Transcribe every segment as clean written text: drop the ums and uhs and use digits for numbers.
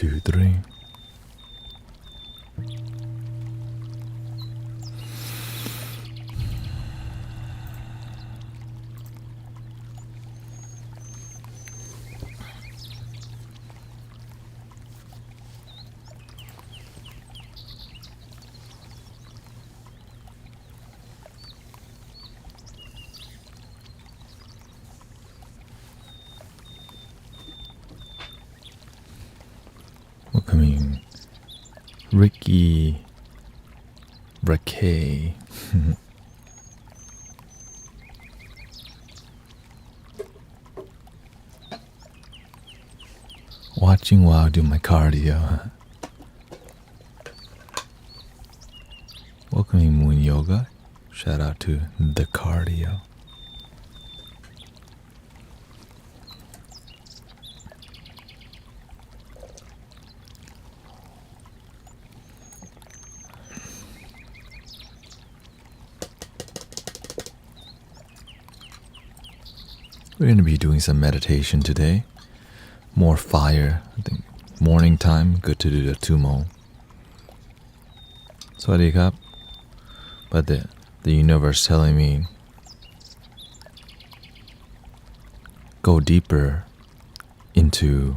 2, 3. Welcoming Ricky Brakay. Watching while I do my cardio. Welcoming Moon Yoga. Shout out to the cardio. We're going to be doing some meditation today. More fire. I think morning time, good to do the tumo. Swadee krap. But the universe telling me go deeper into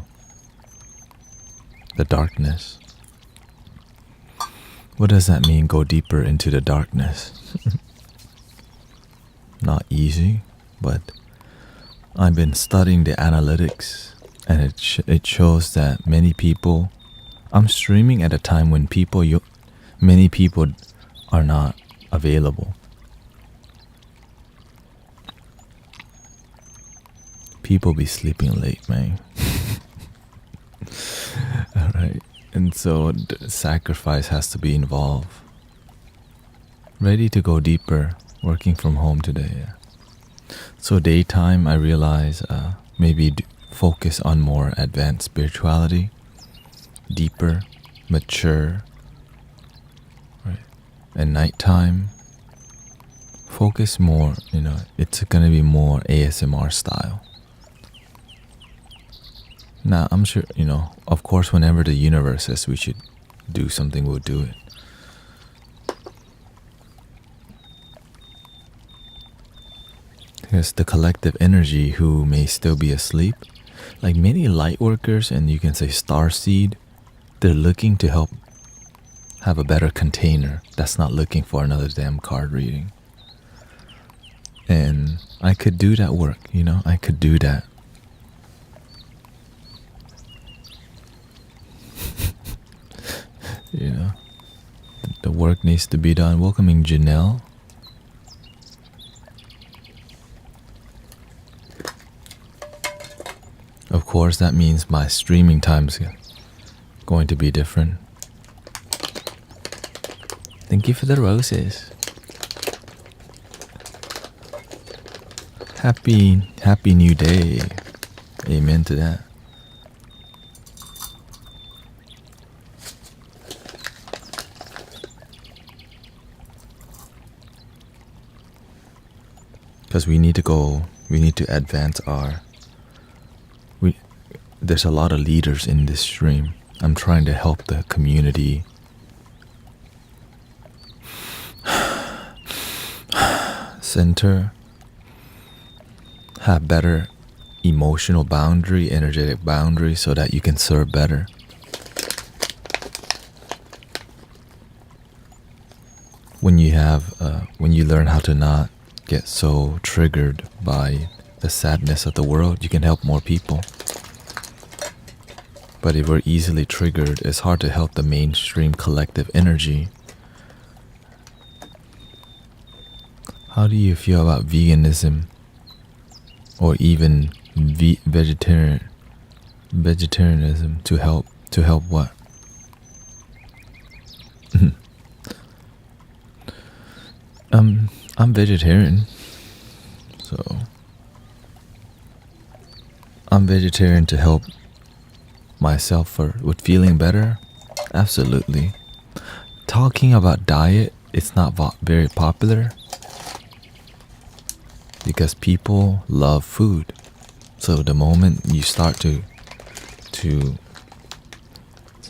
the darkness. What does that mean, go deeper into the darkness? Not easy, but I've been studying the analytics, and it shows that many people, I'm streaming at a time when many people are not available. People be sleeping late, man. Alright, and so the sacrifice has to be involved. Ready to go deeper, working from home today. Yeah. So daytime, I realize maybe focus on more advanced spirituality, deeper, mature, right? And nighttime, focus more, it's gonna be more ASMR style. Now, I'm sure, of course, whenever the universe says we should do something, we'll do it. Because the collective energy who may still be asleep, like many light workers, and you can say starseed, they're looking to help have a better container that's not looking for another damn card reading. And I could do that work, I could do that. The work needs to be done. Welcoming Janelle. Of course, that means my streaming time's going to be different. Thank you for the roses. Happy new day. Amen to that. Because we need to advance there's a lot of leaders in this stream. I'm trying to help the community center, have better emotional boundary, energetic boundary, so that you can serve better. When you learn how to not get so triggered by the sadness of the world, you can help more people. But if we're easily triggered, it's hard to help the mainstream collective energy. How do you feel about veganism, or even vegetarianism to help what? I'm vegetarian, so I'm vegetarian to help myself with feeling better. Absolutely. Talking about diet, it's not very popular because people love food. So the moment you start to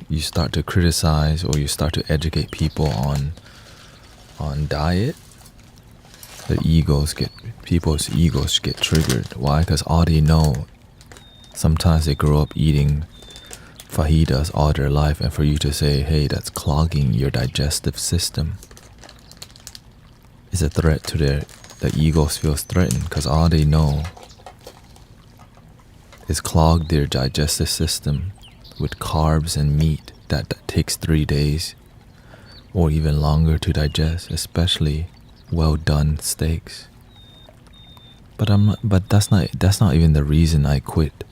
you start to criticize or you start to educate people on diet, people's egos get triggered. Why? Because all they know, sometimes they grow up eating fajitas all their life, and for you to say, hey, that's clogging your digestive system, is a threat to the egos feels threatened, because all they know is clog their digestive system with carbs and meat that takes 3 days or even longer to digest, especially well done steaks. But that's not even the reason I quit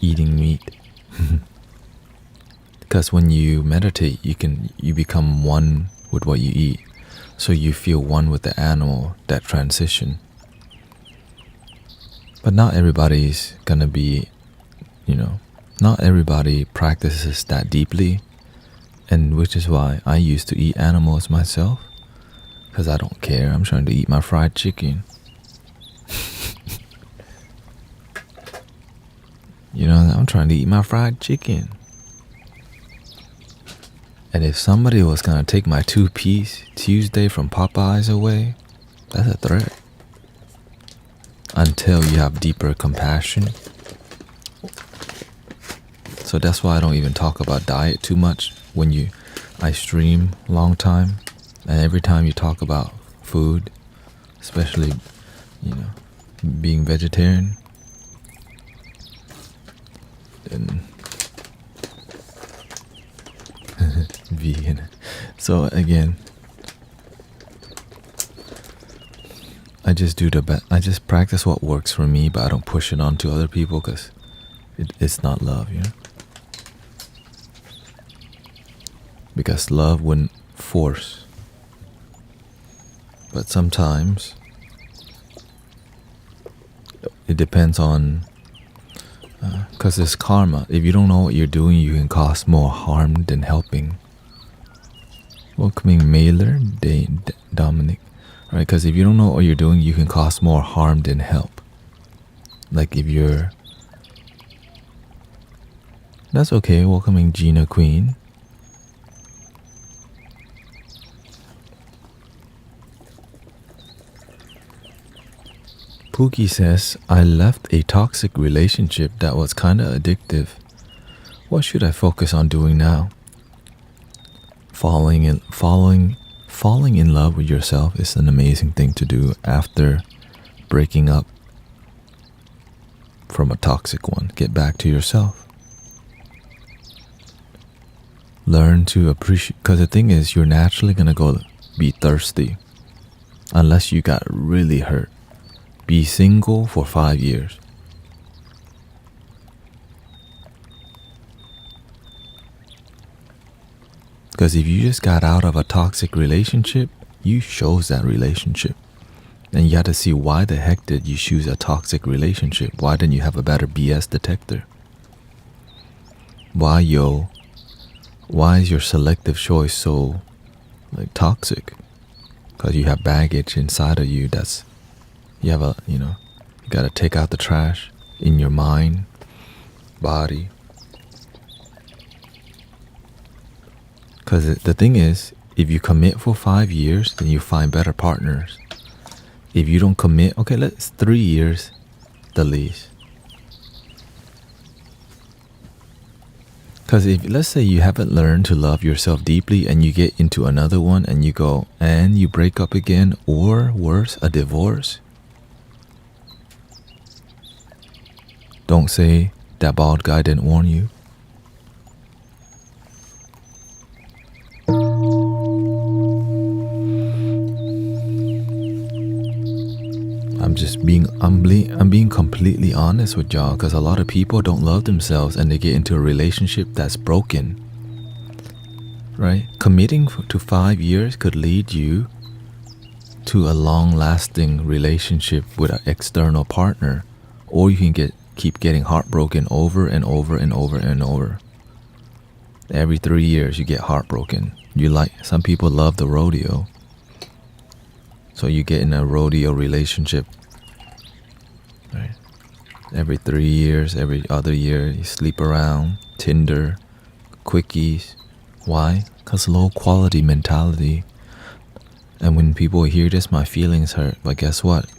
eating meat. Because when you meditate, you become one with what you eat. So you feel one with the animal, that transition. But not everybody's gonna be, not everybody practices that deeply. And which is why I used to eat animals myself. Because I don't care, I'm trying to eat my fried chicken. I'm trying to eat my fried chicken. And if somebody was gonna take my 2-piece Tuesday from Popeyes away, that's a threat. Until you have deeper compassion. So that's why I don't even talk about diet too much when I stream long time, and every time you talk about food, especially, being vegetarian, and vegan. So again, I just do the best. I just practice what works for me, but I don't push it on to other people because it's not love, Because love wouldn't force. But sometimes it depends on, because it's karma. If you don't know what you're doing, you can cause more harm than helping. Welcoming Mailer, Dominic. Right? Because if you don't know what you're doing, you can cause more harm than help. Like if you're... That's okay. Welcoming Gina Queen. Pookie says, I left a toxic relationship that was kinda addictive. What should I focus on doing now? Falling in love with yourself is an amazing thing to do after breaking up from a toxic one. Get back to yourself. Learn to appreciate, because the thing is, you're naturally gonna go be thirsty unless you got really hurt. Be single for 5 years. Because if you just got out of a toxic relationship, you chose that relationship. And you have to see, why the heck did you choose a toxic relationship? Why didn't you have a better BS detector? Why is your selective choice so toxic? Because you have baggage inside of you you gotta take out the trash in your mind, body. Because the thing is, if you commit for 5 years, then you find better partners. If you don't commit, okay, let's 3 years, the least. Because if, let's say you haven't learned to love yourself deeply and you get into another one and you break up again, or worse, a divorce. Don't say that bald guy didn't warn you. I'm being completely honest with y'all, because a lot of people don't love themselves and they get into a relationship that's broken. Right? Committing to 5 years could lead you to a long-lasting relationship with an external partner, or you can keep getting heartbroken over and over and over and over. Every 3 years you get heartbroken. Some people love the rodeo, so you get in a rodeo relationship. Right? Every 3 years, every other year, you sleep around, Tinder, quickies. Why? Because low quality mentality. And when people hear this, my feelings hurt. But guess what?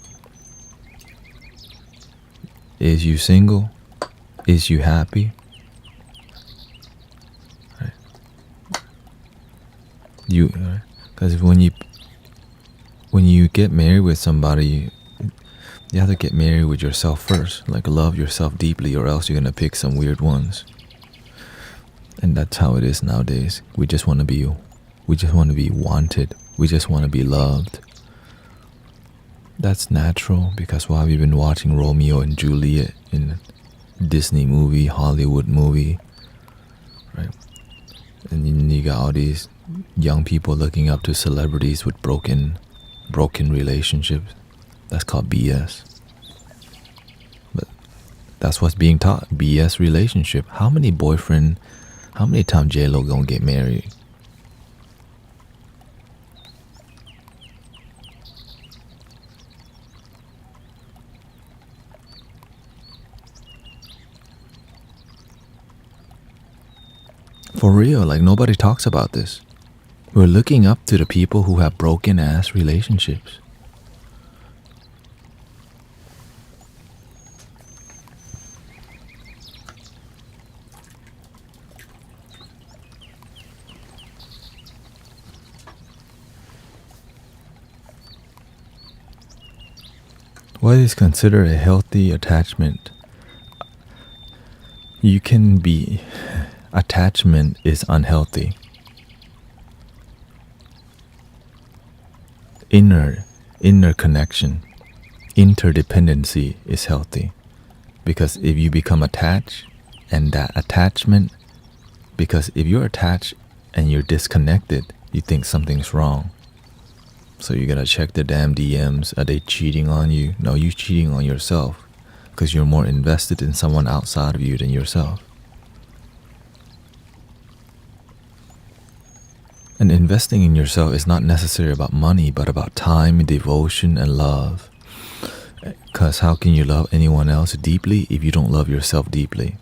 Is you single? Is you happy? Right. Because when you get married with somebody, you have to get married with yourself first. Like, love yourself deeply, or else you're gonna pick some weird ones. And that's how it is nowadays. We just want to be wanted. We just want to be loved. That's natural, because why we've been watching Romeo and Juliet in Disney movie, Hollywood movie, right? And then you got all these young people looking up to celebrities with broken relationships. That's called BS. But that's what's being taught. BS relationship. How many times J-Lo gonna get married? For real, like, nobody talks about this. We're looking up to the people who have broken ass relationships. What is considered a healthy attachment? Attachment is unhealthy. Inner connection, interdependency is healthy. Because if you become attached, and that attachment, because if you're attached and you're disconnected, you think something's wrong. So you gotta check the damn DMs. Are they cheating on you? No, you're cheating on yourself, because you're more invested in someone outside of you than yourself. And investing in yourself is not necessarily about money, but about time, devotion, and love. Because how can you love anyone else deeply if you don't love yourself deeply?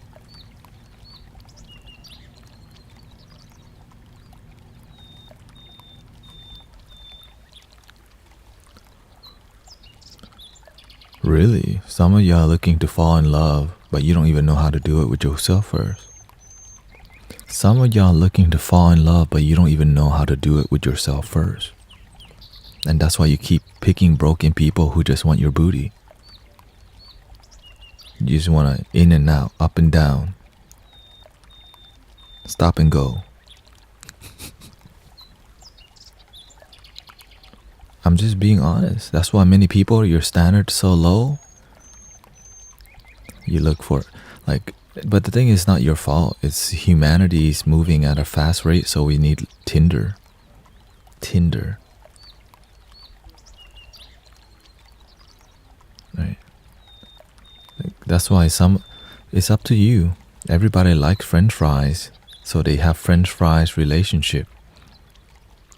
Really? Some of y'all are looking to fall in love, but you don't even know how to do it with yourself first. Some of y'all looking to fall in love, but you don't even know how to do it with yourself first. And that's why you keep picking broken people who just want your booty. You just want to in and out, up and down, stop and go. I'm just being honest. That's why many people, your standards so low. You look for, like, but the thing is not your fault. It's humanity's moving at a fast rate, so we need Tinder. Right. That's why it's up to you. Everybody likes French fries, so they have French fries relationship.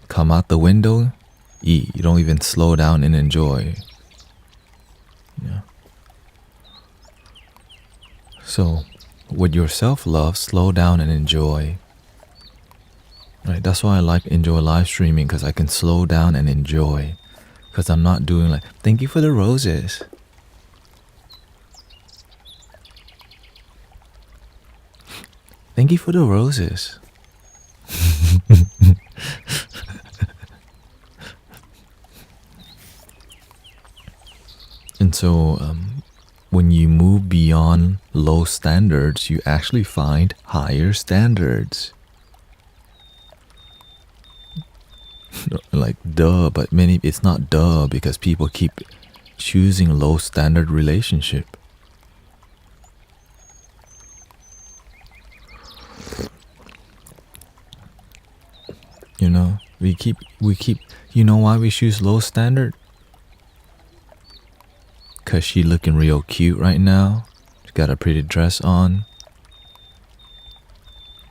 Come out the window, eat. You don't even slow down and enjoy. Yeah. So, with your self-love, slow down and enjoy. Right? That's why I enjoy live streaming, because I can slow down and enjoy. Because I'm not doing like, thank you for the roses. Thank you for the roses. And so, when you move beyond low standards, you actually find higher standards. Like, duh, but it's not duh, because people keep choosing low standard relationship. You know, we keep, you know why we choose low standard? Cause she looking real cute right now. She got a pretty dress on.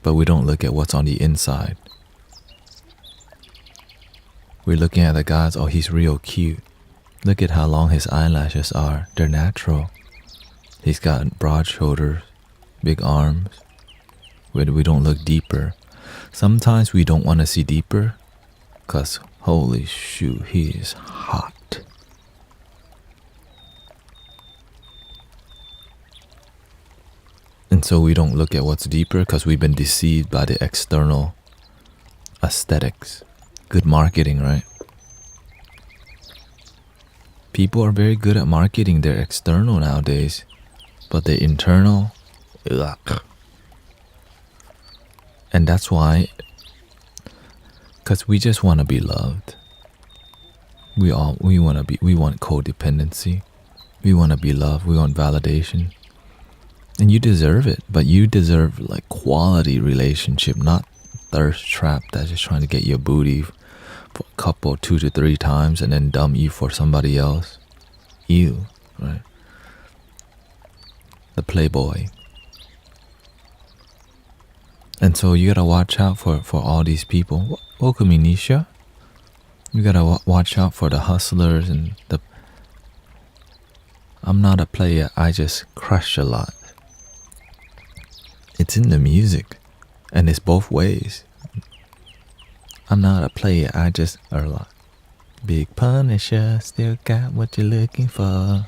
But we don't look at what's on the inside. We're looking at the guys, oh, he's real cute. Look at how long his eyelashes are. They're natural. He's got broad shoulders, big arms. where we don't look deeper. Sometimes we don't want to see deeper because holy shoot, he is hot. And so we don't look at what's deeper because we've been deceived by the external aesthetics. Good marketing, right? People are very good at marketing their external nowadays, but their internal, ugh. And that's why, because we just want to be loved. We want codependency. We want to be loved. We want validation. And you deserve it, but you deserve like quality relationship, not thirst trap that's just trying to get your booty for a couple, 2 to 3 times and then dump you for somebody else. You, right? The playboy. And so you gotta watch out for all these people. Welcome, Nisha. You gotta watch out for the hustlers and the... I'm not a player, I just crush a lot. It's in the music, and it's both ways. I'm not a player, I just a lot. Big Punisher, still got what you're looking for.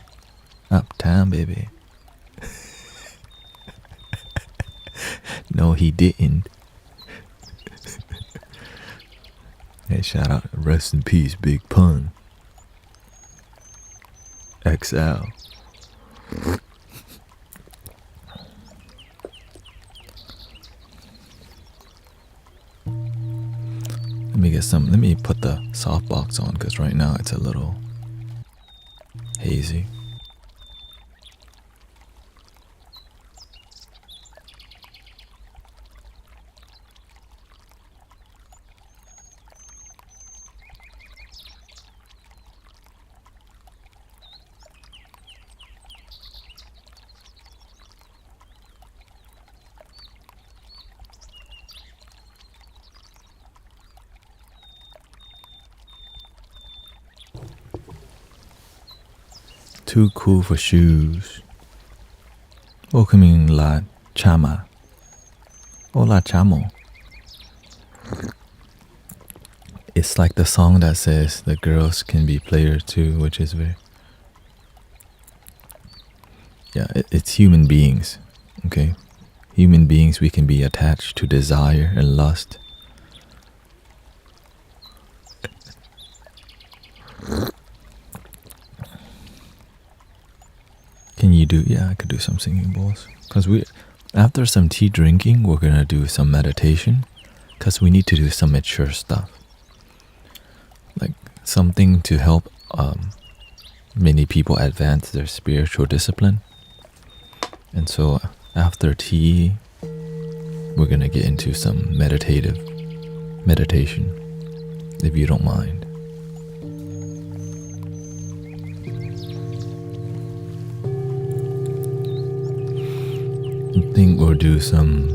Uptown, baby. No, he didn't. Hey, shout out, rest in peace, Big Pun. XL. Let me put the softbox on because right now it's a little hazy. Too cool for shoes. Welcoming La Chama. Hola Chamo. It's like the song that says the girls can be players too, which is very... Yeah, it's human beings, okay? Human beings, we can be attached to desire and lust. Can you do... Yeah, I could do some singing bowls. Because after some tea drinking, we're going to do some meditation. Because we need to do some mature stuff. Like something to help many people advance their spiritual discipline. And so after tea, we're going to get into some meditation, if you don't mind. I think we'll do some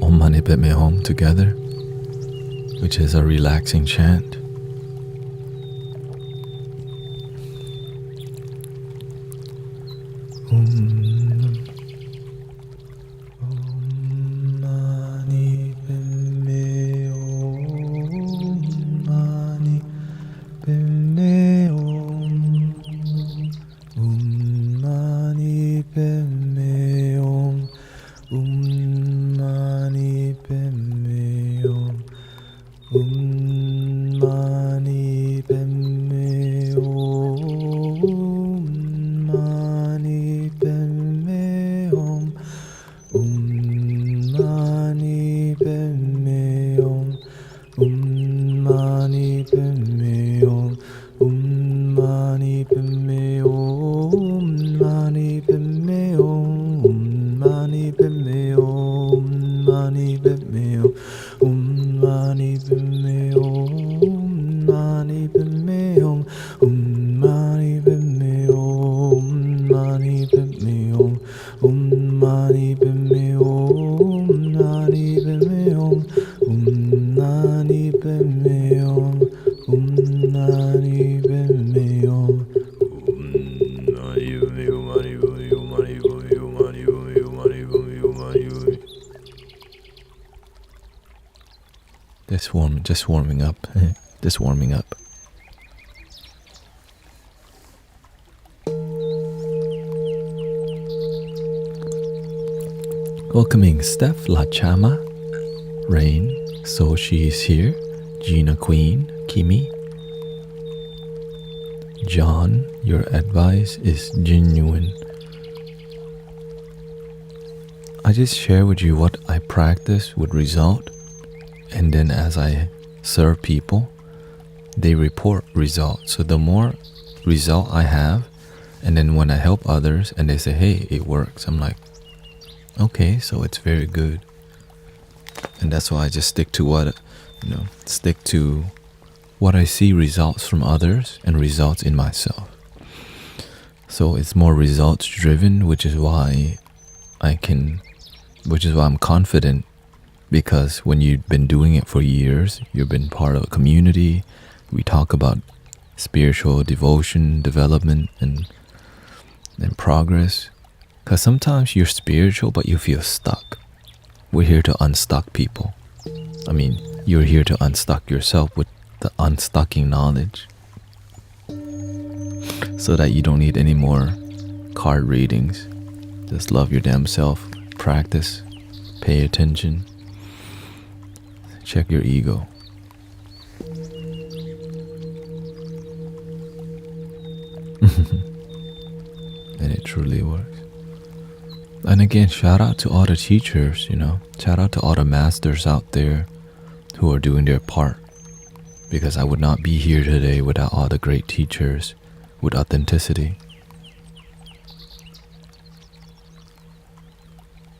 Om Mani Padme Hum together, which is a relaxing chant. just warming up. Just warming up. Welcoming Steph Lachama, Rain, so she is here, Gina Queen, Kimi. John, your advice is genuine. I just share with you what I practice with result, and then as I serve people, they report results. So the more result I have, and then when I help others and they say, hey, it works, I'm like, okay, so it's very good. And that's why I just stick to what I see results from others and results in myself. So it's more results driven, which is why I'm confident, because when you've been doing it for years, you've been part of a community, we talk about spiritual devotion, development, and progress. Because sometimes you're spiritual, but you feel stuck. We're here to unstuck people. I mean, you're here to unstuck yourself with the unstucking knowledge, so that you don't need any more card readings. Just love your damn self, practice, pay attention, check your ego. And it truly works. And again, shout out to all the teachers, shout out to all the masters out there who are doing their part, because I would not be here today without all the great teachers with authenticity.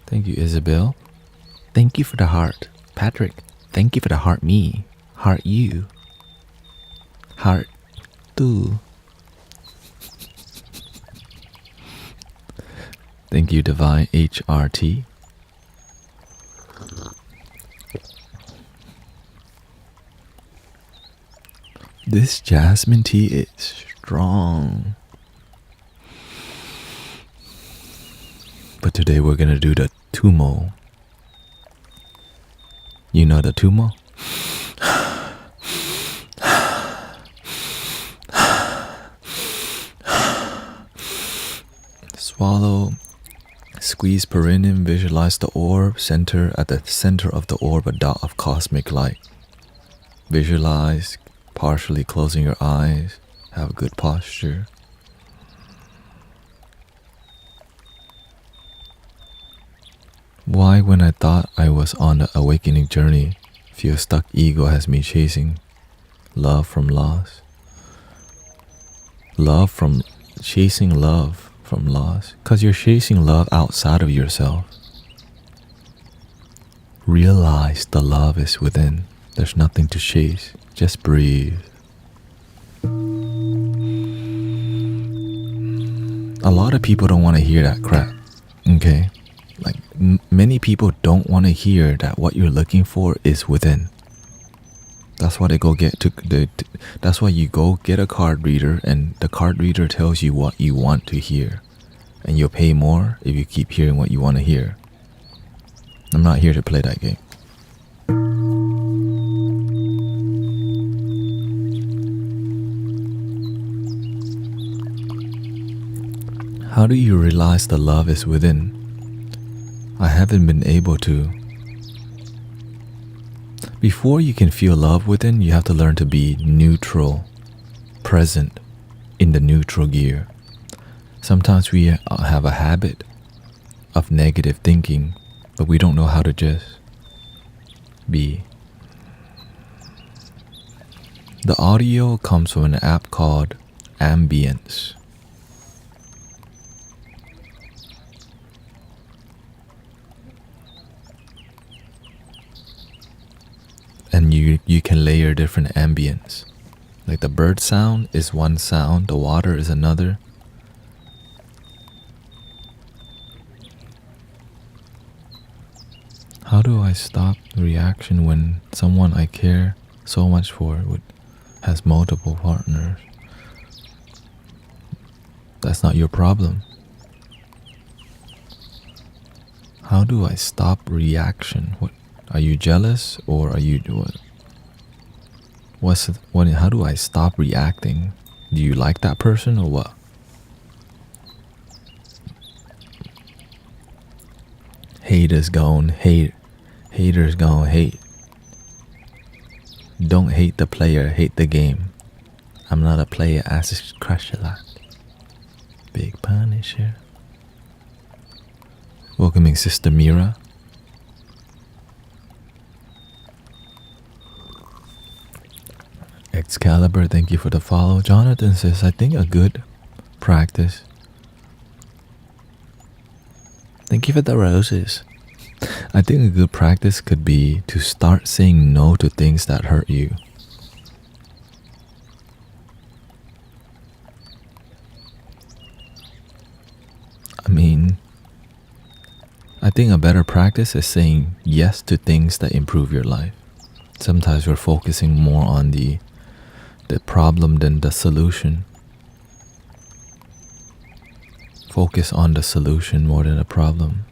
Thank you, Isabel. Thank you for the heart. Patrick, thank you for the heart me. Heart you. Heart tu. Thank you, Divine HRT. This jasmine tea is strong. But today we're gonna do the tumo. You know the tumo? Swallow, squeeze perineum, visualize the orb, center at the center of the orb a dot of cosmic light. Visualize, partially closing your eyes, have a good posture. Why, when I thought I was on the awakening journey, feel stuck ego has me chasing love from loss? Chasing love from loss. Because you're chasing love outside of yourself. Realize the love is within. There's nothing to chase. Just breathe. A lot of people don't want to hear that crap. Okay? Like, many people don't want to hear that what you're looking for is within. That's why that's why you go get a card reader, and the card reader tells you what you want to hear, and you'll pay more if you keep hearing what you want to hear. I'm not here to play that game. How do you realize the love is within? I haven't been able to. Before you can feel love within, you have to learn to be neutral, present in the neutral gear. Sometimes we have a habit of negative thinking, but we don't know how to just be. The audio comes from an app called Ambience. And you can layer different ambience. Like the bird sound is one sound, the water is another. How do I stop the reaction when someone I care so much for has multiple partners? That's not your problem. How do I stop reaction? What? Are you jealous, or are you what? How do I stop reacting? Do you like that person or what? Haters gone hate. Haters gone hate. Don't hate the player, hate the game. I'm not a player, I just crush a lot. Big Punisher. Welcoming Sister Mira. Excalibur, thank you for the follow. Jonathan says, I think a good practice. Thank you for the roses. I think a good practice could be to start saying no to things that hurt you. I mean, I think a better practice is saying yes to things that improve your life. Sometimes we're focusing more on the problem than the solution. Focus on the solution more than the problem.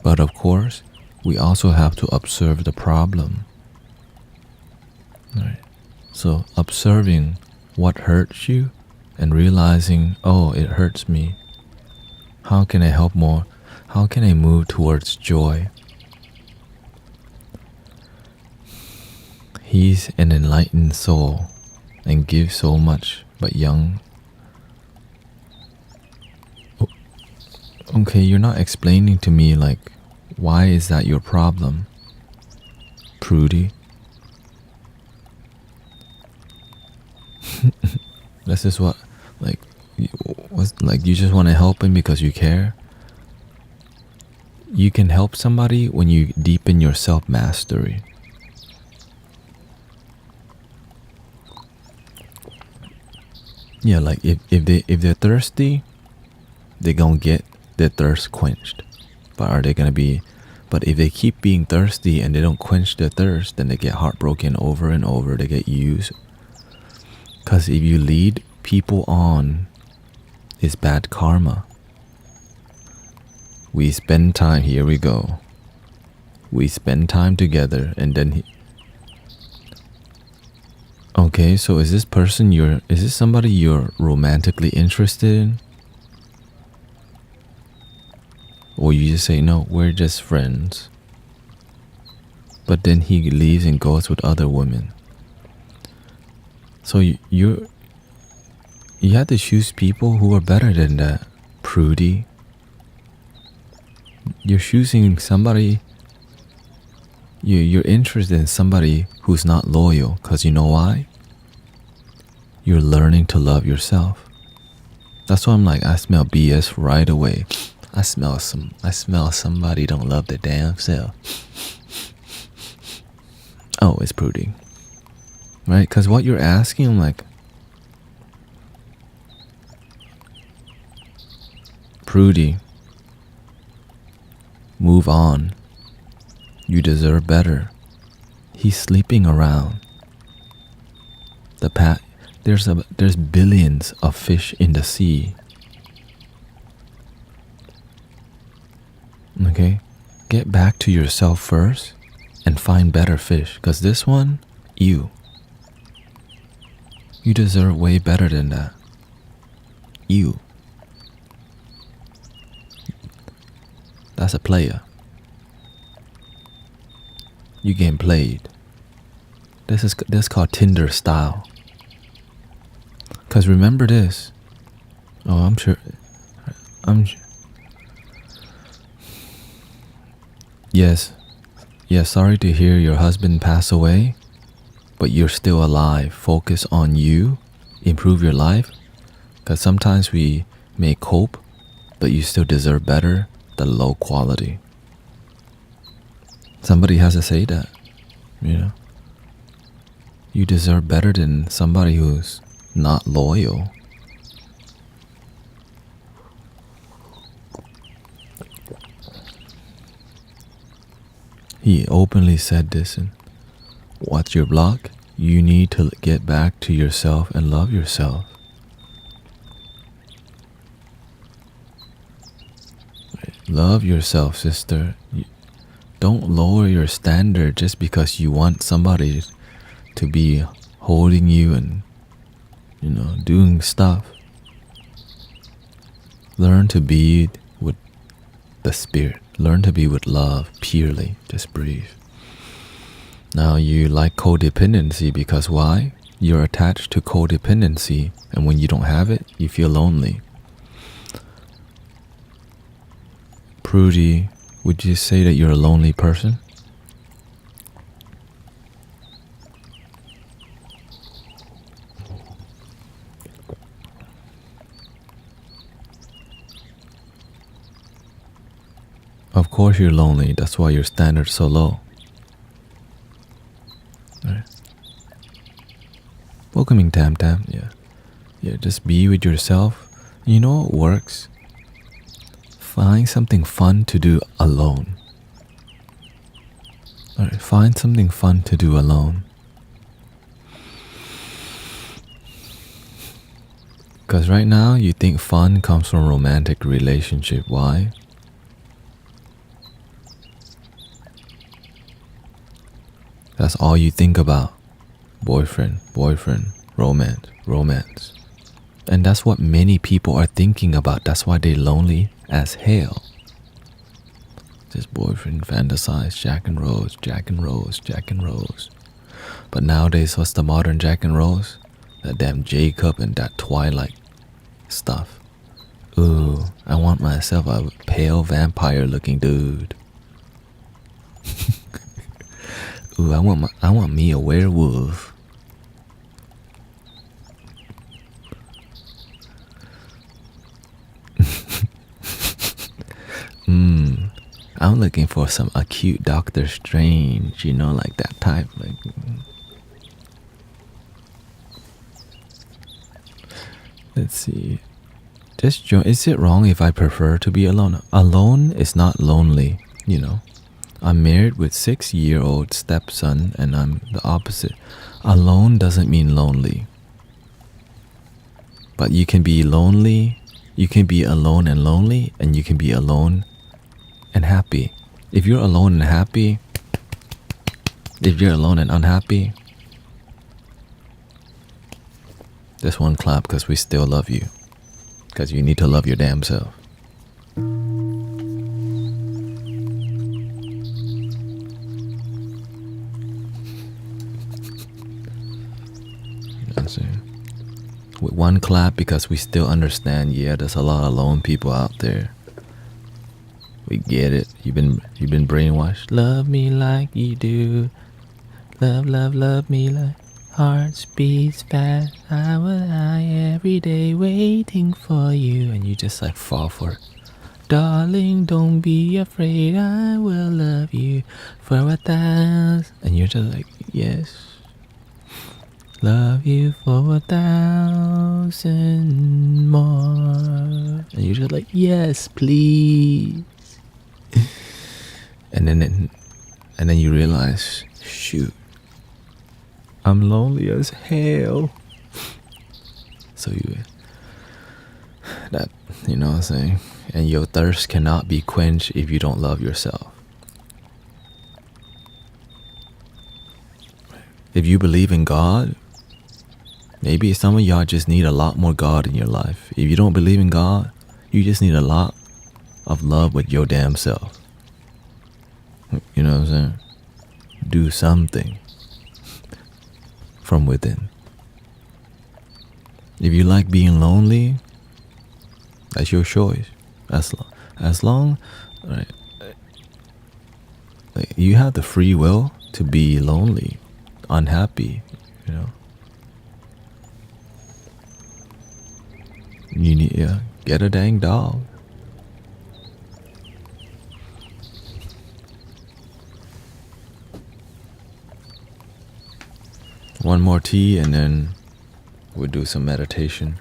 But of course, we also have to observe the problem. Right? So observing what hurts you and realizing, oh, it hurts me. How can I help more? How can I move towards joy? He's an enlightened soul and gives so much, but young. Okay, you're not explaining to me, like, why is that your problem, Prudy? This is what, like, you just want to help him because you care? You can help somebody when you deepen your self-mastery. Yeah, like if they're thirsty, they're gonna get their thirst quenched. But if they keep being thirsty and they don't quench their thirst, then they get heartbroken over and over, they get used. Because if you lead people on, it's bad karma. We spend time, here we go. We spend time together and then okay, so is this somebody you're romantically interested in? Or you just say, no, we're just friends. But then he leaves and goes with other women. So you have to choose people who are better than that, Prudy. You're choosing somebody, you're interested in somebody who's not loyal, because you know why? You're learning to love yourself. That's why I'm like, I smell BS right away. I smell somebody don't love their damn self. Oh, it's Prudy. Right? Because what you're asking, I'm like, Prudy, move on. You deserve better. He's sleeping around. There's billions of fish in the sea. Okay? Get back to yourself first and find better fish. Because this one, you deserve way better than that. You. That's a player. You getting played. This is called Tinder style. Because remember this. Oh, I'm sure. Yes, sorry to hear your husband pass away, but you're still alive. Focus on you, improve your life, because sometimes we may cope, but you still deserve better than low quality. Somebody has to say that, you know. You deserve better than somebody who's not loyal. He openly said this, and what's your block? You need to get back to yourself and love yourself. Love yourself, sister. Don't lower your standard just because you want somebody to be holding you and, doing stuff. Learn to be with the spirit. Learn to be with love purely. Just breathe. Now you like codependency because why? You're attached to codependency, and when you don't have it, you feel lonely. Prudy, would you say that you're a lonely person? Of course you're lonely. That's why your standard's so low. Right. Welcoming Tam Tam. Yeah, just be with yourself. You know what works? Find something fun to do alone. Alright, find something fun to do alone. Because right now you think fun comes from romantic relationship. Why? That's all you think about. Boyfriend, romance. And that's what many people are thinking about. That's why they're lonely as hell. Just boyfriend, fantasize, Jack and Rose. But nowadays, what's the modern Jack and Rose? That damn Jacob and that Twilight stuff. Ooh, I want myself a pale vampire looking dude. Ooh, I want me a werewolf. I'm looking for some acute Doctor Strange, like that type. Let's see. Just join. Is it wrong if I prefer to be alone? Alone is not lonely, I'm married with 6-year-old stepson, and I'm the opposite. Alone doesn't mean lonely. But you can be lonely, you can be alone and lonely, and you can be alone and happy. If you're alone and happy, if you're alone and unhappy, just one clap because we still love you. Because you need to love your damn self. With one clap because we still understand, there's a lot of lone people out there. We get it. You've been brainwashed. Love me like you do. Love me like hearts beats fast. I will every day waiting for you, and you just fall for it. Darling, don't be afraid. I will love you for 1,000. And you're just yes. Love you for 1,000 more. And you're just yes, please. And then you realize, shoot, I'm lonely as hell. So you know what I'm saying? And your thirst cannot be quenched if you don't love yourself. If you believe in God, maybe some of y'all just need a lot more God in your life. If you don't believe in God, you just need a lot of love with your damn self. You know what I'm saying? Do something from within. If you like being lonely, that's your choice. As long, right? You have the free will to be lonely, unhappy. You need get a dang dog. One more tea and then we'll do some meditation.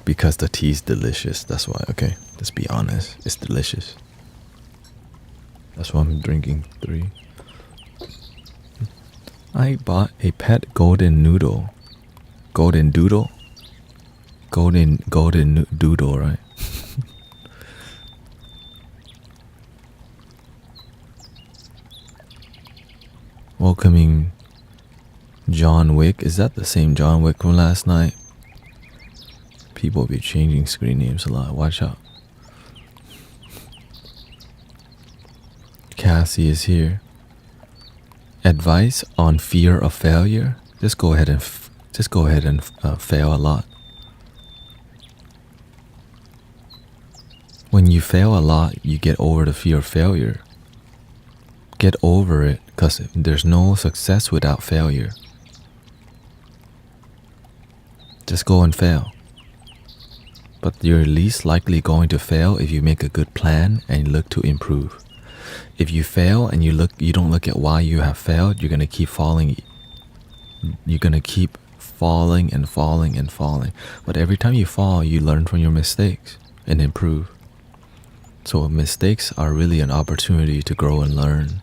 Because the tea's delicious, that's why. Okay, let's be honest, it's delicious. That's why I'm drinking 3. I bought a pet golden doodle, right? welcoming John Wick. Is that the same John Wick from last night? People be changing screen names a lot. Watch out. Cassie is here. Advice on fear of failure. Just go ahead and fail a lot. When you fail a lot, you get over the fear of failure. Get over it, because there's no success without failure. Just go and fail. But you're least likely going to fail if you make a good plan and look to improve. If you fail and you don't look at why you have failed, you're gonna keep falling. You're gonna keep falling and falling and falling. But every time you fall, you learn from your mistakes and improve. So mistakes are really an opportunity to grow and learn.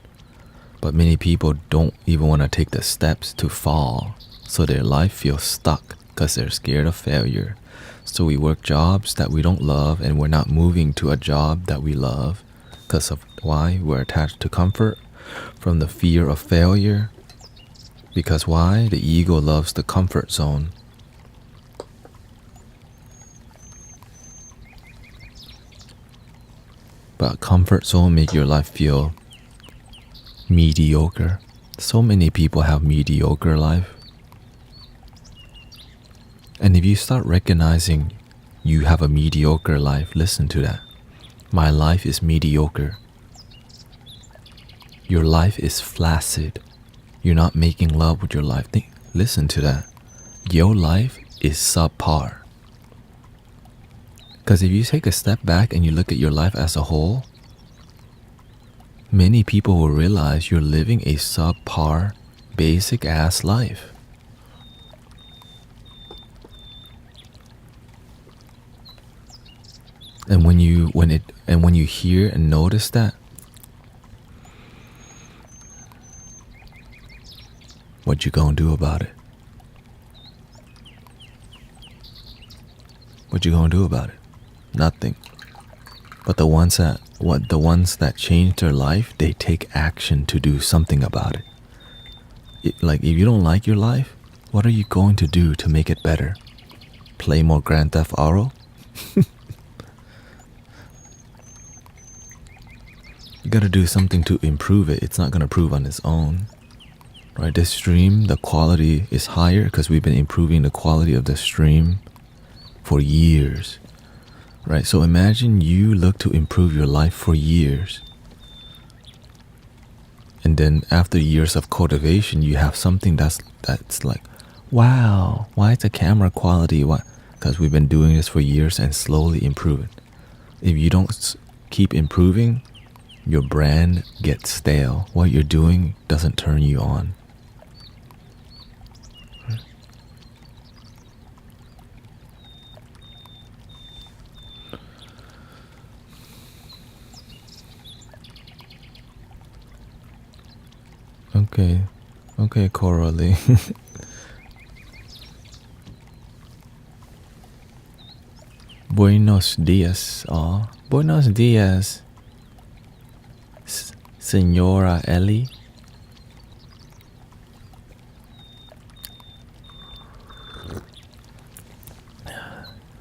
But many people don't even want to take the steps to fall. So their life feels stuck because they're scared of failure. So we work jobs that we don't love, and we're not moving to a job that we love because of why? We're attached to comfort from the fear of failure. Because why? The ego loves the comfort zone. But comfort zone make your life feel mediocre. So many people have mediocre life. And if you start recognizing you have a mediocre life, listen to that. My life is mediocre. Your life is flaccid. You're not making love with your life. Listen to that. Your life is subpar. Because if you take a step back and you look at your life as a whole, many people will realize you're living a subpar, basic ass life. And when you hear and notice that, what you gonna do about it? What you gonna do about it? Nothing. But the ones that change their life, they take action to do something about it. Like if you don't like your life, what are you going to do to make it better? Play more Grand Theft Auto? You gotta do something to improve it. It's not gonna improve on its own. Right? This stream, the quality is higher because we've been improving the quality of the stream for years. Right? So imagine you look to improve your life for years. And then after years of cultivation, you have something that's like, wow, why is the camera quality? Why? Because we've been doing this for years and slowly improve it. If you don't keep improving, your brand gets stale. What you're doing doesn't turn you on. Okay, Coralie. Buenos dias. Oh, buenos dias, Senora Ellie.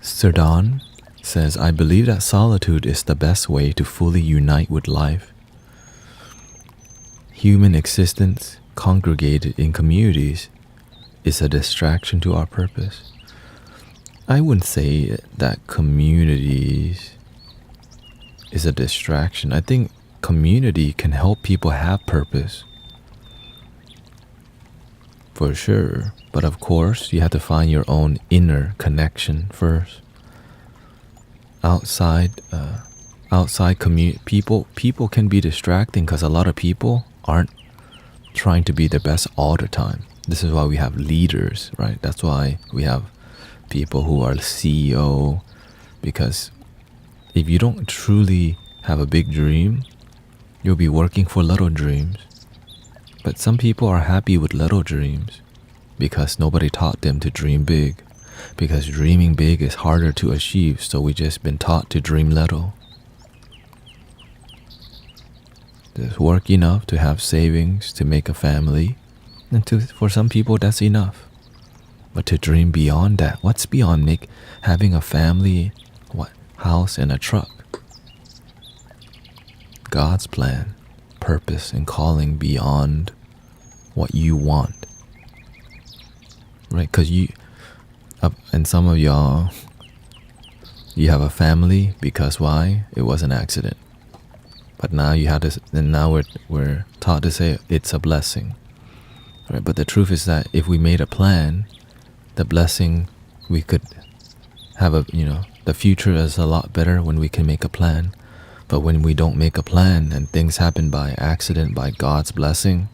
Serdan says, I believe that solitude is the best way to fully unite with life. Human existence, congregated in communities, is a distraction to our purpose. I wouldn't say that communities is a distraction. I think community can help people have purpose. For sure. But of course, you have to find your own inner connection first. Outside people can be distracting because a lot of people aren't trying to be their best all the time. This is why we have leaders, right? That's why we have people who are CEO, because if you don't truly have a big dream, you'll be working for little dreams. But some people are happy with little dreams because nobody taught them to dream big. Because dreaming big is harder to achieve, so we've just been taught to dream little. Just work enough to have savings to make a family, and for some people that's enough. But to dream beyond that, what's beyond having a family, house and a truck? God's plan, purpose, and calling beyond what you want, right? Because and some of y'all, you have a family because why? It was an accident. But now you have this, and now we're taught to say it's a blessing, right? But the truth is that if we made a plan, the blessing, we could have the future is a lot better when we can make a plan. But when we don't make a plan and things happen by accident, by God's blessing,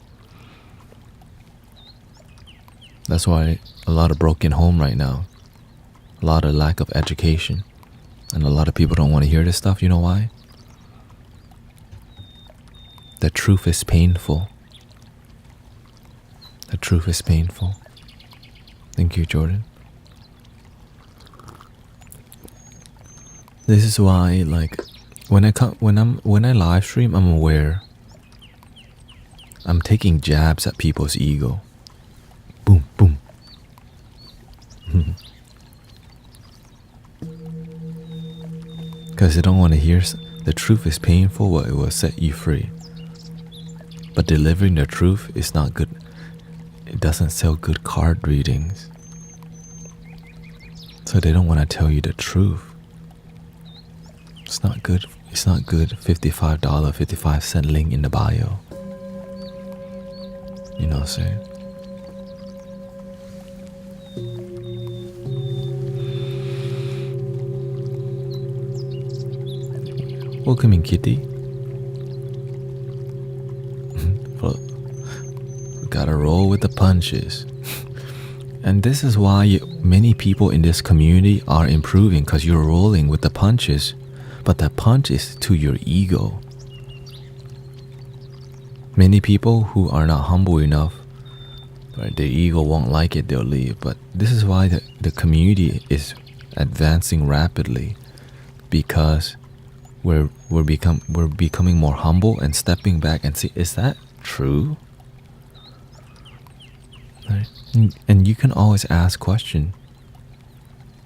that's why a lot of broken home right now, a lot of lack of education, and a lot of people don't want to hear this stuff. You know why? The truth is painful. The truth is painful. Thank you, Jordan. This is why, when I live stream, I'm aware. I'm taking jabs at people's ego. Boom, boom. Because they don't want to hear. The truth is painful, but it will set you free. But delivering the truth is not good. It doesn't sell good card readings. So they don't want to tell you the truth. It's not good. It's not good. $55, 55-cent link in the bio. You know what I'm saying? Welcome in, Kitty. Gotta roll with the punches. And this is why many people in this community are improving, because you're rolling with the punches. But the punch is to your ego. Many people who are not humble enough, right, their ego won't like it, they'll leave. But this is why the community is advancing rapidly, because we're becoming more humble and stepping back and see, is that true? Right? And you can always ask questions.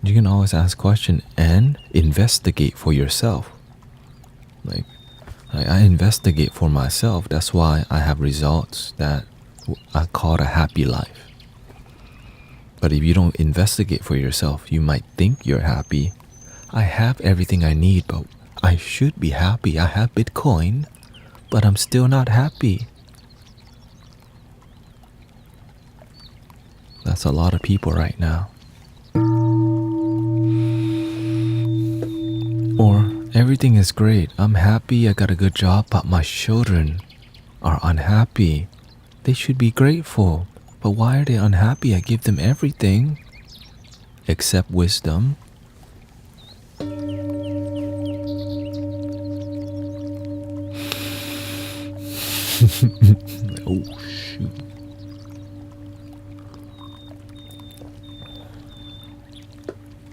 You can always ask questions and investigate for yourself. I investigate for myself. That's why I have results that I call a happy life. But if you don't investigate for yourself, you might think you're happy. I have everything I need, but I should be happy. I have Bitcoin, but I'm still not happy. That's a lot of people right now. Or everything is great. I'm happy. I got a good job, but my children are unhappy. They should be grateful. But why are they unhappy? I give them everything except wisdom. Oh, shoot.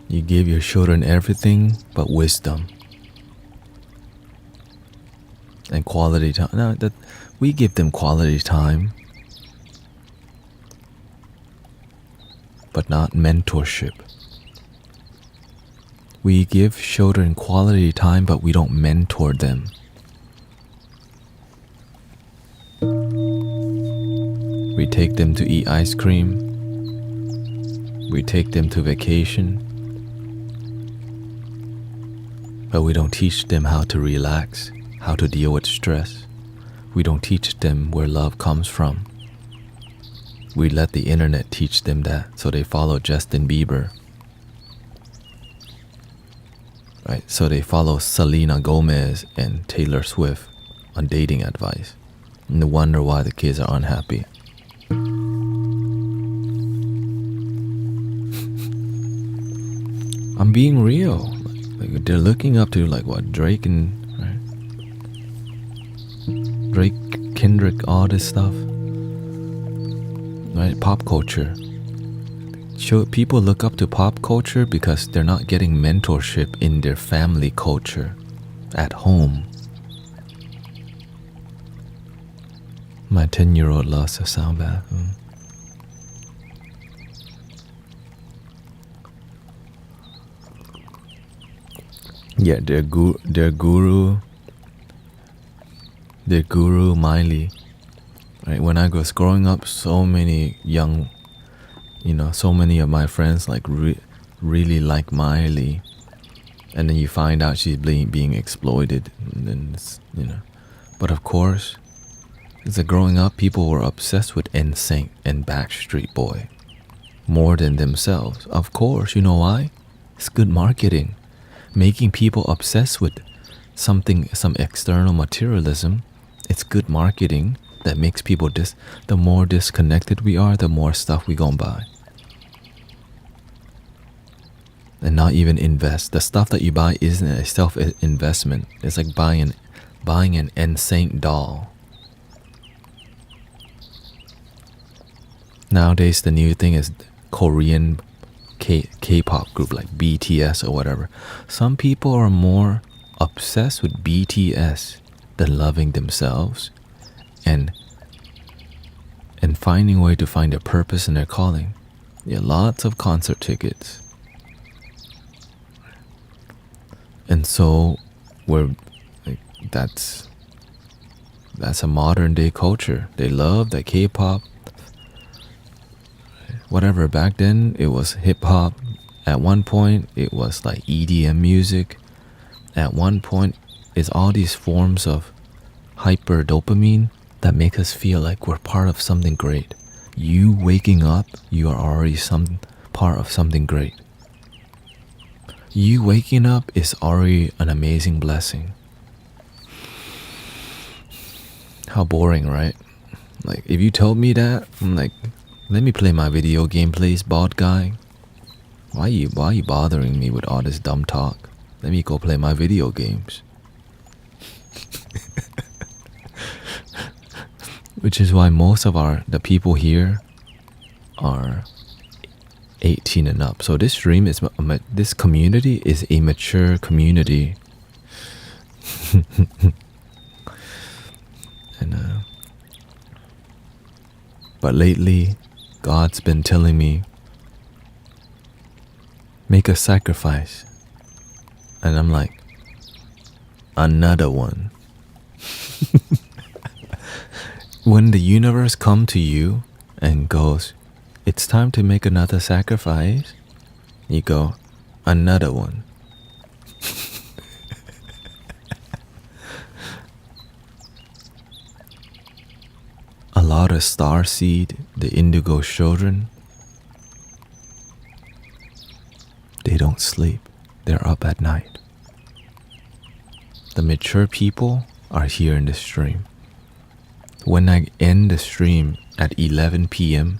You give your children everything but wisdom and quality time. No, that we give them quality time, but not mentorship. We give children quality time, but we don't mentor them. We take them to eat ice cream. We take them to vacation. But we don't teach them how to relax, how to deal with stress. We don't teach them where love comes from. We let the internet teach them that, so they follow Justin Bieber. Right? So they follow Selena Gomez and Taylor Swift on dating advice. And they wonder why the kids are unhappy. I'm being real. Like they're looking up to Drake and right? Drake, Kendrick, all this stuff. Right? Pop culture. People look up to pop culture because they're not getting mentorship in their family culture at home. My 10-year-old loves the sound bath. Yeah, their guru Miley. Right, when I was growing up, so many of my friends like really like Miley, and then you find out she's being exploited, and then But of course, as a growing up, people were obsessed with NSYNC and Backstreet Boy more than themselves. Of course, you know why? It's good marketing. Making people obsessed with some external materialism, it's good marketing that makes people the more disconnected we are, the more stuff we gon' buy. And not even invest. The stuff that you buy isn't a self-investment. It's like buying an NSYNC doll. Nowadays, the new thing is Korean K-pop group like BTS or whatever. Some people are more obsessed with BTS than loving themselves and finding a way to find their purpose and their calling. Yeah, lots of concert tickets. And so that's a modern day culture. They love that K-pop. Whatever, back then it was hip-hop. At one point it was like EDM music. At one point it's all these forms of hyper dopamine that make us feel like we're part of something great. You waking up, you are already some part of something great. You waking up is already an amazing blessing. How boring, right? Like, if you told me that, I'm like, let me play my video game, please, bald guy. Why are you bothering me with all this dumb talk? Let me go play my video games. Which is why most of the people here are 18 and up. So this community is a mature community. But lately, God's been telling me, make a sacrifice. And I'm like, another one. When the universe comes to you and goes, it's time to make another sacrifice, you go, another one. A lot of starseed, the indigo children, they don't sleep. They're up at night. The mature people are here in the stream. When I end the stream at 11 p.m.,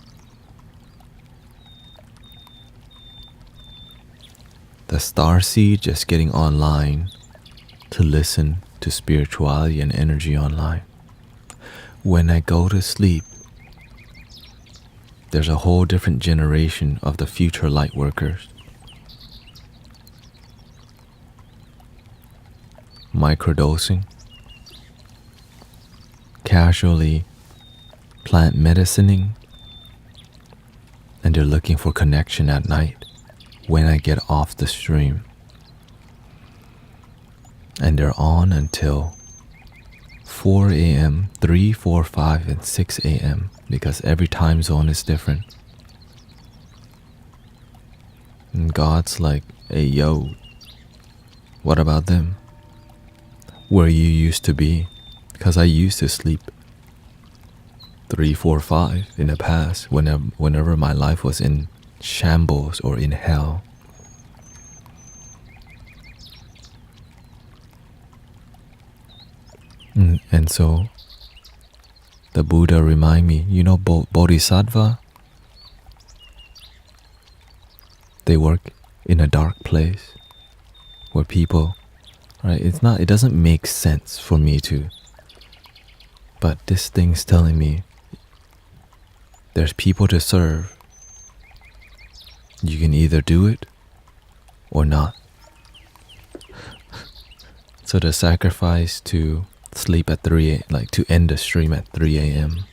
the starseed just getting online to listen to spirituality and energy online. When I go to sleep, there's a whole different generation of the future light workers. Microdosing, casually plant medicining, and they're looking for connection at night when I get off the stream. And they're on until 4 a.m., 3, 4, 5, and 6 a.m. because every time zone is different. And God's like, hey, yo, what about them? Where you used to be? Because I used to sleep 3, 4, 5 in the past whenever my life was in shambles or in hell. And so the Buddha remind me, Bodhisattva, they work in a dark place where people, right? It doesn't make sense for me to, but this thing's telling me there's people to serve. You can either do it or not. So the sacrifice to sleep at 3 like to end the stream at 3 a.m.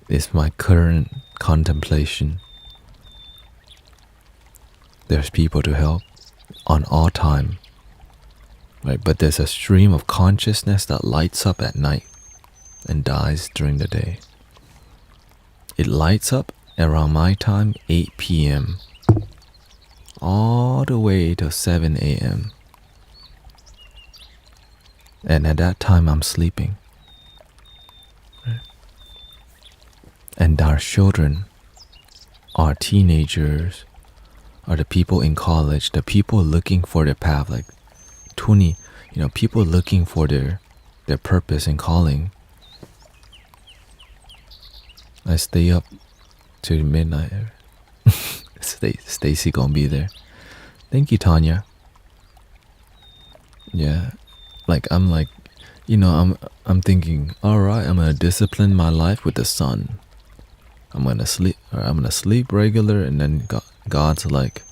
is my current contemplation. There's people to help on all time, right? But there's a stream of consciousness that lights up at night and dies during the day. It lights up around my time, 8 p.m. all the way till 7 a.m. And at that time, I'm sleeping. Right? And our children, our teenagers, are the people in college, the people looking for their path, like Tuni, people looking for their purpose and calling. I stay up till midnight. Stacy gonna be there. Thank you, Tanya. Yeah, I'm thinking, all right, I'm gonna discipline my life with the sun. I'm gonna sleep regular, and then God's like,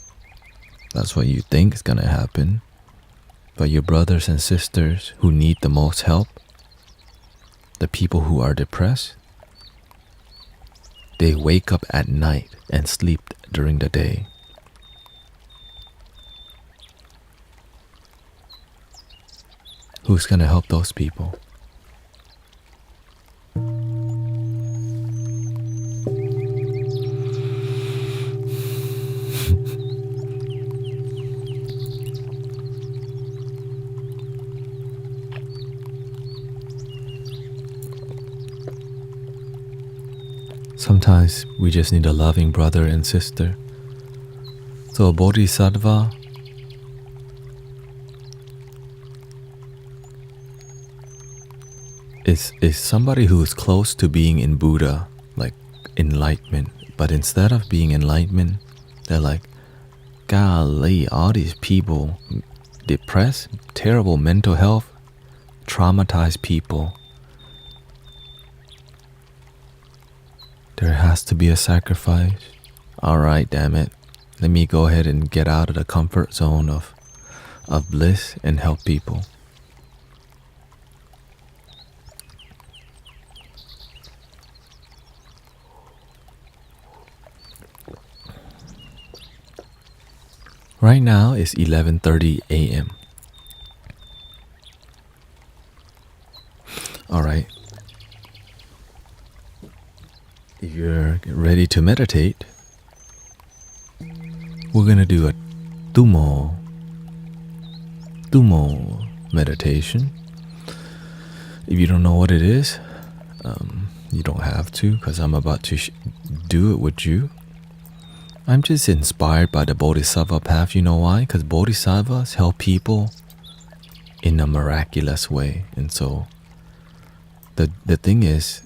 that's what you think is gonna happen. But your brothers and sisters who need the most help, the people who are depressed, they wake up at night and sleep during the day. Who's gonna help those people? Sometimes we just need a loving brother and sister. So a bodhisattva is somebody who is close to being in Buddha, like enlightenment. But instead of being enlightenment, they're like, golly, all these people, depressed, terrible mental health, traumatized people. There has to be a sacrifice. All right, damn it. Let me go ahead and get out of the comfort zone of bliss and help people. Right now it's 11:30 a.m. All right. If you're ready to meditate, we're gonna do a tumo meditation. If you don't know what it is, you don't have to, because I'm about to do it with you. I'm just inspired by the Bodhisattva path. You know why? Because Bodhisattvas help people in a miraculous way. And so the thing is,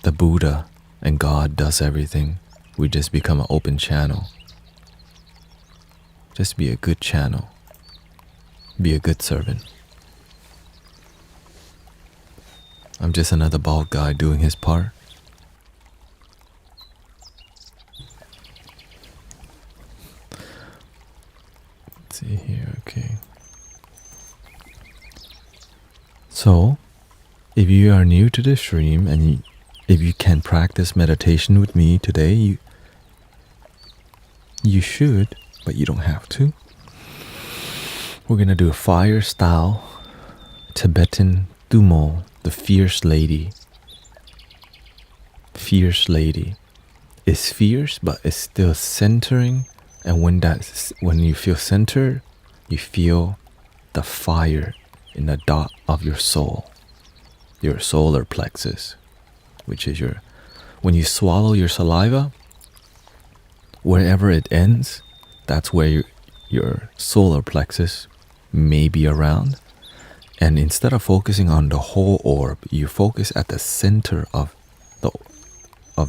the Buddha and God does everything. We just become an open channel. Just be a good channel. Be a good servant. I'm just another bald guy doing his part. Let's see here, okay. So, if you are new to the stream and if you can practice meditation with me today, you should, but you don't have to. We're gonna do a fire style Tibetan tumo, the fierce lady. Fierce lady is fierce, but it's still centering. And when you feel centered, you feel the fire in the dot of your soul, your solar plexus, which is when you swallow your saliva, wherever it ends, that's where your solar plexus may be around. And instead of focusing on the whole orb, you focus at the center of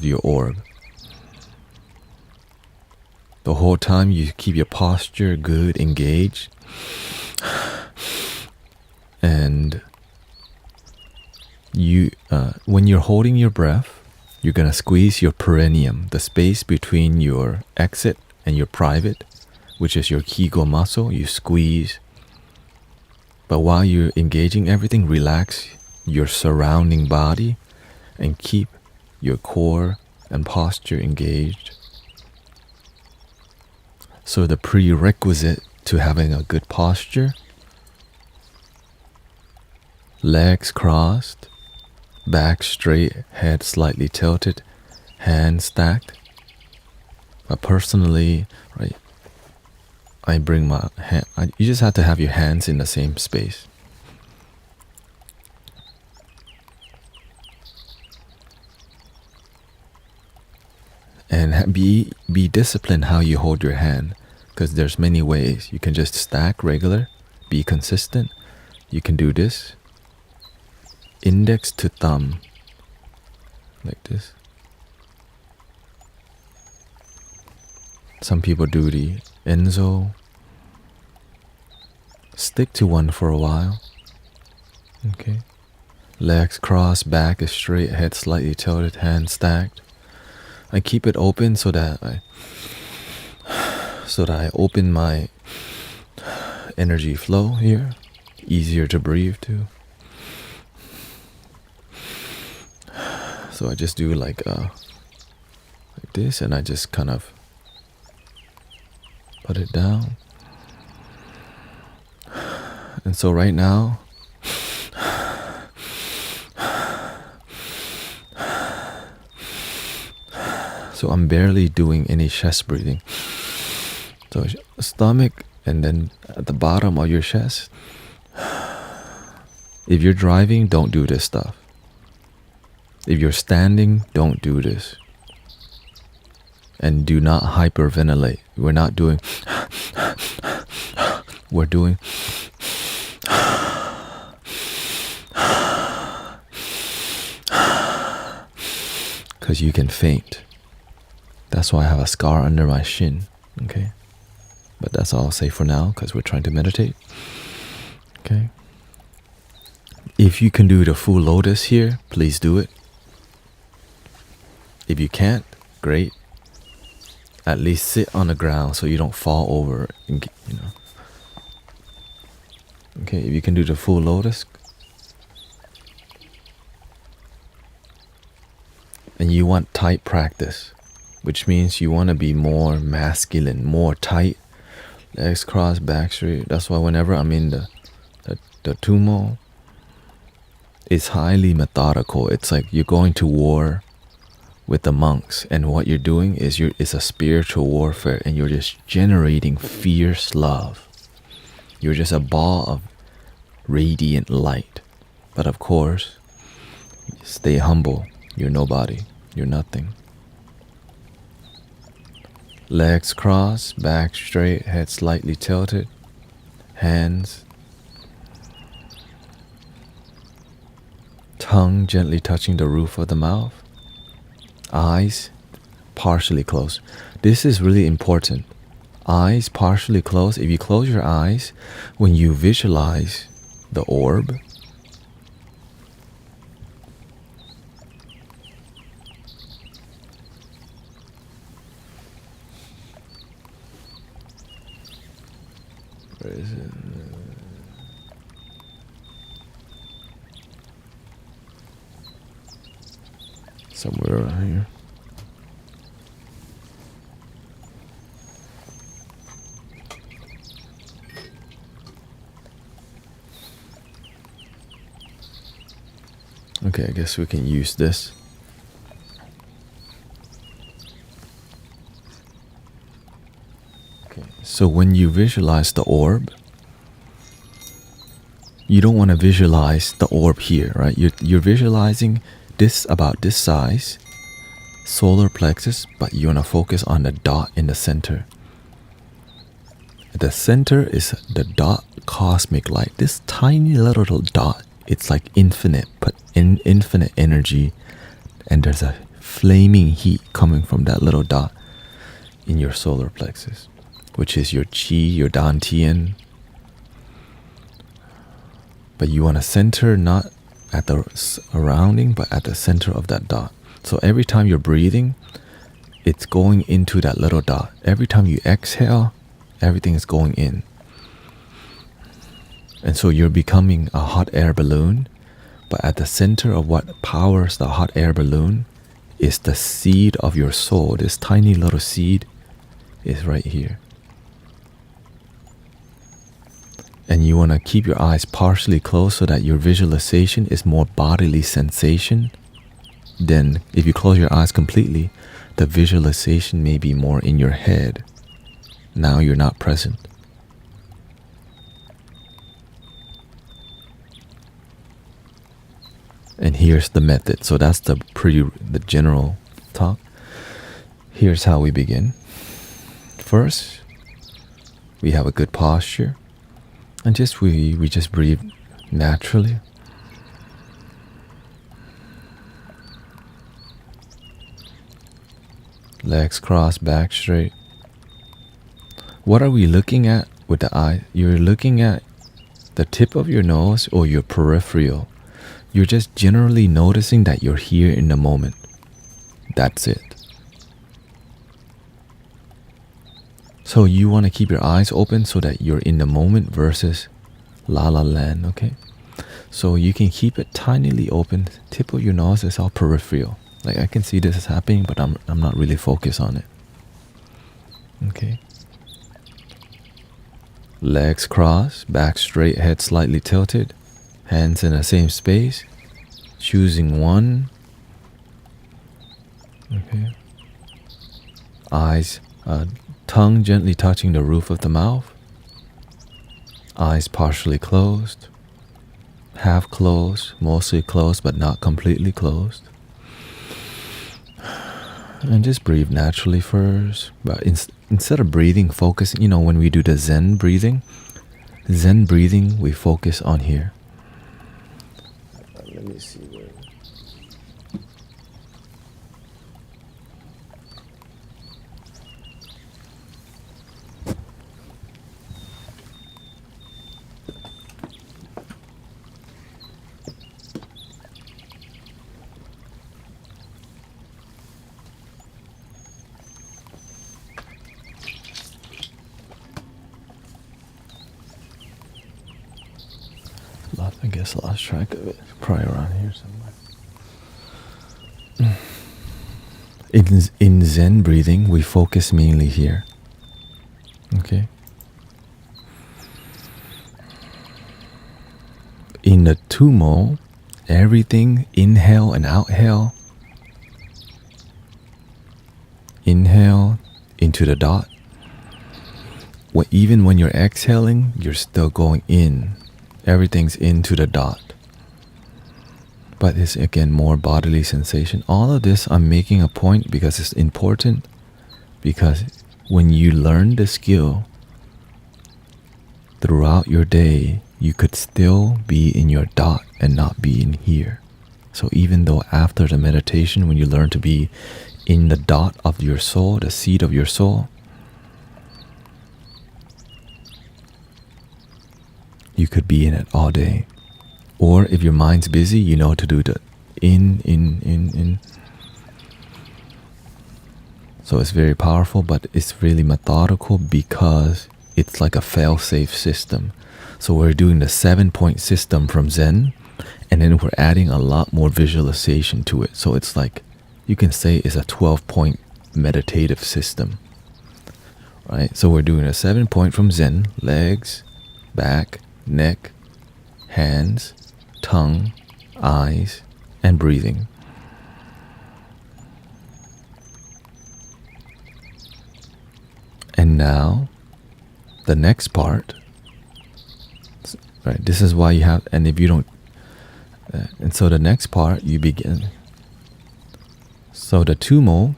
your orb. The whole time you keep your posture good, engaged. And when you're holding your breath, you're gonna squeeze your perineum, the space between your exit and your private, which is your Kigo muscle. You squeeze But while you're engaging everything, relax your surrounding body and keep your core and posture engaged. So the prerequisite to having a good posture: legs crossed, back straight, head slightly tilted, hands stacked. But personally, right, I bring my hand. You just have to have your hands in the same space. And be disciplined how you hold your hand, because there's many ways. You can just stack regular, be consistent. You can do this, index to thumb, like this. Some people do the Enzo. Stick to one for a while. Okay. Legs crossed, back is straight, head slightly tilted, hands stacked. I keep it open so that I open my energy flow here. Easier to breathe too. So I just do like this, and I just kind of put it down. And so right now, so I'm barely doing any chest breathing. So stomach, and then at the bottom of your chest. If you're driving, don't do this stuff. If you're standing, don't do this. And do not hyperventilate. We're not doing. We're doing. Because you can faint. That's why I have a scar under my shin. Okay? But that's all I'll say for now, because we're trying to meditate. Okay? If you can do the full lotus here, please do it. If you can't, great. At least sit on the ground so you don't fall over. Okay, if you can do the full lotus. And you want tight practice, which means you want to be more masculine, more tight. Legs crossed, back straight. That's why whenever I'm in the tumo, it's highly methodical. It's like you're going to war with the monks, and what you're doing is it's a spiritual warfare, and you're just generating fierce love. You're just a ball of radiant light. But of course, stay humble. You're nobody. You're nothing. Legs crossed, back straight, head slightly tilted, hands, tongue gently touching the roof of the mouth, eyes partially closed. This is really important. Eyes partially closed. If you close your eyes, when you visualize the orb, where is it? Somewhere around here. Okay, I guess we can use this. Okay, so when you visualize the orb, you don't want to visualize the orb here, right? You're visualizing this about this size, solar plexus, but you want to focus on the dot in the center. The center is the dot cosmic light. This tiny little dot, it's like infinite, but infinite energy, and there's a flaming heat coming from that little dot in your solar plexus, which is your chi, your dantian. But you want to center not at the surrounding, but at the center of that dot. So every time you're breathing, it's going into that little dot. Every time you exhale, everything is going in. And so you're becoming a hot air balloon, but at the center of what powers the hot air balloon is the seed of your soul. This tiny little seed is right here. And you want to keep your eyes partially closed so that your visualization is more bodily sensation. Then if you close your eyes completely, the visualization may be more in your head. Now you're not present. And here's the method. So that's the general talk. Here's how we begin. First, we have a good posture, and we just breathe naturally. Legs crossed, back straight. What are we looking at with the eye? You're looking at the tip of your nose or your peripheral. You're just generally noticing that you're here in the moment. That's it. So you want to keep your eyes open so that you're in the moment versus la la land, okay? So you can keep it tinily open. Tip of your nose is all peripheral. Like I can see this is happening, but I'm not really focused on it. Okay. Legs crossed, back straight, head slightly tilted. Hands in the same space, choosing one. Okay. Eyes, tongue gently touching the roof of the mouth. Eyes partially closed, half closed, mostly closed but not completely closed. And just breathe naturally first. But instead of breathing, focus, when we do the Zen breathing, we focus on here. Let me see where. I guess I lost track of it. Probably around here somewhere. In Zen breathing, we focus mainly here. Okay. In the Tumo, everything inhale and outhale. Inhale into the dot. Even when you're exhaling, you're still going in. Everything's into the dot. But it's again more bodily sensation. All of this I'm making a point because it's important. Because when you learn the skill throughout your day, you could still be in your dot and not be in here. So even though after the meditation, when you learn to be in the dot of your soul, the seed of your soul, you could be in it all day. Or if your mind's busy, you know to do the in. So it's very powerful, but it's really methodical because it's like a fail-safe system. So we're doing the 7-point system from Zen, and then we're adding a lot more visualization to it. So it's like, you can say it's a 12-point meditative system, right? So we're doing a 7-point from Zen: legs, back, neck, hands, tongue, eyes, and breathing. And now, the next part, right? This is why you have, and if you don't, and so the next part you begin. So the Tumo,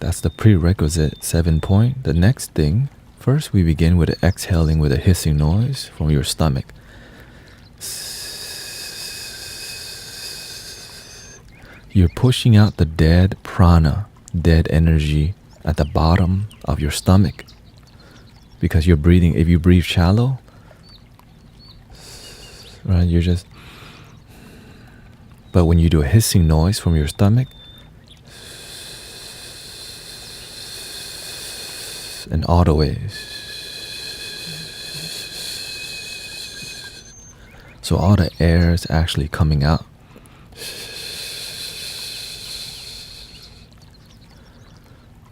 that's the prerequisite 7-point. The next thing, first we begin with exhaling with a hissing noise from your stomach. You're pushing out the dead prana, dead energy at the bottom of your stomach. Because you're breathing, if you breathe shallow, right, you're just, but when you do a hissing noise from your stomach, and all the way, So all the air is actually coming out.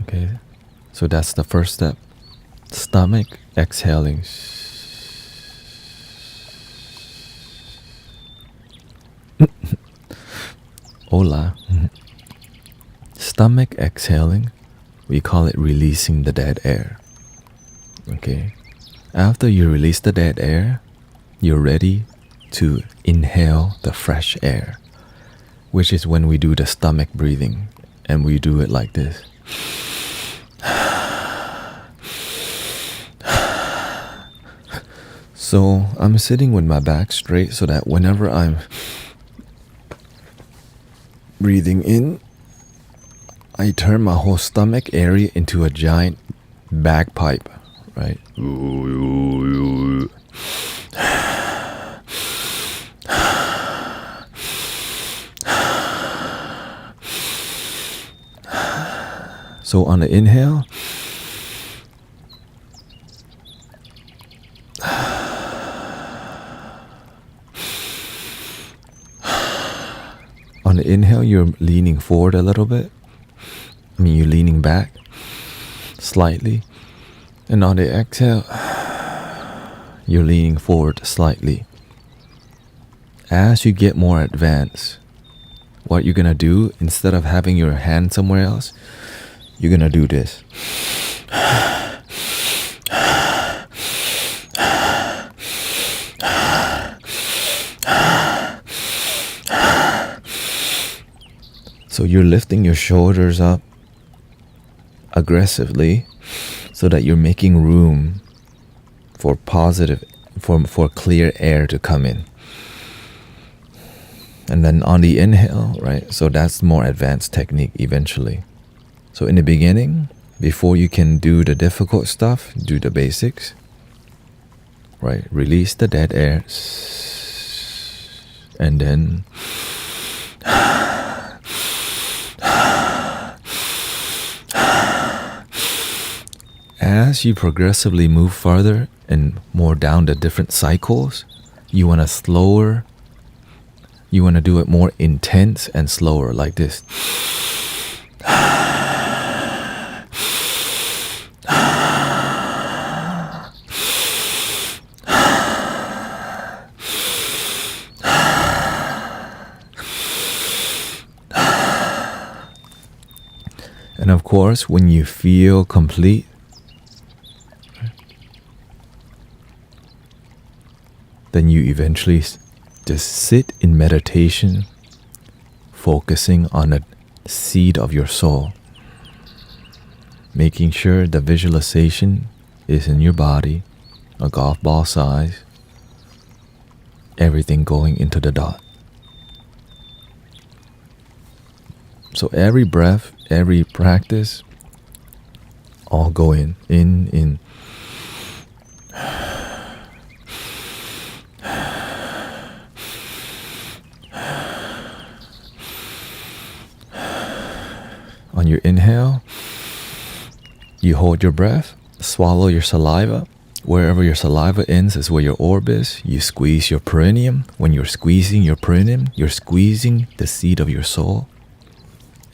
Okay, so that's the first step. Stomach exhaling. Hola. Stomach exhaling, we call it releasing the dead air. Okay, after you release the dead air, you're ready to inhale the fresh air, which is when we do the stomach breathing, and we do it like this. So I'm sitting with my back straight so that whenever I'm breathing in, I turn my whole stomach area into a giant bagpipe, right? So on the inhale, on the inhale, you're leaning forward a little bit. I mean, you're leaning back slightly. And on the exhale, you're leaning forward slightly. As you get more advanced, what you're gonna do, instead of having your hand somewhere else, you're gonna do this. So you're lifting your shoulders up aggressively so that you're making room for for clear air to come in. And then on the inhale, right? So that's more advanced technique eventually. So in the beginning, before you can do the difficult stuff, do the basics, right? Release the dead air. And then as you progressively move farther and more down the different cycles, you want to do it more intense and slower, like this. And of course, when you feel complete, then you eventually just sit in meditation, focusing on the seed of your soul, making sure the visualization is in your body, a golf ball size, everything going into the dot. So every breath, every practice, all go in. On your inhale, you hold your breath, swallow your saliva. Wherever your saliva ends is where your orb is. You squeeze your perineum. When you're squeezing your perineum, you're squeezing the seed of your soul.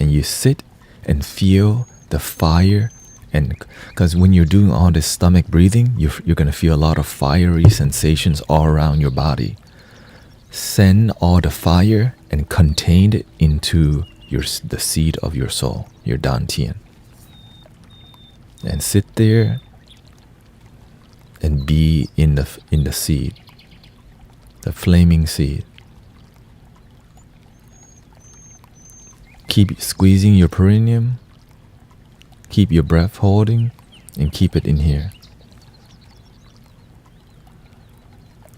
And you sit and feel the fire. And because when you're doing all this stomach breathing, you're going to feel a lot of fiery sensations all around your body. Send all the fire and contain it into the seed of your soul, your dantian. And sit there and be in the seed, the flaming seed. Keep squeezing your perineum, keep your breath holding, and keep it in here.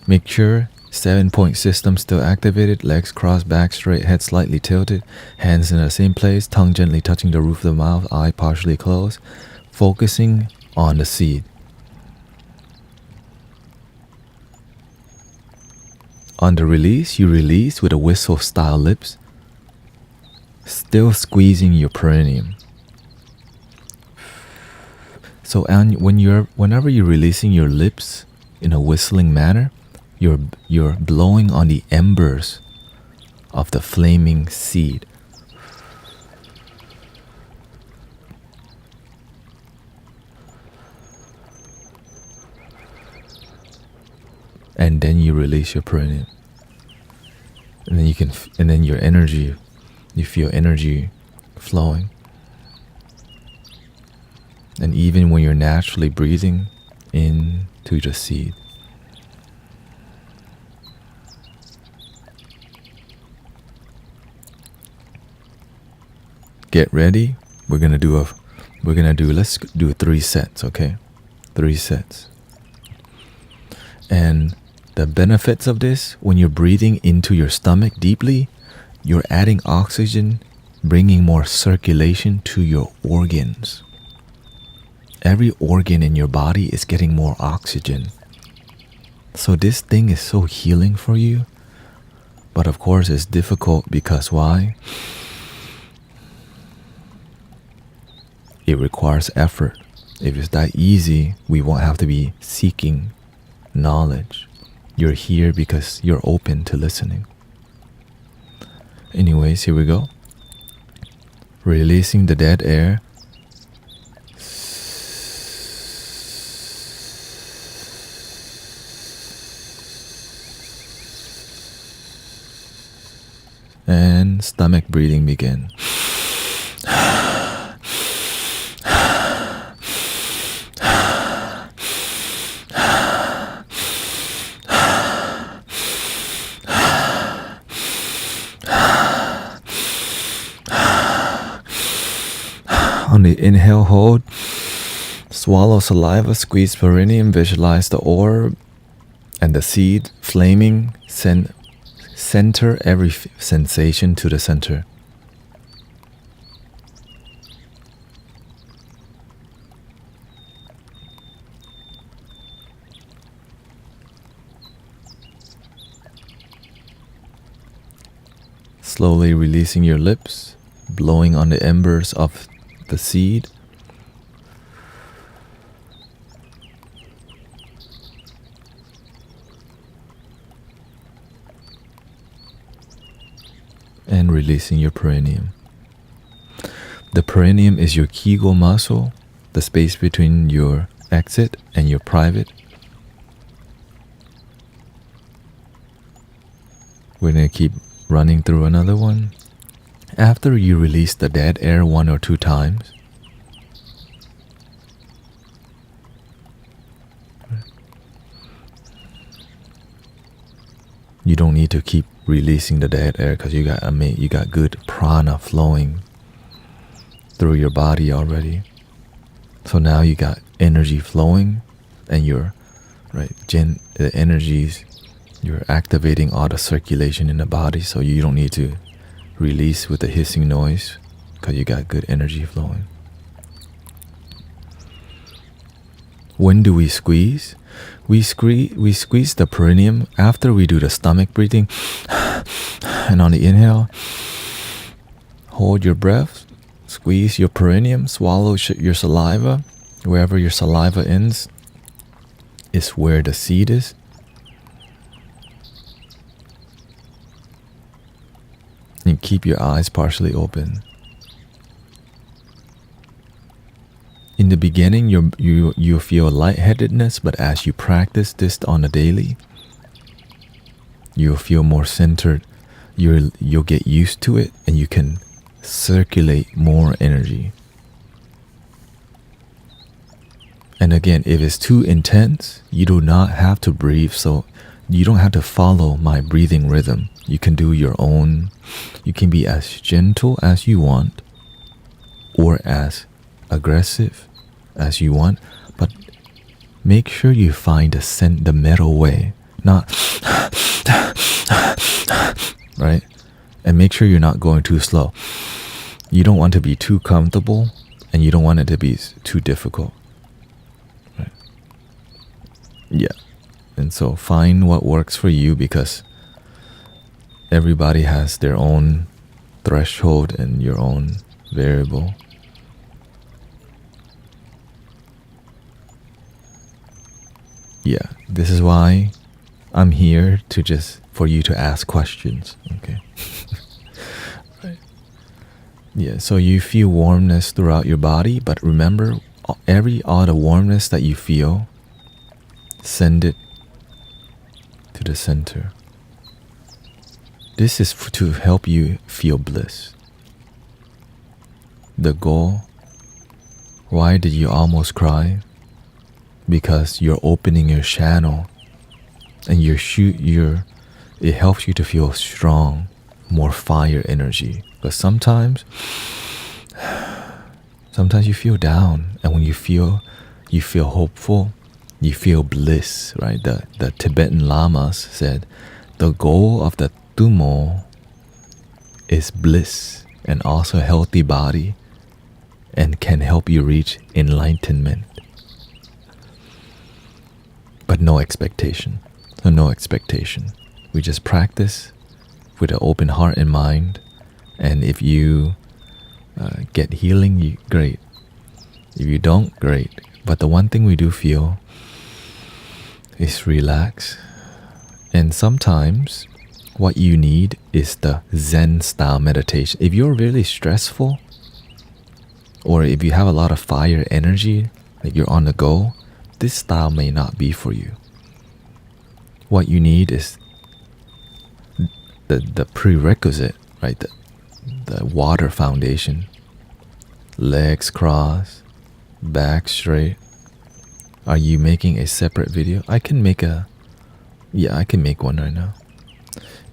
Make sure 7-point system still activated, legs crossed, back straight, head slightly tilted, hands in the same place, tongue gently touching the roof of the mouth, eye partially closed, focusing on the seed. On the release, you release with a whistle-style lips, still squeezing your perineum. So whenever you're releasing your lips in a whistling manner, You're blowing on the embers of the flaming seed. And then you release your perineum. And then and then your energy, you feel energy flowing. And even when you're naturally breathing into the seed, get ready. Let's do 3 sets, okay? 3 sets. And the benefits of this, when you're breathing into your stomach deeply, you're adding oxygen, bringing more circulation to your organs. Every organ in your body is getting more oxygen. So this thing is so healing for you. But of course it's difficult because why? It requires effort. If it's that easy, we won't have to be seeking knowledge. You're here because you're open to listening. Anyways, here we go. Releasing the dead air. And stomach breathing begin. On the inhale, hold, swallow saliva, squeeze perineum, visualize the orb and the seed flaming, center every sensation to the center. Slowly releasing your lips, blowing on the embers of the seed. And releasing your perineum. The perineum is your Kegel muscle, the space between your exit and your private. We're going to keep running through another one. After you release the dead air 1 or 2 times, you don't need to keep releasing the dead air because you got good prana flowing through your body already. So now you got energy flowing, and you're the energies, you're activating all the circulation in the body, so you don't need to release with a hissing noise because you got good energy flowing. When do we squeeze? We squeeze the perineum after we do the stomach breathing. And on the inhale, hold your breath, squeeze your perineum, swallow your saliva. Wherever your saliva ends is where the seed is. And keep your eyes partially open. In the beginning, you feel lightheadedness, but as you practice this on a daily, you'll feel more centered. You'll get used to it, and you can circulate more energy. And again, if it's too intense, you do not have to breathe, so you don't have to follow my breathing rhythm. You can do your own. You can be as gentle as you want or as aggressive as you want, but make sure you find the middle way, not right? And make sure you're not going too slow. You don't want to be too comfortable, and you don't want it to be too difficult. Right? Yeah. And so find what works for you, because everybody has their own threshold and your own variable. Yeah, this is why I'm here to just for you to ask questions, okay? Right. Yeah, so you feel warmness throughout your body, but remember, all the warmness that you feel, send it to the center. This is to help you feel bliss. The goal, why did you almost cry? Because you're opening your channel and it helps you to feel strong, more fire energy. But sometimes you feel down, and when you feel hopeful, you feel bliss, right? The Tibetan lamas said the goal of the tumo is bliss and also a healthy body, and can help you reach enlightenment. But no expectation. So no expectation. We just practice with an open heart and mind. And if you get healing, great. If you don't, great. But the one thing we do feel is relax. And sometimes what you need is the Zen style meditation. If you're really stressful, or if you have a lot of fire energy, like you're on the go, this style may not be for you. What you need is the prerequisite, right? The water foundation. Legs crossed, back straight. Are you making a separate video? I can make one right now.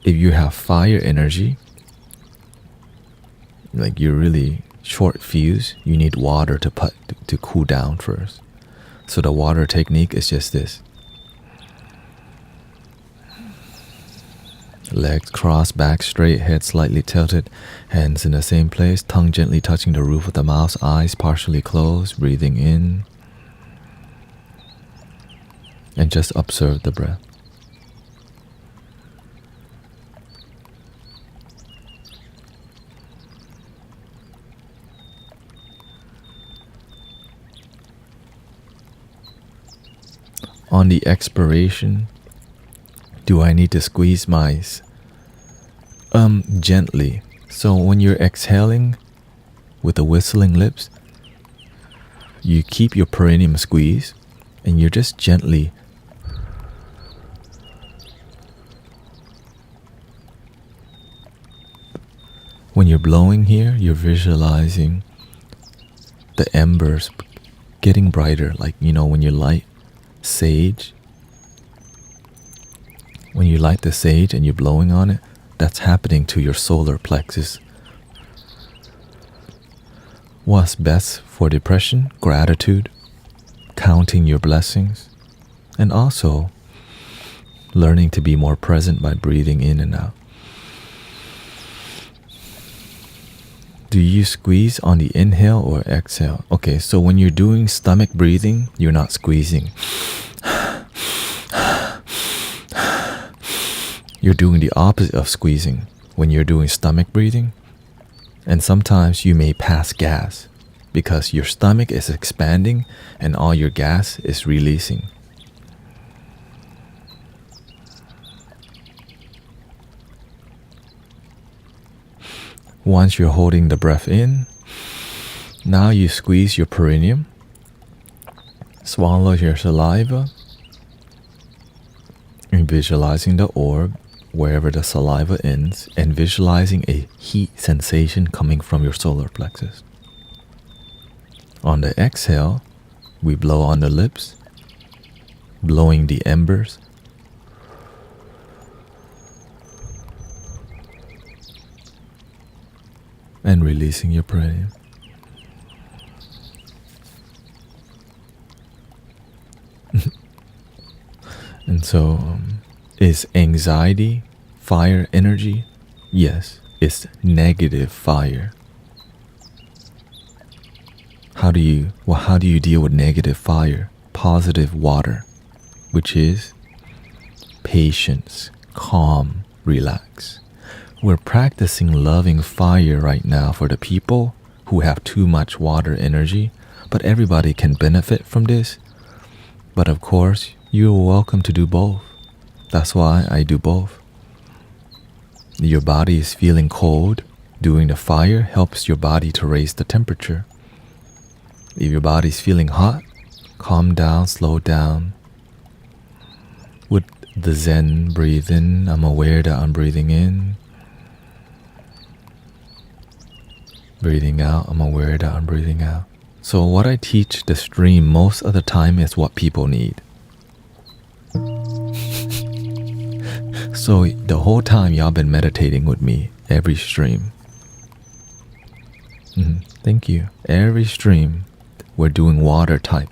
If you have fire energy, like you're really short fuse, you need water to cool down first. So the water technique is just this. Legs crossed, back straight, head slightly tilted, hands in the same place, tongue gently touching the roof of the mouth, eyes partially closed, breathing in. And just observe the breath. On the expiration, do I need to squeeze my gently? So when you're exhaling with the whistling lips, you keep your perineum squeezed and you're just gently when you're blowing here, you're visualizing the embers getting brighter, like when you light sage. When you light the sage and you're blowing on it, that's happening to your solar plexus. What's best for depression? Gratitude, counting your blessings, and also learning to be more present by breathing in and out. Do you squeeze on the inhale or exhale? Okay, so when you're doing stomach breathing, you're not squeezing. You're doing the opposite of squeezing when you're doing stomach breathing. And sometimes you may pass gas because your stomach is expanding and all your gas is releasing. Once you're holding the breath in, now you squeeze your perineum, swallow your saliva, and visualizing the orb wherever the saliva ends, and visualizing a heat sensation coming from your solar plexus. On the exhale, we blow on the lips, blowing the embers. And releasing your perineum. And so, is anxiety fire energy? Yes, it's negative fire. How do you deal with negative fire? Positive water, which is patience, calm, relax. We're practicing loving fire right now for the people who have too much water energy, but everybody can benefit from this. But of course, you're welcome to do both. That's why I do both. Your body is feeling cold. Doing the fire helps your body to raise the temperature. If your body's feeling hot, calm down, slow down. With the Zen, breathe in. I'm aware that I'm breathing in. Breathing out, I'm aware that I'm breathing out. So what I teach the stream most of the time is what people need. So the whole time y'all been meditating with me, every stream. Thank you. Every stream, we're doing water type.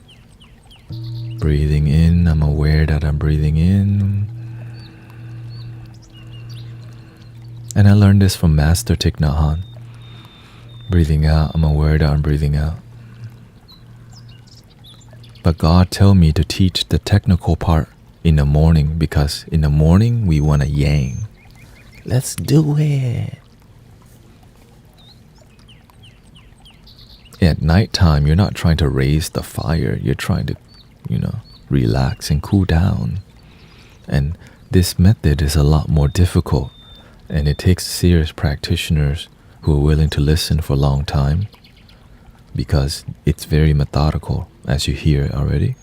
Breathing in, I'm aware that I'm breathing in. And I learned this from Master Thich Nhat Hanh. Breathing out, I'm aware that I'm breathing out. But God told me to teach the technical part in the morning, because in the morning we want to yang. Let's do it. At nighttime, you're not trying to raise the fire. You're trying to, relax and cool down. And this method is a lot more difficult. And it takes serious practitioners who are willing to listen for a long time, because it's very methodical, as you hear already.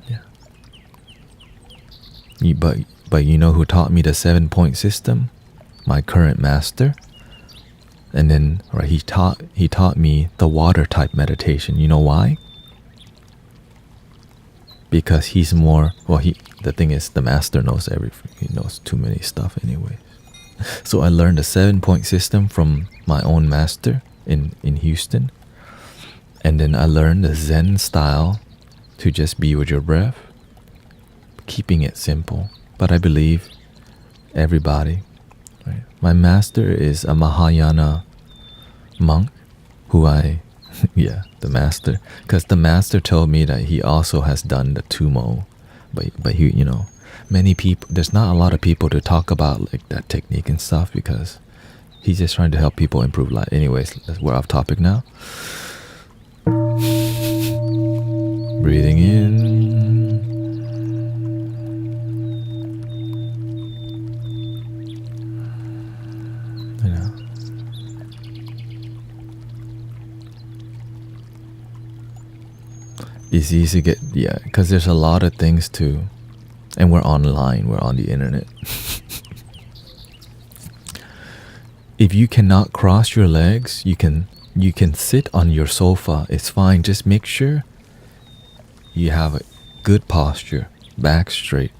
Yeah. But you know who taught me the 7-point system? My current master. And then he taught me the water type meditation. You know why? Because he's more, the thing is, the master knows everything. He knows too many stuff anyways. So I learned the 7-point system from my own master in Houston. And then I learned the Zen style to just be with your breath, keeping it simple. But I believe everybody, right? My master is a Mahayana monk who the master, because the master told me that he also has done the Tumo, but he, many people, there's not a lot of people to talk about like that technique and stuff, because he's just trying to help people improve life. Anyways, we're off topic now. Breathing in. It's easy to get, because there's a lot of things to, and we're online, we're on the internet. If you cannot cross your legs, you can sit on your sofa. It's fine. Just make sure you have a good posture, back straight.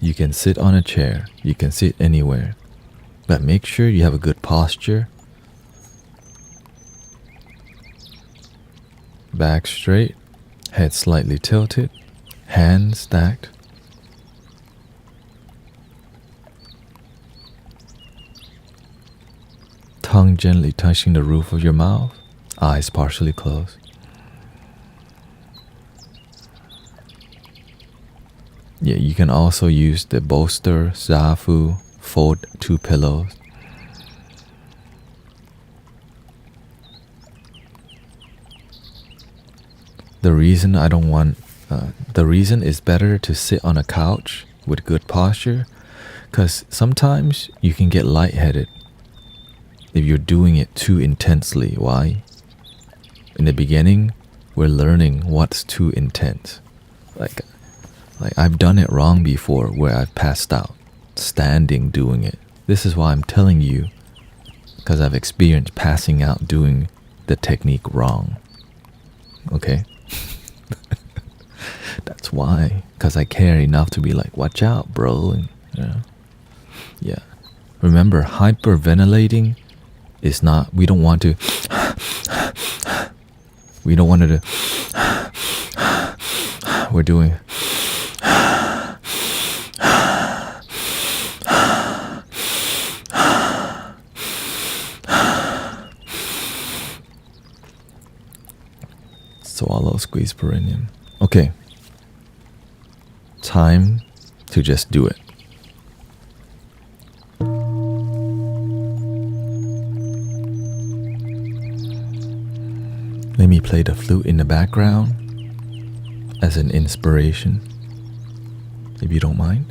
You can sit on a chair. You can sit anywhere. But make sure you have a good posture. Back straight. Head slightly tilted, hands stacked. Tongue gently touching the roof of your mouth, eyes partially closed. Yeah, you can also use the bolster, zafu, fold 2 pillows. The reason is better to sit on a couch with good posture, because sometimes you can get lightheaded if you're doing it too intensely. Why? In the beginning, we're learning what's too intense. Like I've done it wrong before, where I've passed out, standing doing it. This is why I'm telling you, because I've experienced passing out doing the technique wrong. Okay? That's why, because I care enough to be like, watch out, bro. And, yeah. Remember, hyperventilating is not, we don't want to do, we're doing, swallow, squeeze perineum. Okay. Time to just do it. Let me play the flute in the background. as an inspiration, if you don't mind.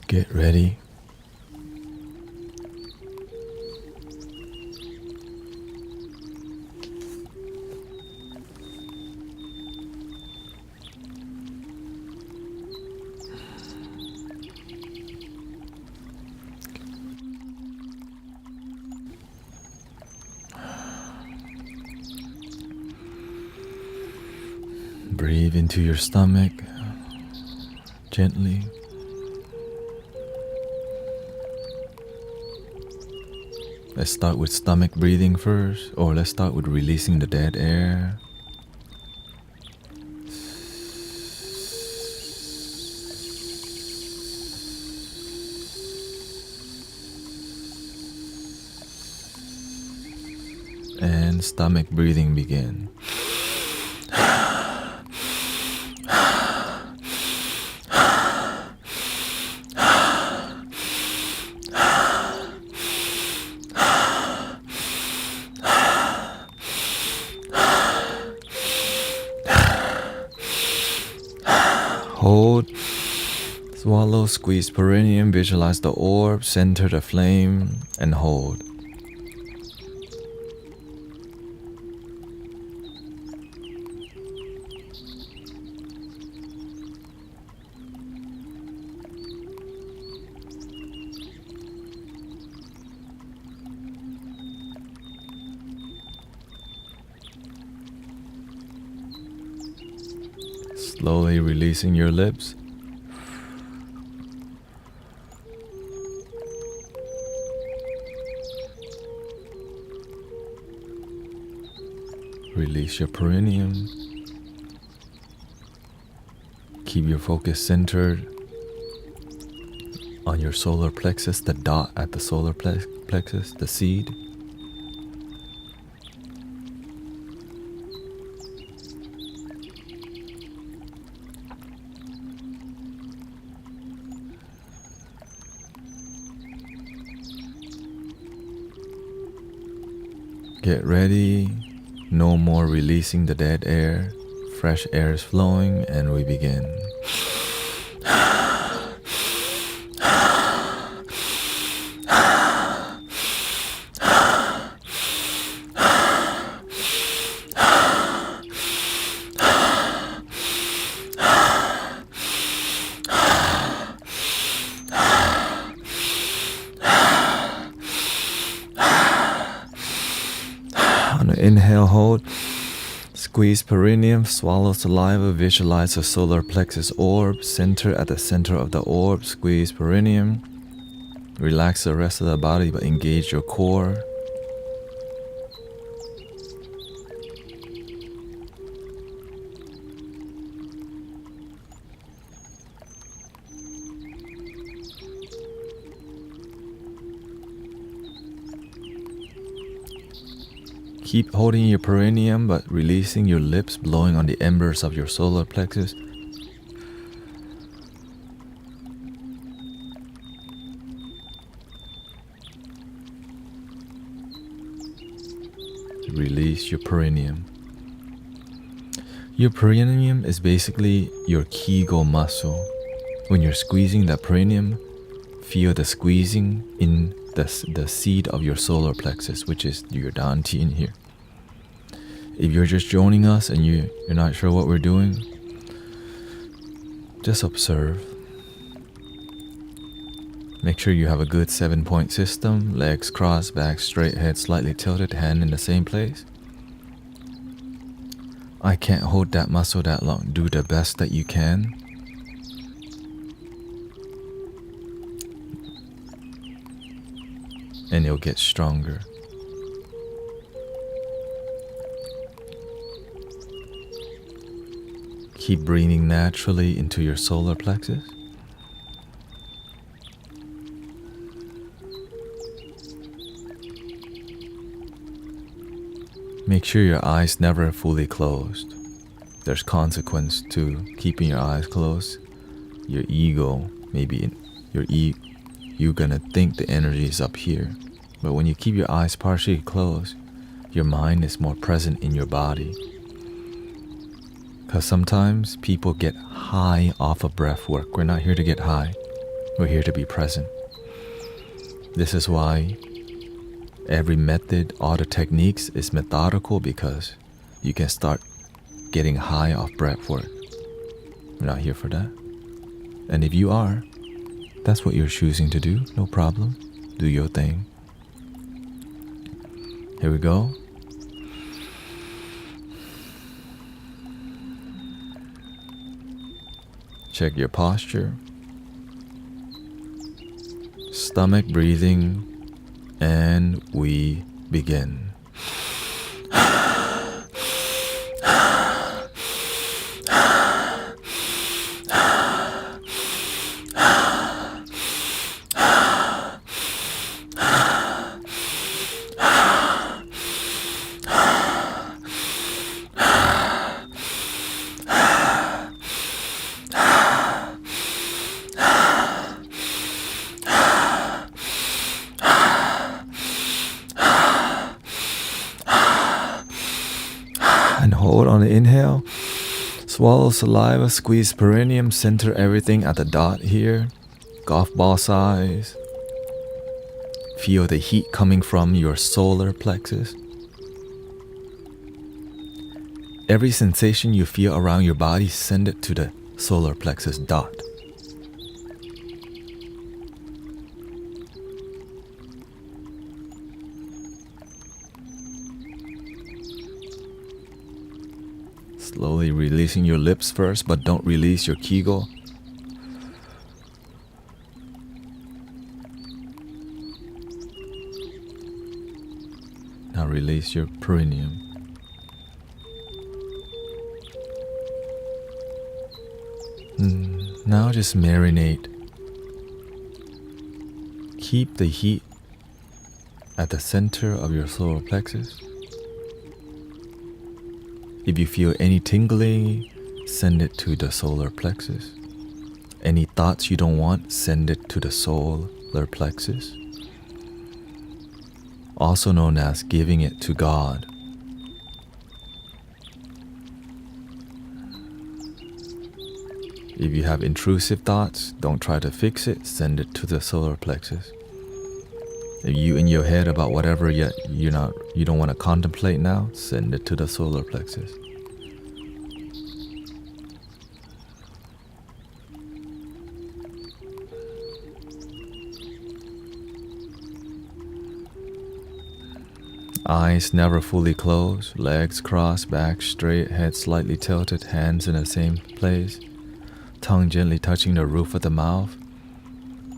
Get ready. Breathe into your stomach gently. Let's start with stomach breathing first, or let's start with releasing the dead air. And stomach breathing begin. Hold, swallow, squeeze perineum, visualize the orb, center the flame, and hold. Slowly releasing your lips. Release your perineum. Keep your focus centered on your solar plexus, the dot at the solar plexus, the seed. Get ready. No more releasing the dead air. Fresh air is flowing, and we begin. On the inhale, hold. Squeeze perineum, swallow saliva, visualize a solar plexus orb, center at the center of the orb, squeeze perineum. Relax the rest of the body but engage your core. Keep holding your perineum but releasing your lips, blowing on the embers of your solar plexus. Release your perineum. Your perineum is basically your Kegel muscle. When you're squeezing that perineum, feel the squeezing in the seed of your solar plexus, which is your Danti in here. If you're just joining us and you're not sure what we're doing, just observe. Make sure you have a good 7-point system, legs crossed, back straight, head slightly tilted, hand in the same place. I can't hold that muscle that long. Do the best that you can. And you'll get stronger. Keep breathing naturally into your solar plexus. Make sure your eyes never fully closed. There's consequence to keeping your eyes closed. Your ego, maybe you're gonna think the energy is up here. But when you keep your eyes partially closed, your mind is more present in your body. Because sometimes people get high off of breath work. We're not here to get high. We're here to be present. This is why every method, all the techniques is methodical, because you can start getting high off breath work. We're not here for that. And if you are, that's what you're choosing to do. No problem. Do your thing. Here we go. Check your posture. Stomach breathing. And we begin. And hold on the inhale. Swallow saliva, squeeze perineum, center everything at the dot here. Golf ball size. Feel the heat coming from your solar plexus. Every sensation you feel around your body, send it to the solar plexus dot. Slowly releasing your lips first, but don't release your kegel. Now release your perineum. Now just marinate. Keep the heat at the center of your solar plexus. If you feel any tingling, send it to the solar plexus. Any thoughts you don't want, send it to the solar plexus. Also known as giving it to God. If you have intrusive thoughts, don't try to fix it, send it to the solar plexus. If you in your head about whatever yet you don't want to contemplate now, send it to the solar plexus. Eyes never fully closed, legs crossed, back straight, head slightly tilted, hands in the same place, tongue gently touching the roof of the mouth,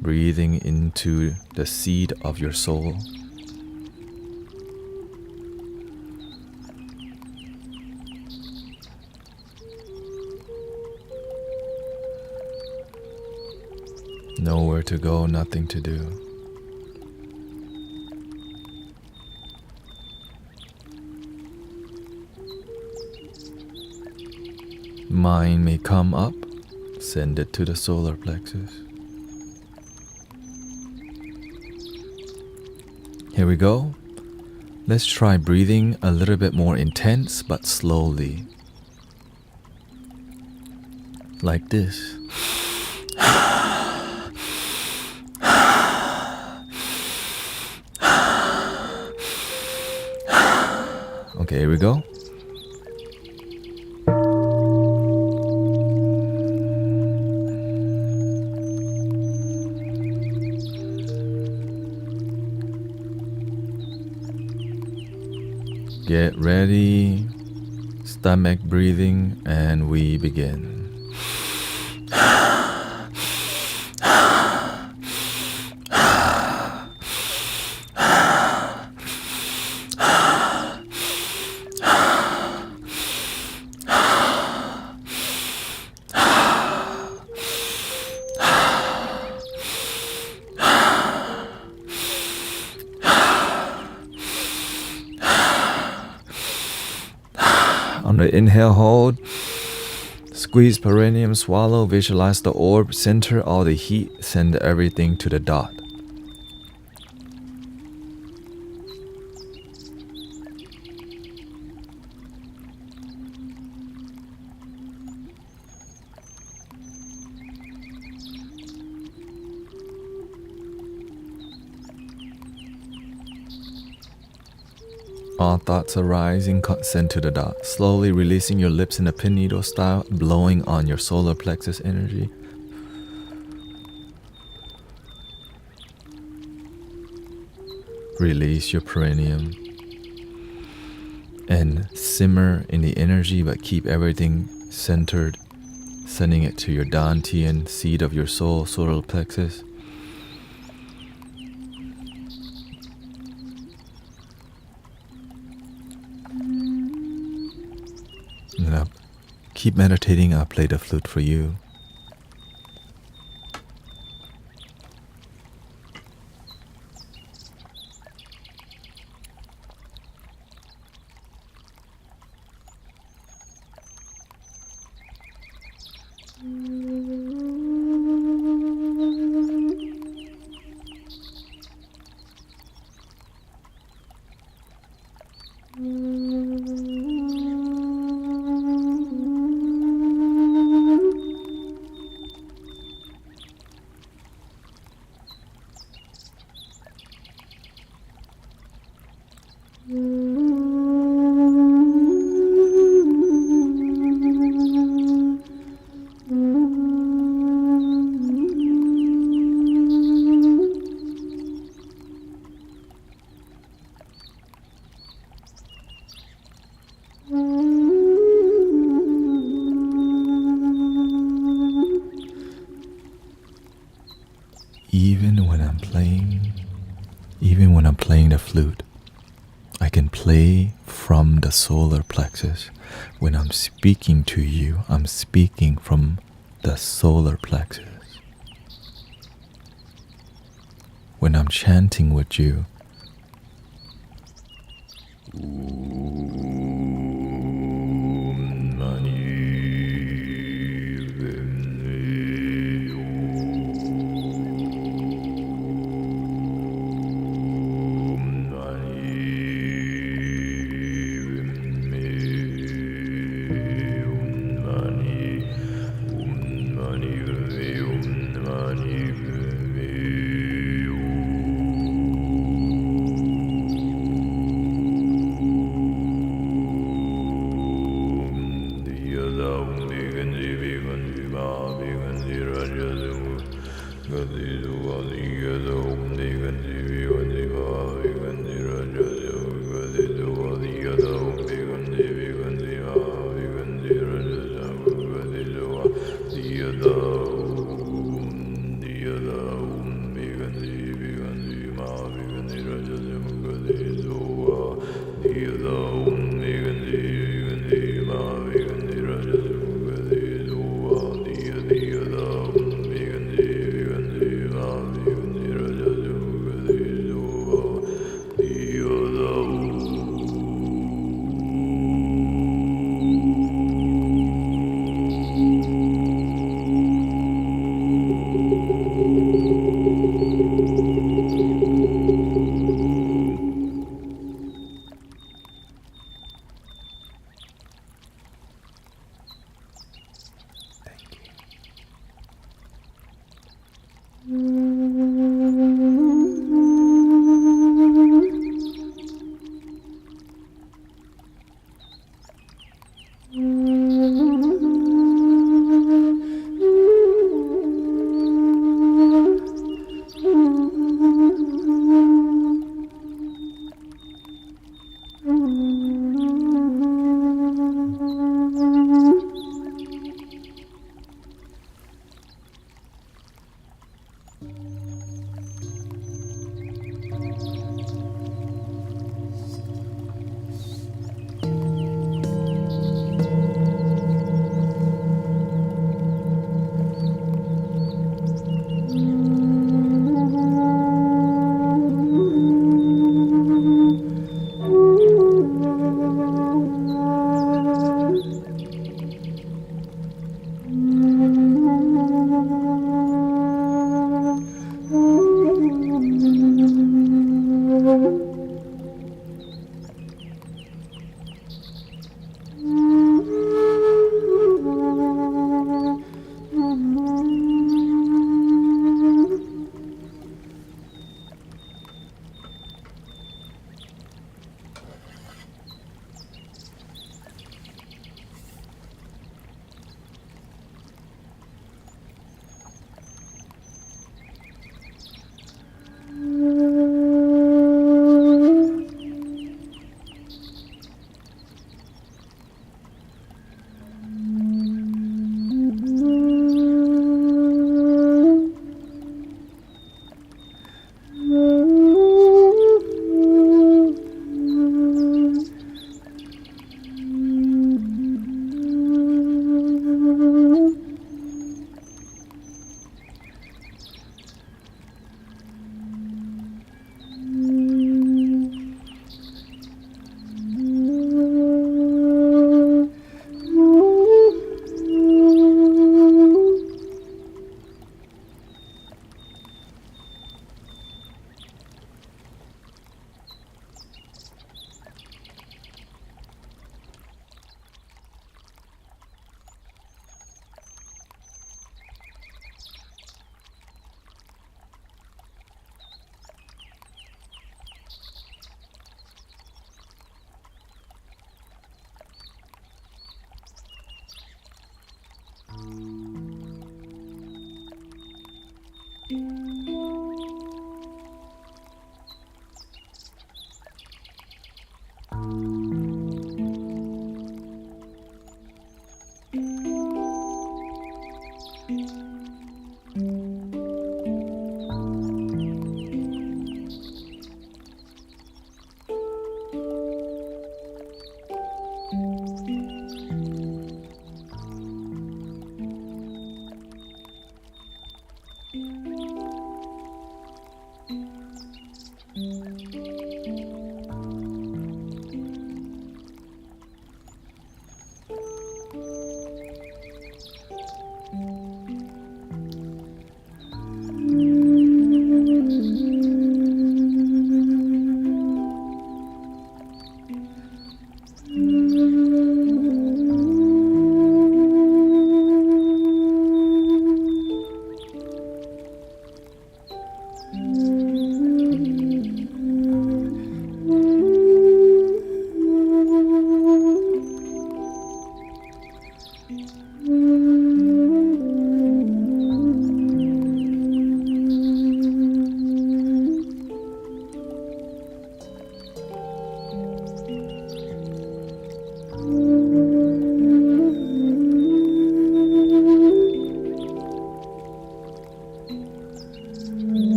breathing into the seed of your soul. Nowhere to go, nothing to do. Mind may come up, send it to the solar plexus. Here we go. Let's try breathing a little bit more intense but slowly. Like this. Okay, here we go. Get ready, stomach breathing, and we begin. On the inhale, hold, squeeze perineum, swallow, visualize the orb, center all the heat, send everything to the dot. All thoughts arising, send to the dot. Slowly releasing your lips in a pin needle style, blowing on your solar plexus energy. Release your perineum. And simmer in the energy, but keep everything centered, sending it to your Dantian, seed of your soul, solar plexus. Keep meditating, I'll play the flute for you. even when I'm playing the flute, I can play from the solar plexus. When I'm speaking to you, I'm speaking from the solar plexus. When I'm chanting with you,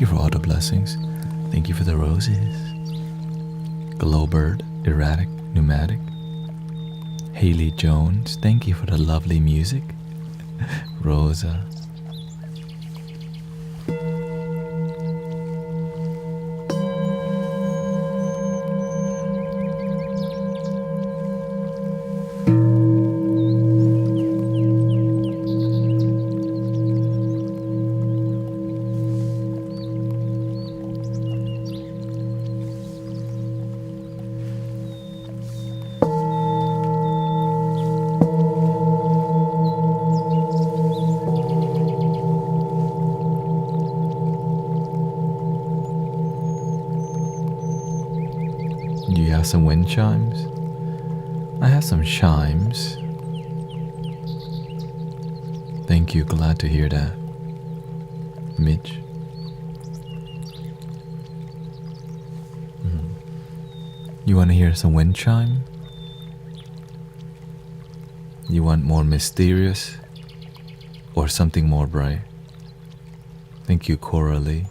you for all the blessings. Thank you for the roses. Glowbird, Erratic, Pneumatic. Haley Jones, thank you for the lovely music. Rosa. Do you have some wind chimes? I have some chimes. Thank you, glad to hear that. Mitch. You want to hear some wind chime? You want more mysterious or something more bright? Thank you, Coralie.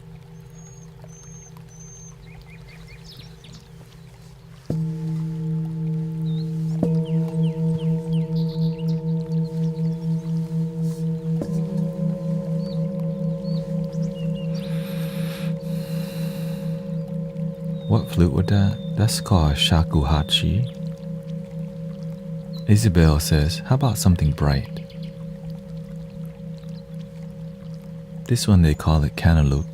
What flute was that? That's called shakuhachi. Isabel says, how about something bright? This one they call it cantaloupe.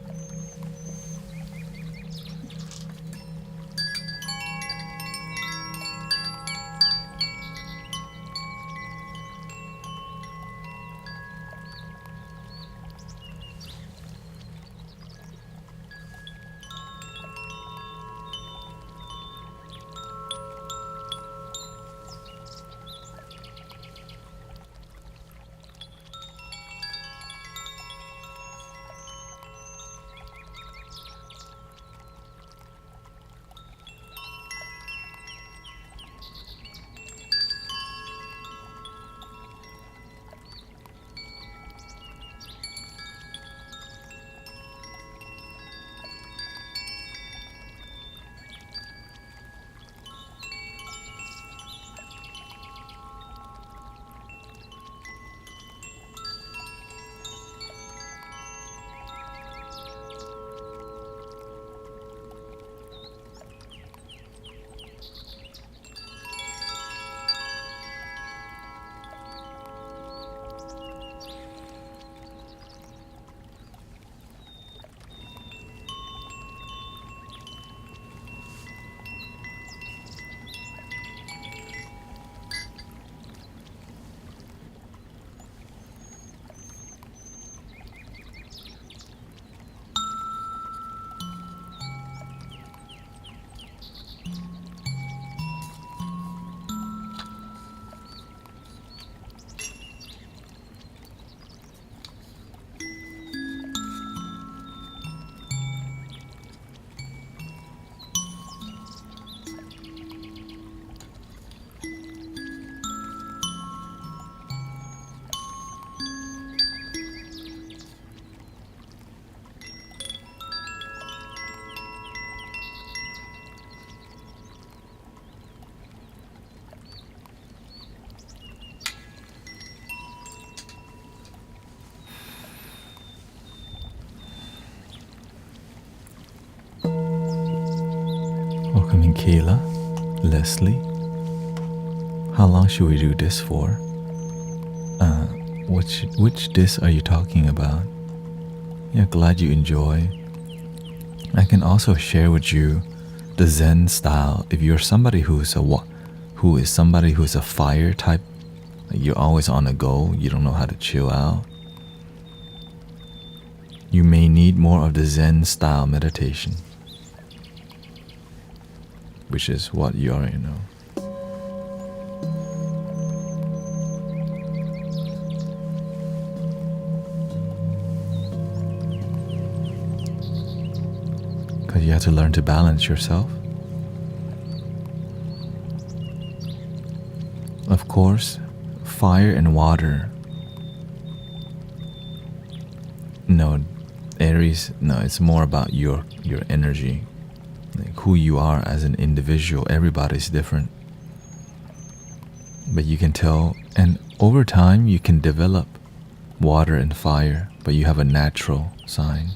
Welcome, Kayla, Leslie. How long should we do this for? Which disc are you talking about? Yeah, glad you enjoy. I can also share with you the Zen style. If you're somebody who is a fire type, like you're always on the go, you don't know how to chill out, you may need more of the Zen style meditation, which is what you already know. Because you have to learn to balance yourself. Of course, fire and water, Aries, no, it's more about your energy, like who you are as an individual. Everybody's different, but you can tell, and over time you can develop water and fire, but you have a natural sign.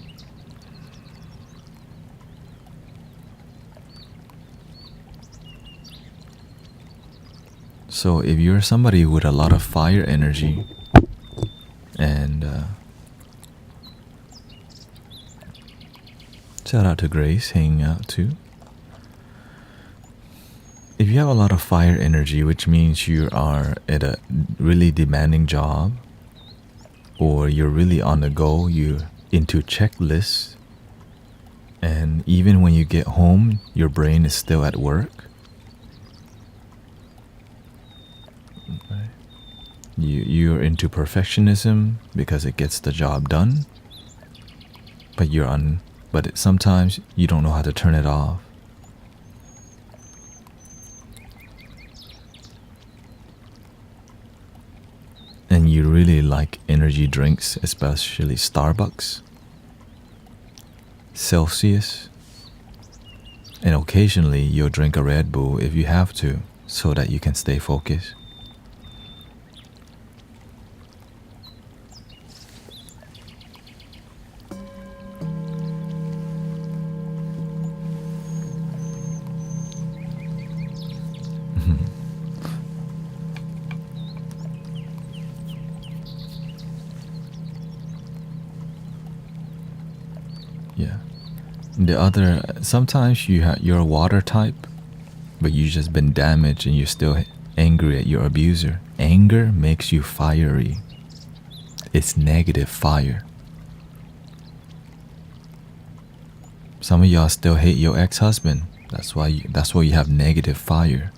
So if you're somebody with a lot of fire energy, and shout out to Grace hanging out too. If you have a lot of fire energy, which means you are at a really demanding job, or you're really on the go, you're into checklists, and even when you get home, your brain is still at work. Okay. You're into perfectionism because it gets the job done, but sometimes you don't know how to turn it off. And you really like energy drinks, especially Starbucks, Celsius, and occasionally you'll drink a Red Bull if you have to, so that you can stay focused. Yeah. Sometimes you're a water type, but you've just been damaged and you're still angry at your abuser. Anger makes you fiery. It's negative fire. Some of y'all still hate your ex-husband. That's why you have negative fire.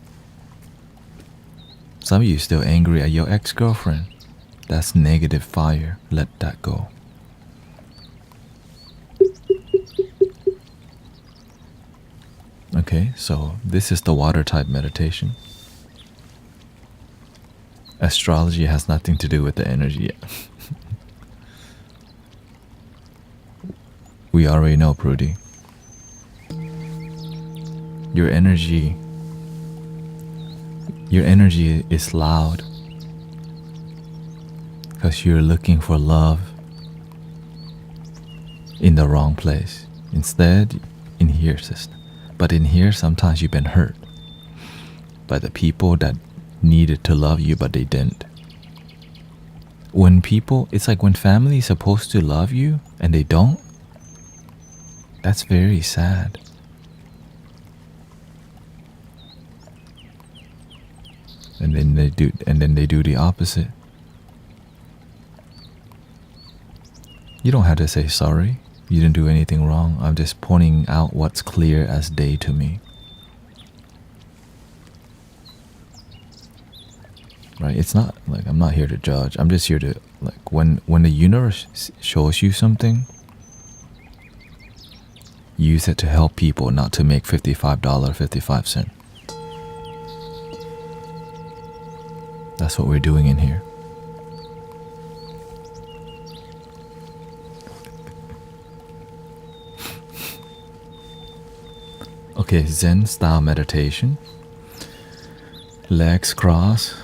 Some of you still angry at your ex-girlfriend. That's negative fire. Let that go. Okay, so this is the water type meditation. Astrology has nothing to do with the energy yet. We already know, Prudy. Your energy is loud because you're looking for love in the wrong place. Instead, in here, sister. But in here, sometimes you've been hurt by the people that needed to love you, but they didn't. It's like when family is supposed to love you and they don't. That's very sad. And then they do the opposite. You don't have to say sorry. You didn't do anything wrong. I'm just pointing out what's clear as day to me. Right? It's not like I'm not here to judge. I'm just here to, like, when the universe shows you something, use it to help people, not to make $55.55. That's what we're doing in here. Okay, Zen style meditation. Legs crossed.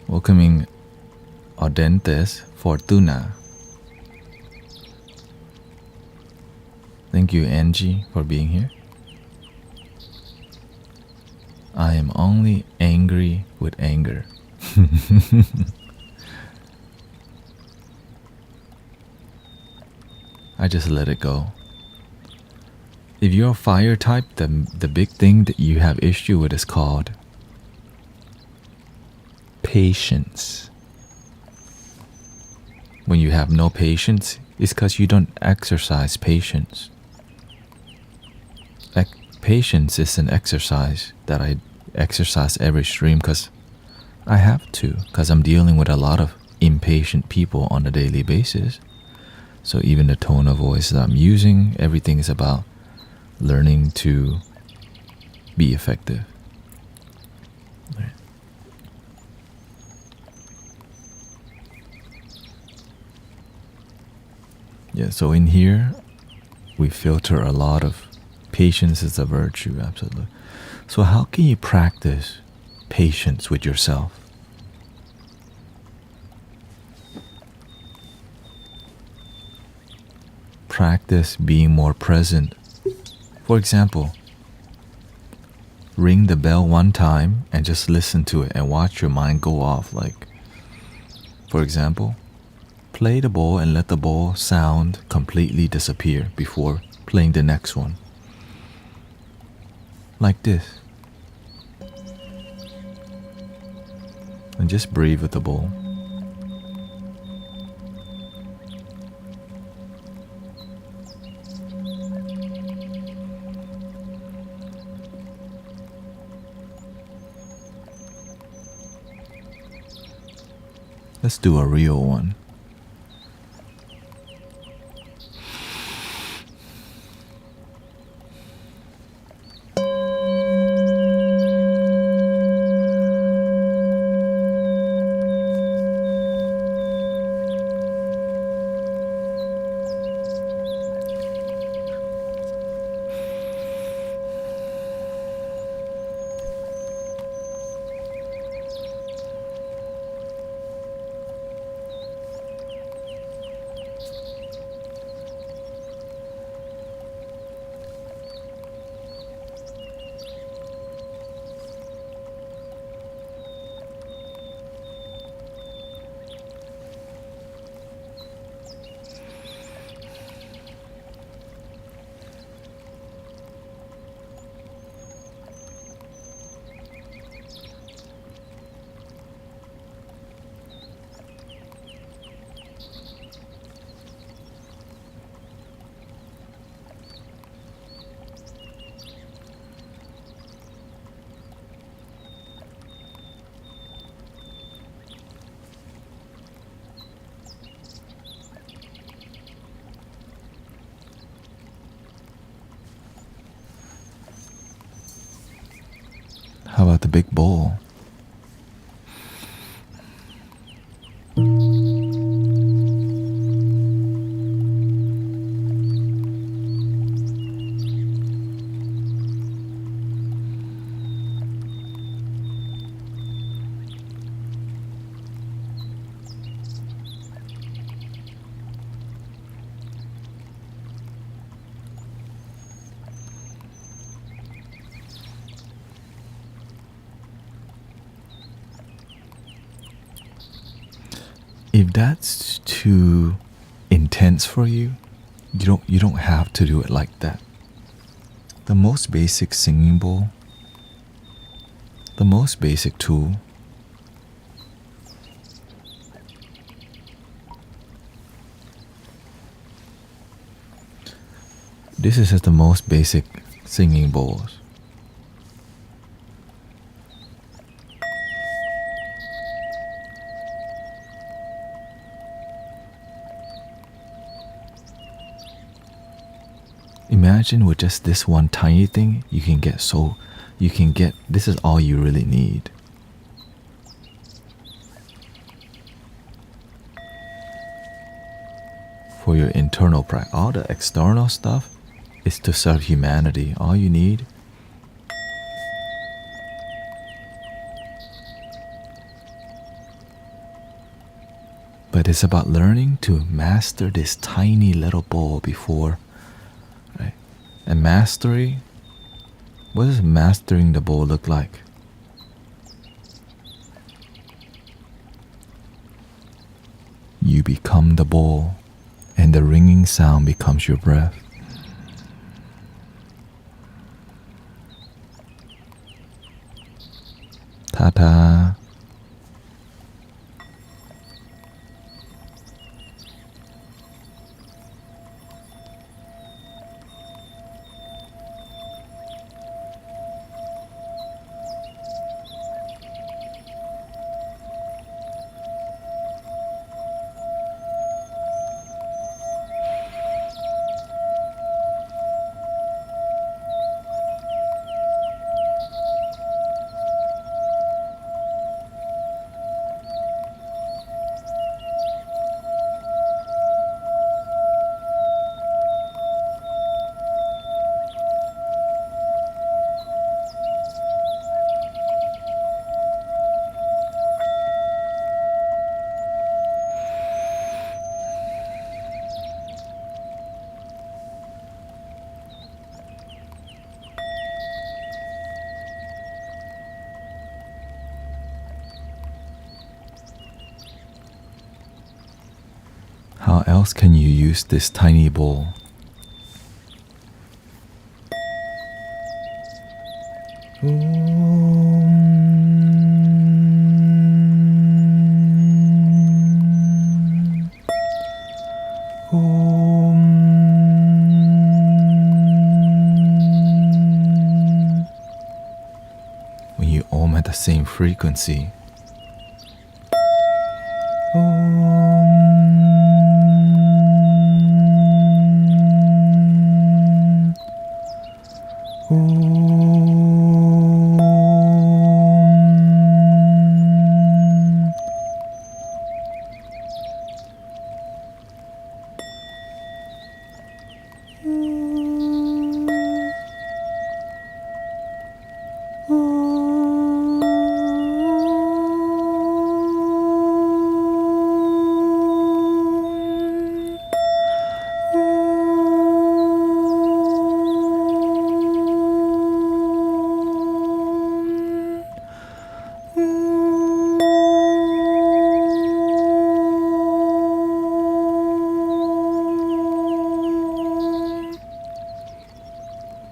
Welcoming Audentes Fortuna. Thank you, Angie, for being here. I am only angry with anger. I just let it go. If you're a fire type, the big thing that you have issue with is called patience. When you have no patience, it's because you don't exercise patience. Patience is an exercise that I exercise every stream because I have to, because I'm dealing with a lot of impatient people on a daily basis. So even the tone of voice that I'm using, everything is about learning to be effective. Right. Yeah, so in here, we filter a lot of patience is a virtue, absolutely. So, how can you practice patience with yourself? Practice being more present. For example, ring the bell one time and just listen to it and watch your mind go off. Like, for example, play the bowl and let the bowl sound completely disappear before playing the next one. Like this. And just breathe with the bowl. Let's do a real one. How about the big bowl? If that's too intense for you, you don't have to do it like that. The most basic singing bowl, the most basic tool, this is just the most basic singing bowls. Imagine with just this one tiny thing, you can get, this is all you really need. For your internal practice, all the external stuff is to serve humanity. All you need but it's about learning to master this tiny little bowl before. And mastery, what does mastering the bowl look like? You become the bowl, and the ringing sound becomes your breath. Ta-ta. how else can you use this tiny bowl? When you Om at the same frequency,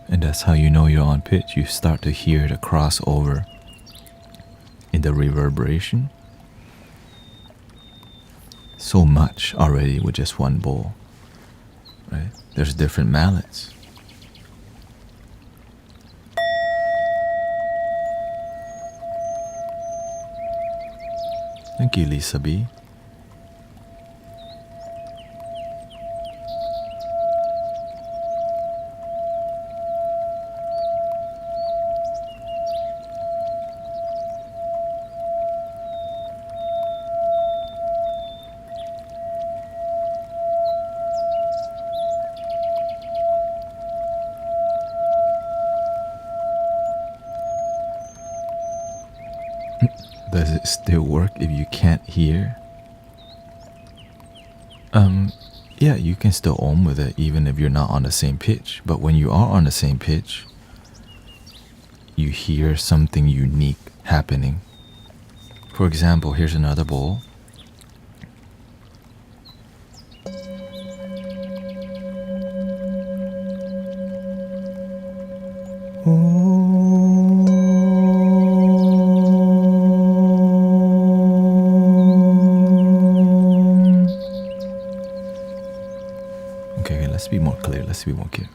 and that's how you know you're on pitch. You start to hear the crossover in the reverberation. So much already with just one bowl, right? There's different mallets. Thank you, Lisa B. Does it still work if you can't hear? Yeah, you can still Om with it even if you're not on the same pitch. But when you are on the same pitch, you hear something unique happening. For example, here's another bowl. Okay, let's be more clear. Let's be more clear.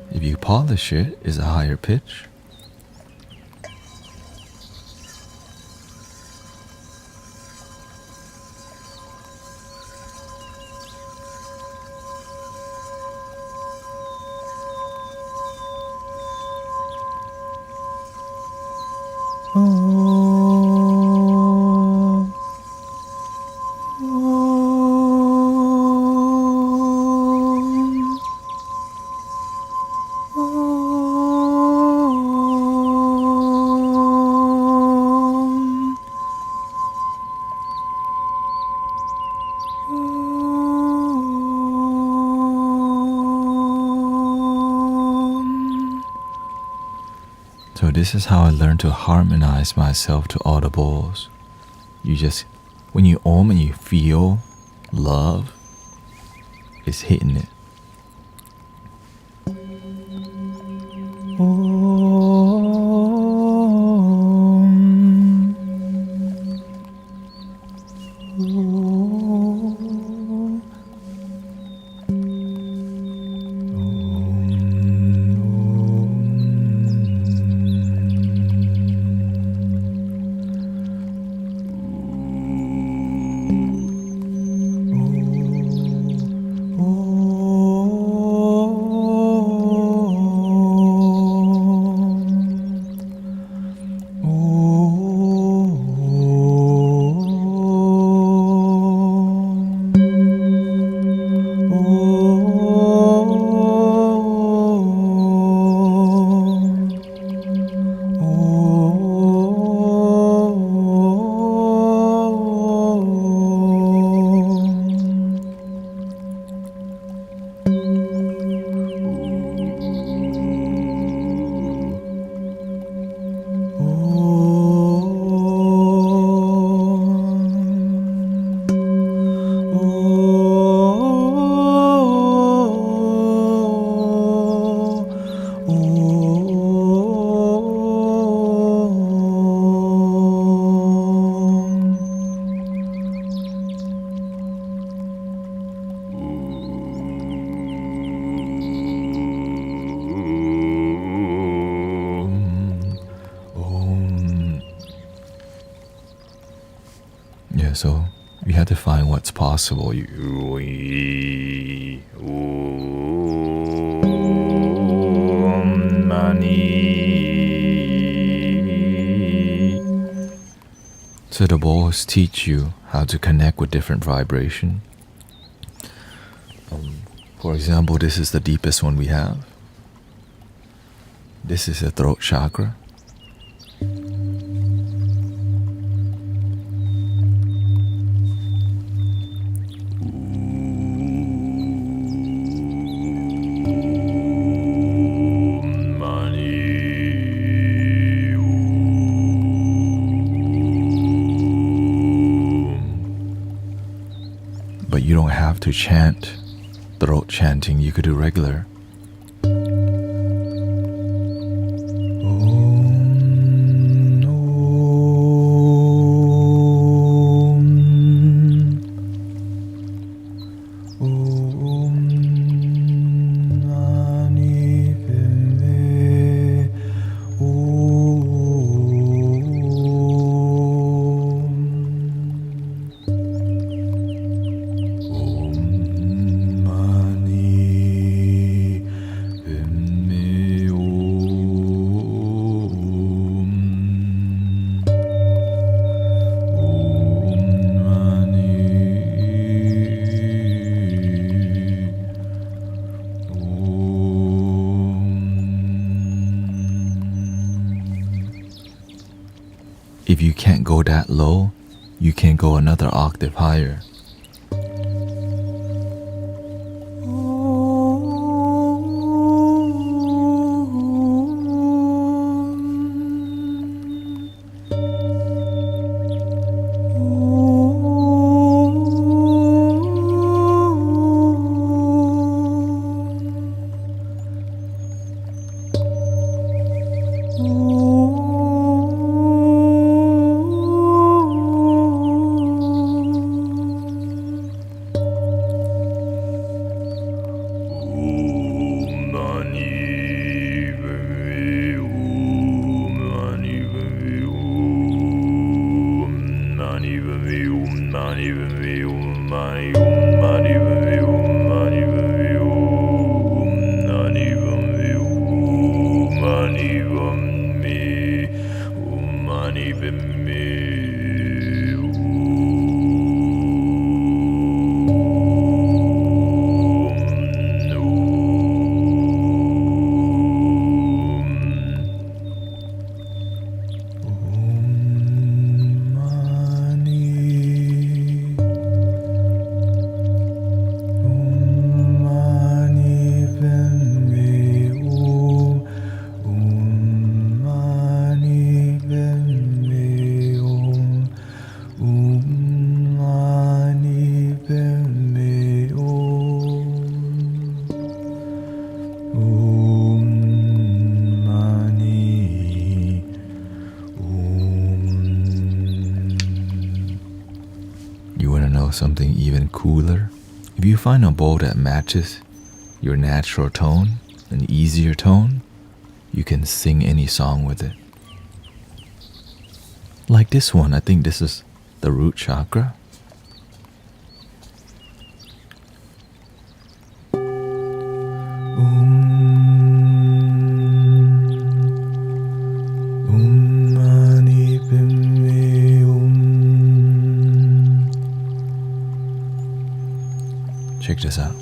If you polish it, is a higher pitch. So this is how I learned to harmonize myself to all the bowls. You just, When you Om and you feel love is hitting it. Yeah, so you have to find what's possible. So the bowls teach you how to connect with different vibration. For example, this is the deepest one we have. This is the throat chakra. But you don't have to chant throat chanting, you could do regular. If you can't go that low, you can go another octave higher. something even cooler? If you find a bowl that matches your natural tone, an easier tone, you can sing any song with it. Like this one, I think this is the root chakra. Check this out.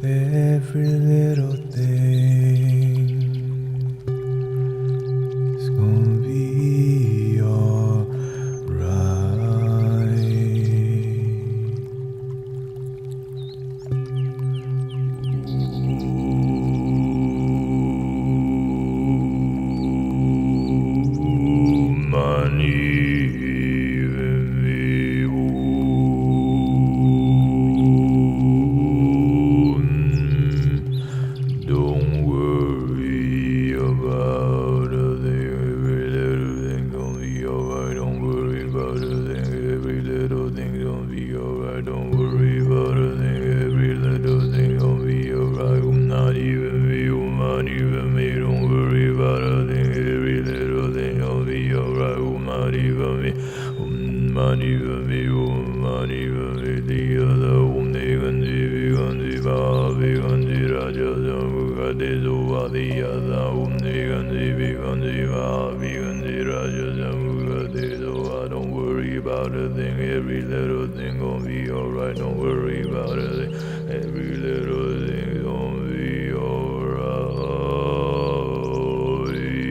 Every little thing is gonna be Don't worry about a thing, every little thing gonna be alright. Don't worry about a thing, every little thing gonna be alright. Don't worry about a thing.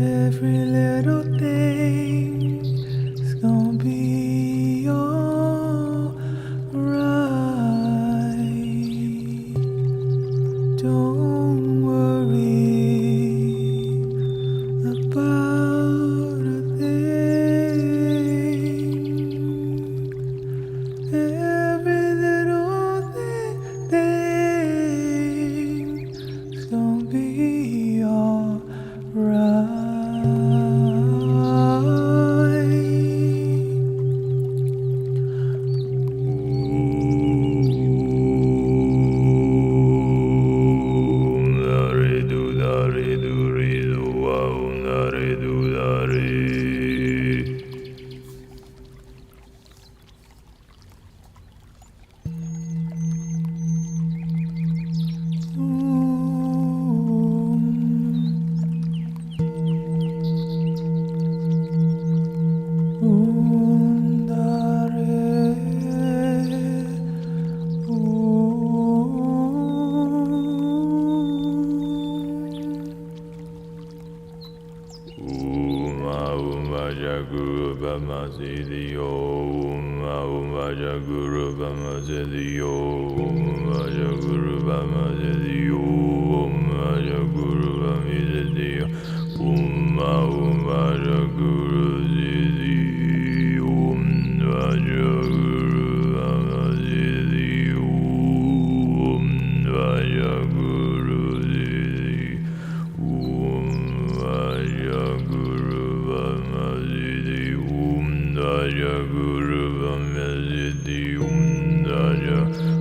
Every little thing is gonna be alright. Don't worry about a thing. Every little thing is gonna be alright. Guru Brahma Siddhi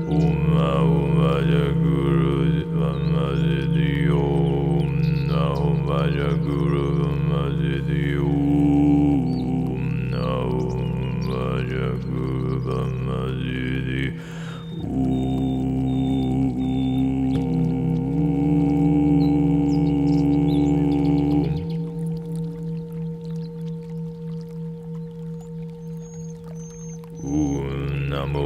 Om Namo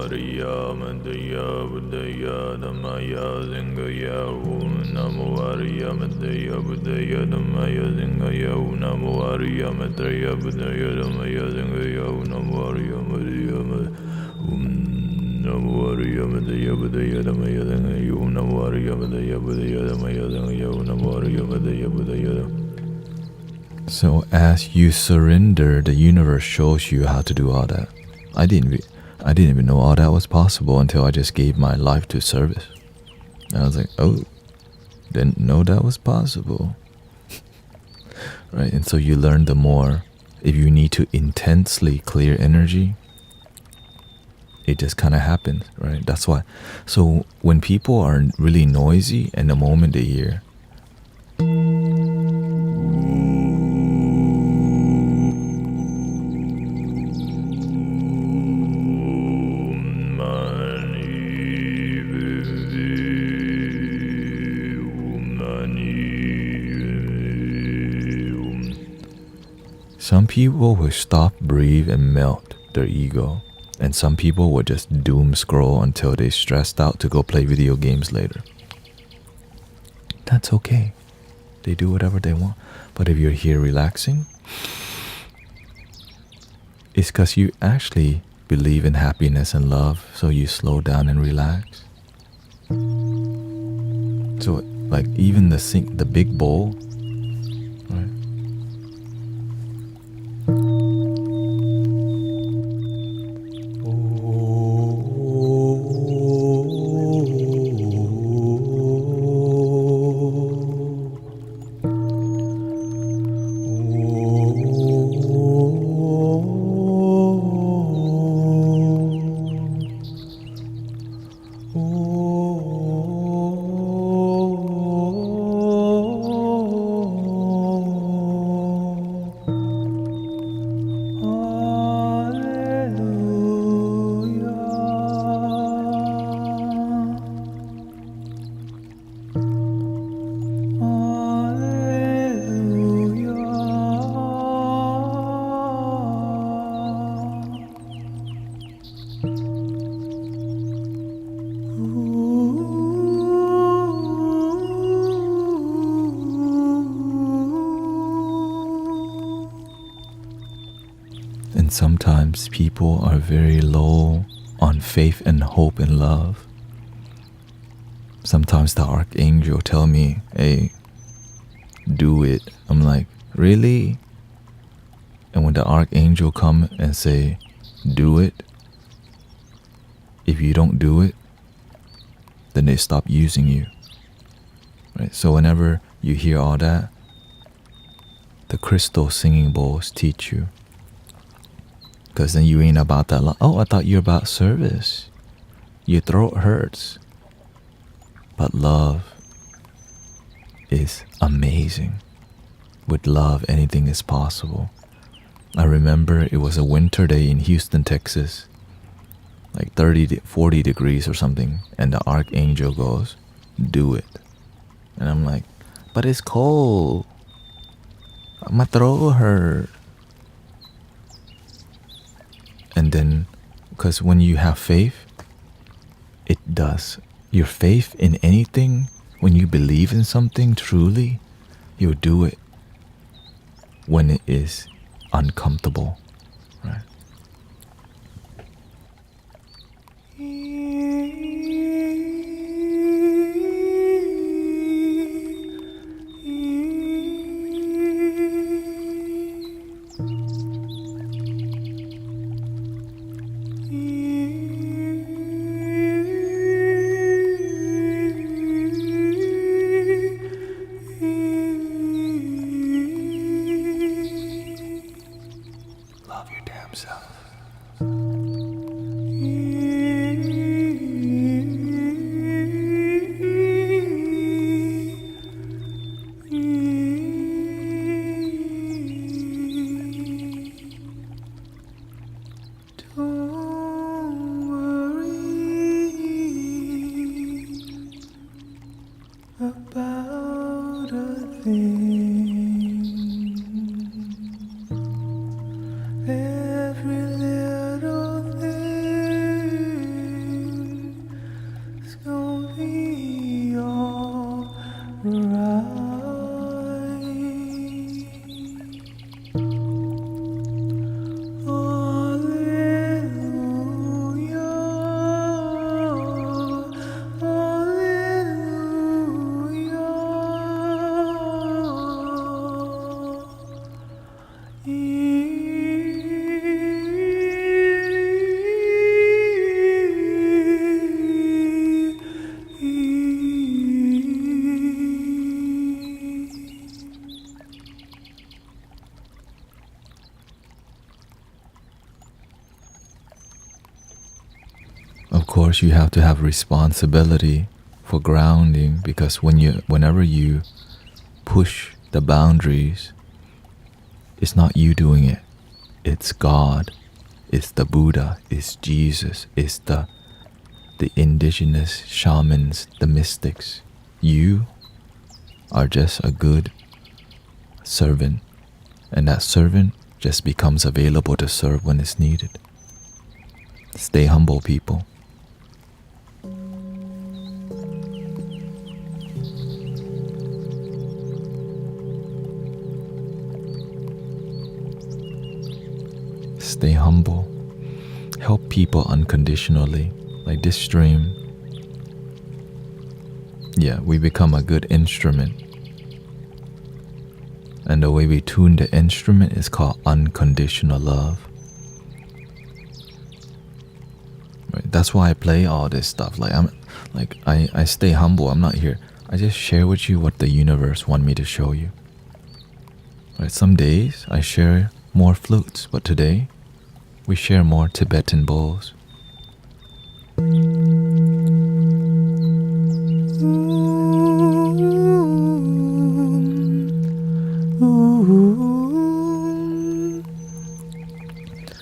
Arya Madhya Buddhaya Dhammaya Zingaya Namo Arya Madhya Buddhaya Dhammaya Zingaya Namo Arya Madhya Buddhaya Dhammaya Zingaya Namo Arya Madhya Namo Arya Madhya Buddhaya Dhammaya Zingaya Namo Arya Madhya Buddhaya Dhammaya Zingaya Namo Arya Madhya Buddhaya. So as you surrender, the universe shows you how to do all that. I didn't even know all that was possible until I just gave my life to service. And I was like, oh, didn't know that was possible. Right? And so you learn the more. If you need to intensely clear energy, it just kind of happens, right? That's why. So when people are really noisy and the moment they hear, some people will stop, breathe, and melt their ego. And some people will just doom scroll until they're stressed out to go play video games later. That's okay. They do whatever they want. But if you're here relaxing, it's because you actually believe in happiness and love, so you slow down and relax. So like even the big bowl, right? And sometimes people are very low on faith and hope and love. Sometimes the archangel tell me, hey, do it. I'm like, really? And when the archangel come and say, do it, if you don't do it, then they stop using you. Right? So whenever you hear all that, the crystal singing bowls teach you. Because then you ain't about that. Oh, I thought you're about service. Your throat hurts. But love is amazing. With love, anything is possible. I remember it was a winter day in Houston, Texas, like 40 degrees or something, and the archangel goes, do it. And I'm like, but it's cold. My throat hurt. And then, because when you have faith, it does. Your faith in anything, when you believe in something truly, you'll do it when it is uncomfortable, right? Love your damn self. Of course, you have to have responsibility for grounding, because whenever you push the boundaries, it's not you doing it. It's God. It's the Buddha. It's Jesus. It's the indigenous shamans, the mystics. You are just a good servant, and that servant just becomes available to serve when it's needed. Stay humble, people. Stay humble. Help people unconditionally. Like this stream. Yeah, we become a good instrument. And the way we tune the instrument is called unconditional love. Right? That's why I play all this stuff. I stay humble. I'm not here. I just share with you what the universe want me to show you. Right? Some days I share more flutes, but today we share more Tibetan bowls.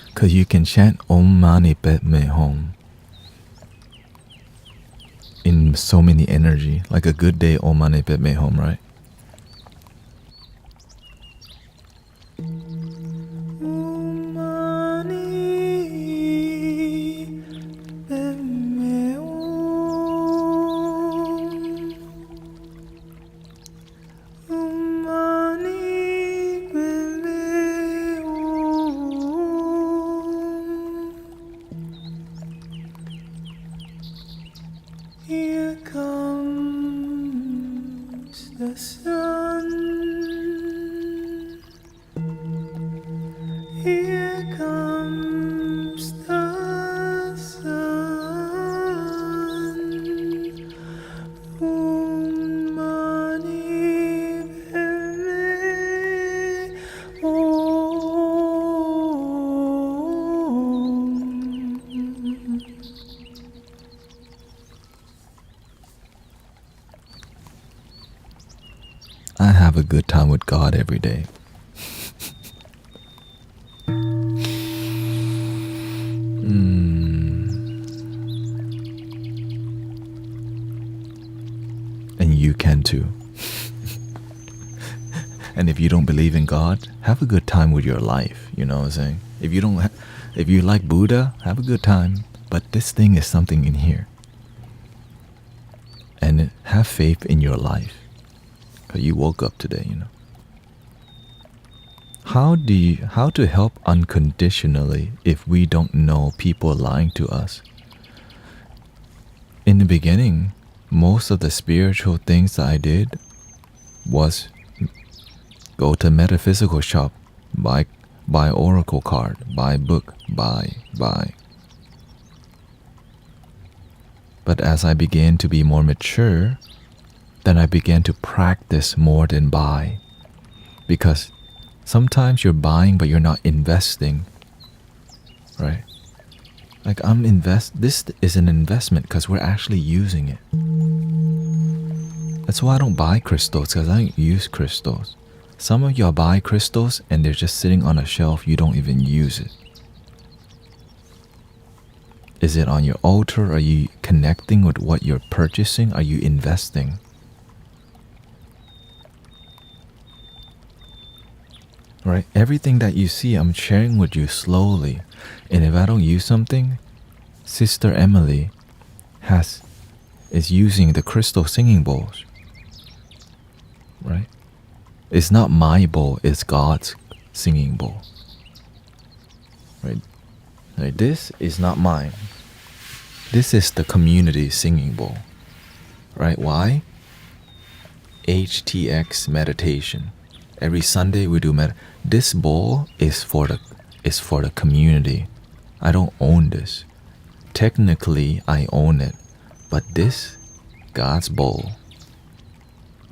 Because you can chant Om Mani Padme Hum in so many energy, like a good day Om Mani Padme Hum, right? Here comes the sun. Here comes the sun. Om Mani Padme Hum. I have a good time with God every day. And you can too. And if you don't believe in God, have a good time with your life. You know what I'm saying? If you like Buddha, have a good time. But this thing is something in here. And have faith in your life. Because you woke up today, you know. How to help unconditionally if we don't know people lying to us? In the beginning, most of the spiritual things that I did was go to metaphysical shop, buy oracle card, buy book, buy. But as I began to be more mature, then I began to practice more than buy. Because sometimes you're buying but you're not investing, right? Like this is an investment because we're actually using it. That's why I don't buy crystals, because I don't use crystals. Some of y'all buy crystals and they're just sitting on a shelf, you don't even use it. Is it on your altar? Are you connecting with what you're purchasing? Are you investing? Right? Everything that you see, I'm sharing with you slowly. And if I don't use something, Sister Emily is using the crystal singing bowls. Right? It's not my bowl, it's God's singing bowl. Right? Right? This is not mine. This is the community singing bowl. Right? Why? HTX meditation. Every Sunday we do This bowl is for the community. I don't own this. Technically, I own it, but this, God's bowl,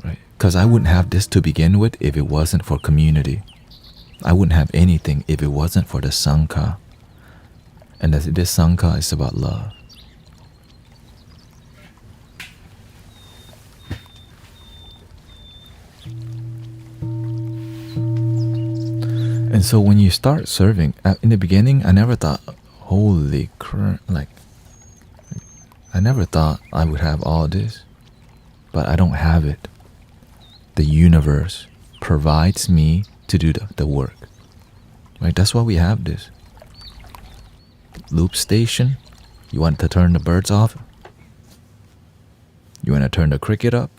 right? Because I wouldn't have this to begin with if it wasn't for community. I wouldn't have anything if it wasn't for the Sangha. And this Sangha is about love. And so when you start serving, in the beginning, I never thought, holy crap, like, I never thought I would have all this, but I don't have it. The universe provides me to do the work. Right? That's why we have this. Loop station. You want to turn the birds off? You want to turn the cricket up?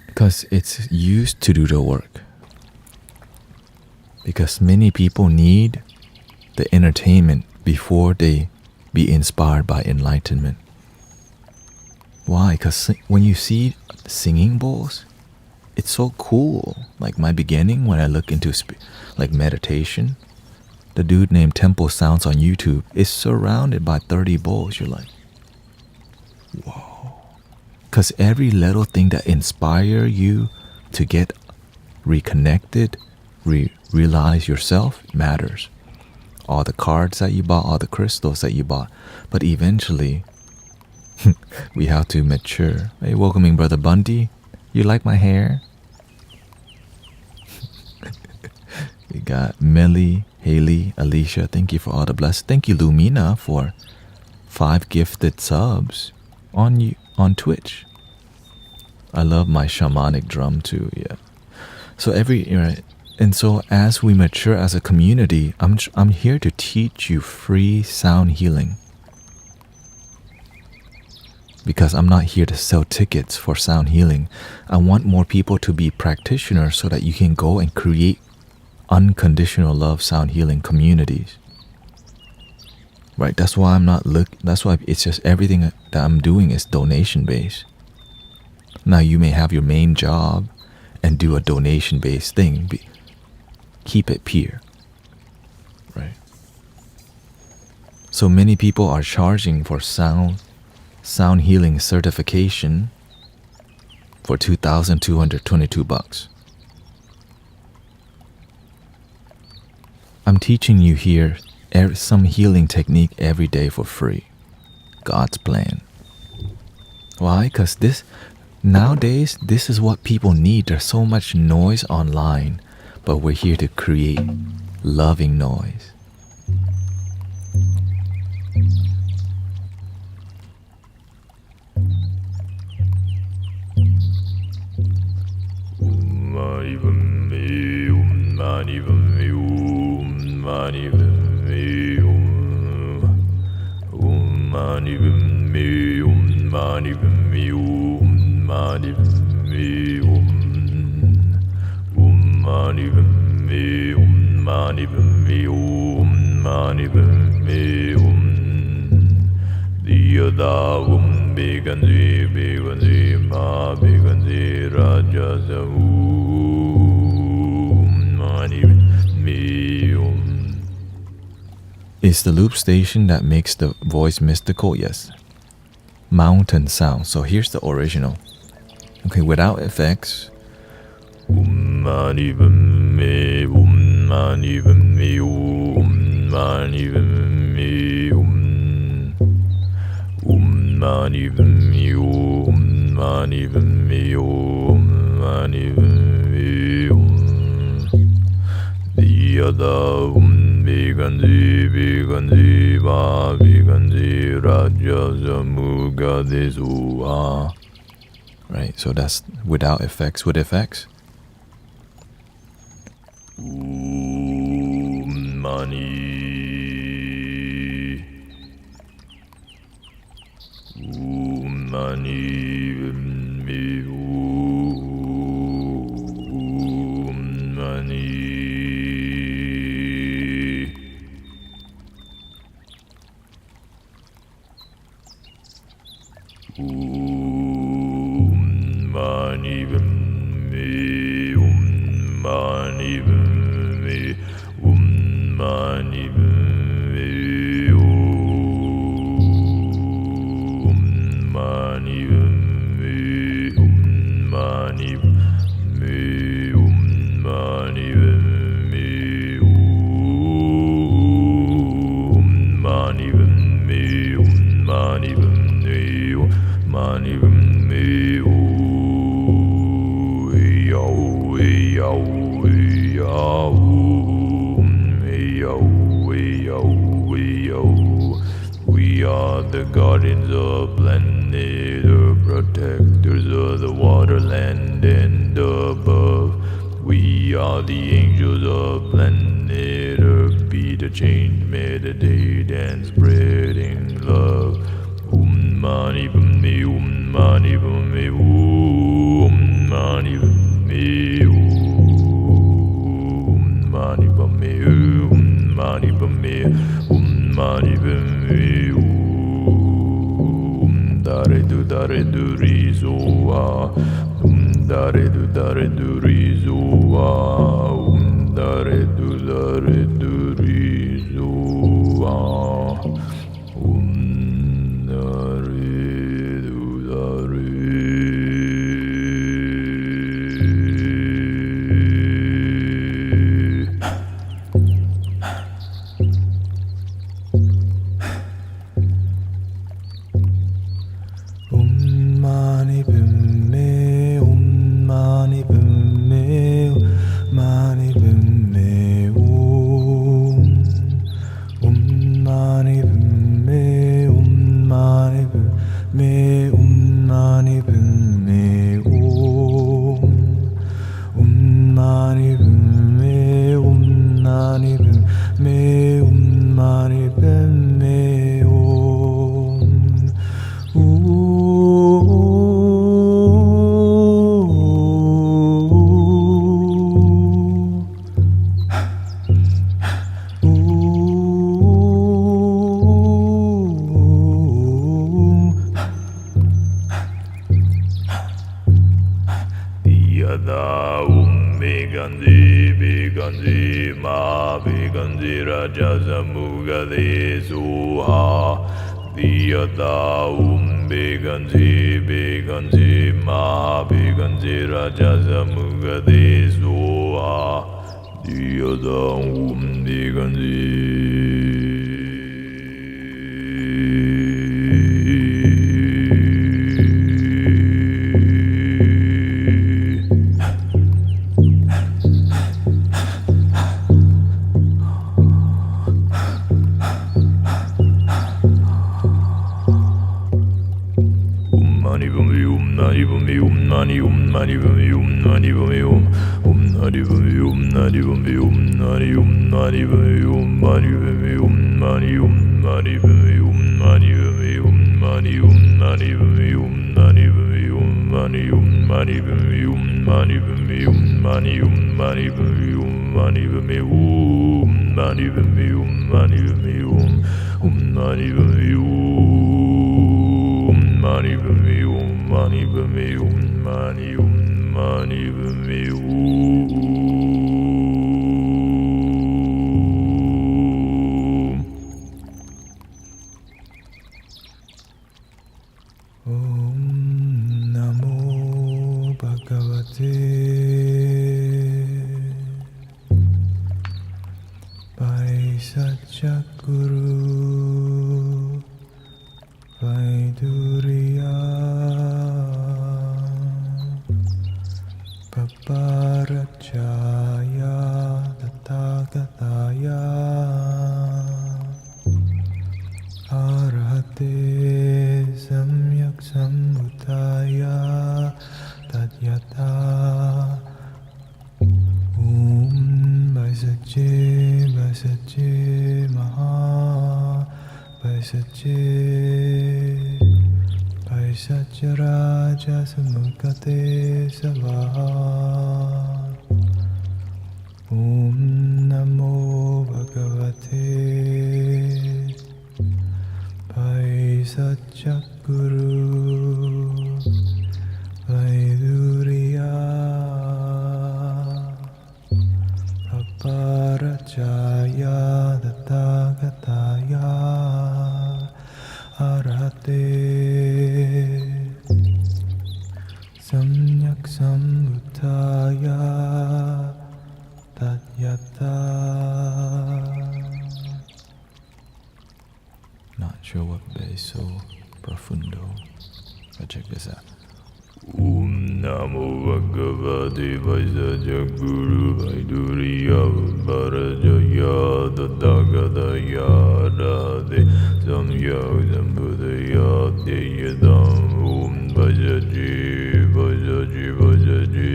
Because it's used to do the work. Because many people need the entertainment before they be inspired by enlightenment. Why? Because when you see singing bowls, it's so cool. Like my beginning, when I look into like meditation, the dude named Temple Sounds on YouTube is surrounded by 30 bowls. You're like, whoa. Because every little thing that inspire you to get reconnected, realize yourself matters. All the cards that you bought, all the crystals that you bought. But eventually, we have to mature. Hey, welcoming Brother Bundy. You like my hair? We got Millie, Haley, Alicia. Thank you for all the blessings. Thank you, Lumina, for 5 gifted subs on Twitch. I love my shamanic drum too. Yeah. So and so as we mature as a community, I'm here to teach you free sound healing. Because I'm not here to sell tickets for sound healing. I want more people to be practitioners so that you can go and create unconditional love sound healing communities. Right? That's why that's why it's just everything that I'm doing is donation based. Now you may have your main job and do a donation based thing. Keep it pure. Right? So many people are charging for sound healing certification for $2,222. I'm teaching you here some healing technique every day for free. God's plan. Why? Because nowadays, this is what people need. There's so much noise online, but we're here to create loving noise. Is the loop station that makes the voice mystical? Yes. Mountain sound. So here's the original. Okay, without effects. Right, so that's without effects. With effects, mani me mani me mani me mani me mani me yo yo yo yo. We are the guardians of planet Earth, protectors of the waterland and above. We are the angels of planet Earth, be the change, meditate and spreading love. Mani Padme Hum, Mani Padme Hum, Mani Padme Hum, Mani Padme Hum, Mani Padme Hum, Mani Padme Hum, Dare du rizoa, Dare du rizoa, Dare du rizoa, Mani Padme Hum, Mani Padme Hum, Mani Padme Hum, Mani Padme Hum, Mani Padme Hum, Mani Padme Hum, Mani Padme Hum, Mani Padme Hum, Mani Padme Beganzi ma beganzi raja samugade suha Diyata beganzi ma beganzi raja samugade suha Diyata beganzi Some Samyak Sambuddhaya Tathata. Not sure what bass so profundo, but check this out. Namo Bhagavate Vaisya Guru Vaiduriya Varajaya Tathagata Radhe Samyak Sambuddhaya Teyadam Vajaji Vajaji Vajaji.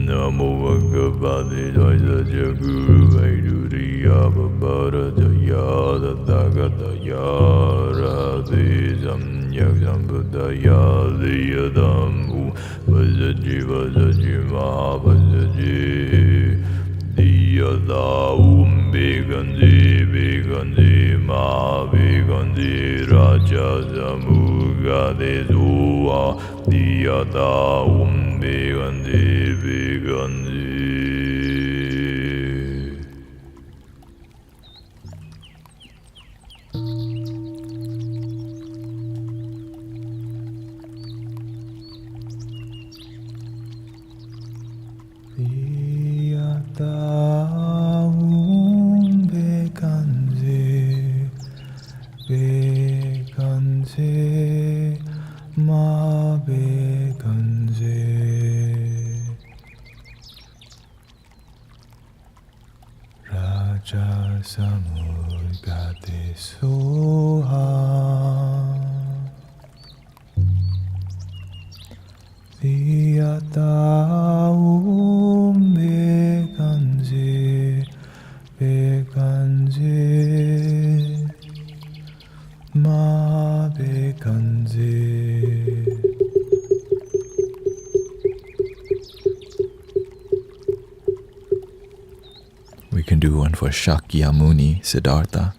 Namo Bhagavate Vaisya Guru Vaiduriya Varajaya Tathagata Radhe Samyak Sambuddhaya Teyadam Vajaji Vajaji Mahavajaji. Diyada Beganzi Beganzi Mahabeganzi Raja Samugade Zua Diyada Beganzi Beganzi. Beganze Ma Beganze Raja Samudgate Soha Viyata Beganze Beganze Ma Beganze. We can do one for Shakyamuni Siddhartha.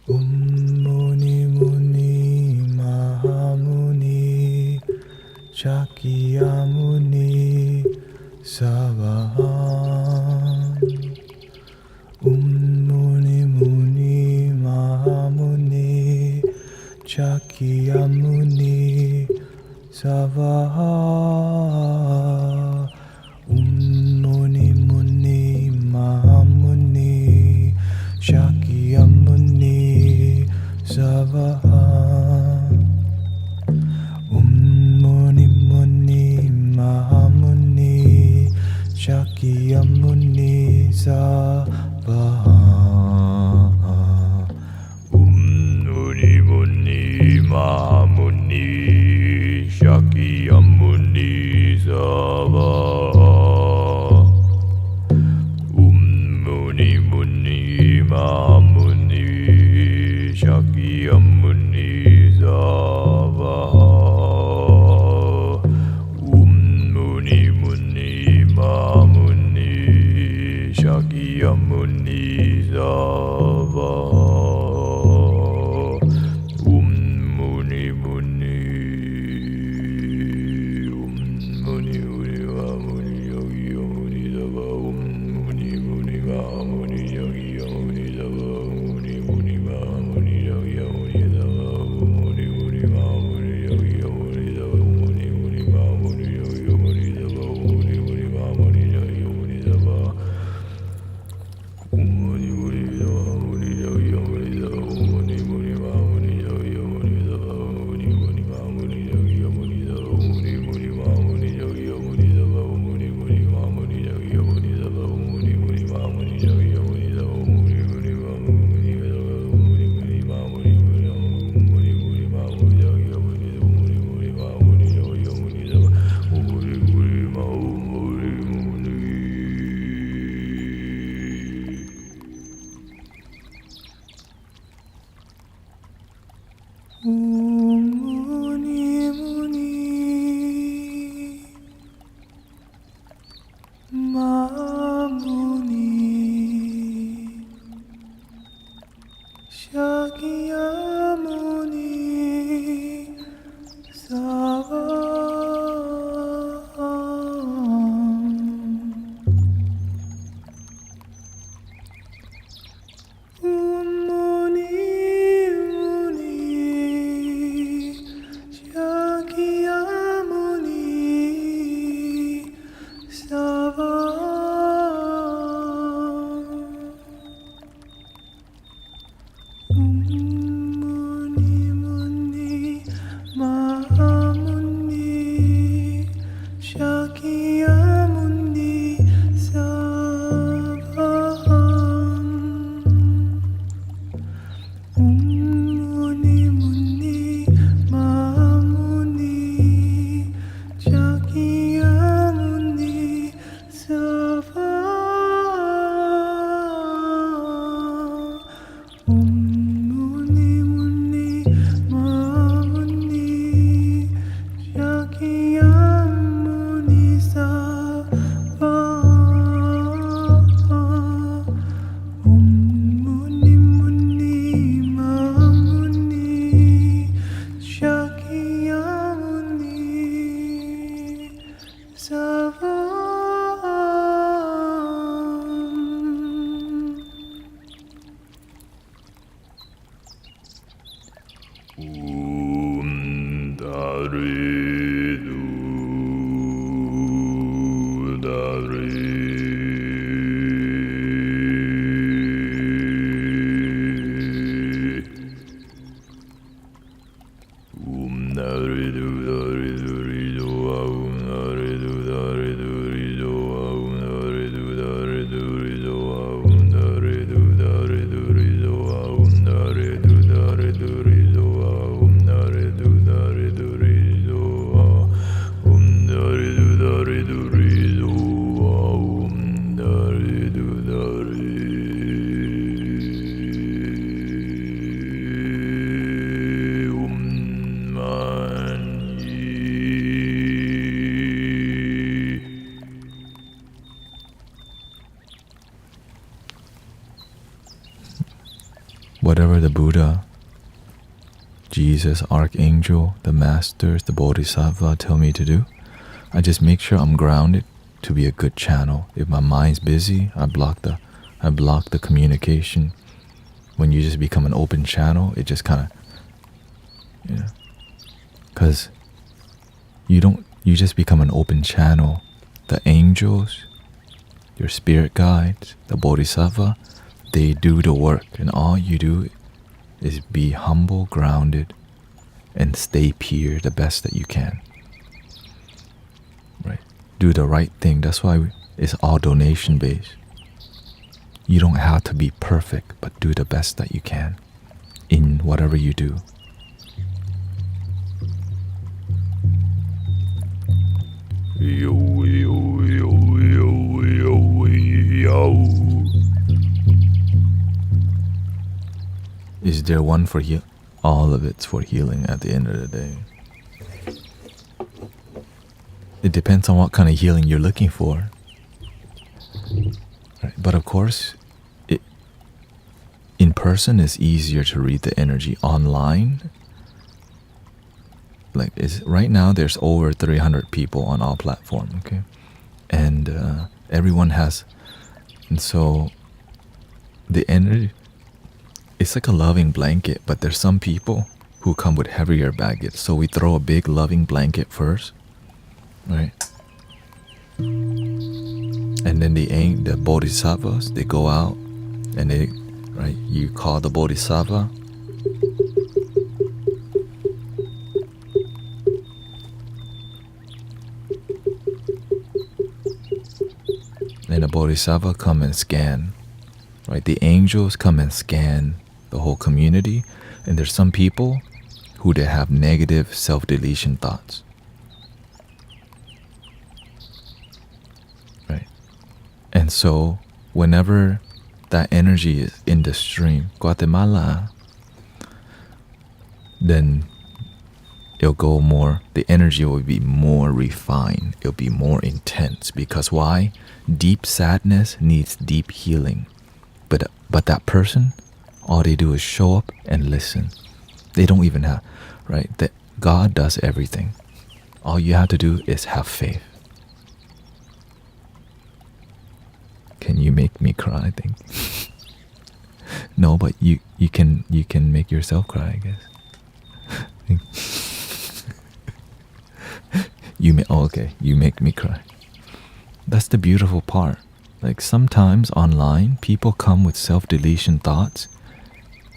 Muni Muni Mahamuni Shakyamuni Savahan. Muni Muni Mahamuni Shakyamuni Savahan. Muni Muni Mahamuni Shakyamuni Savahan. Muni Muni Mahamuni Shakyamuni Savahan. Muni Muni Mahamuni Shakyamuni Savahan. Whatever the Buddha, Jesus, Archangel, the Masters, the Bodhisattva tell me to do, I just make sure I'm grounded to be a good channel. If my mind's busy, I block the communication. When you just become an open channel, it just kind of, because you just become an open channel. The angels, your spirit guides, the Bodhisattva, they do the work, and all you do is be humble, grounded, and stay pure the best that you can. Right? Do the right thing. That's why it's all donation based. You don't have to be perfect, but do the best that you can in whatever you do. Yo, yo, yo, yo, yo, yo. Is there one for heal? All of it's for healing at the end of the day. It depends on what kind of healing you're looking for. Right? But of course, in person is easier to read the energy. Online, right now there's over 300 people on our platform, okay? And everyone has, and so the energy, it's like a loving blanket, but there's some people who come with heavier baggage. So we throw a big loving blanket first, right? And then the bodhisattvas, they go out and you call the bodhisattva. And the bodhisattva come and scan, right? The angels come and scan the whole community, and there's some people who they have negative self-deletion thoughts, right? And so whenever that energy is in the stream, Guatemala, then it'll go more, the energy will be more refined, it'll be more intense. Because why? Deep sadness needs deep healing. But that person, all they do is show up and listen. They don't even have, right? That God does everything. All you have to do is have faith. Can you make me cry? I think. No, but you can make yourself cry, I guess. You make me cry. That's the beautiful part. Like sometimes online, people come with self-deletion thoughts,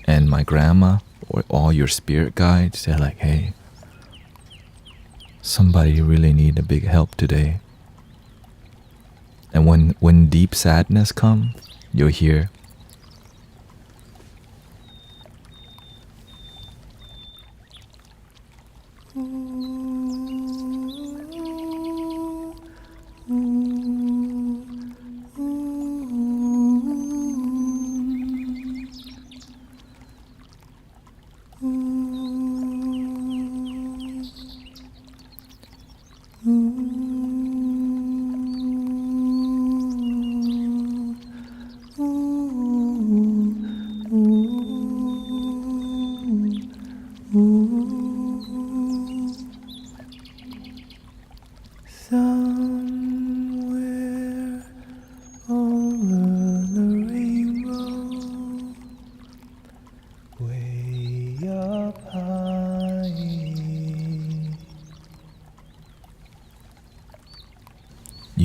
and my grandma or all your spirit guides, they're like, hey, somebody really need a big help today. And when deep sadness comes, you'll hear,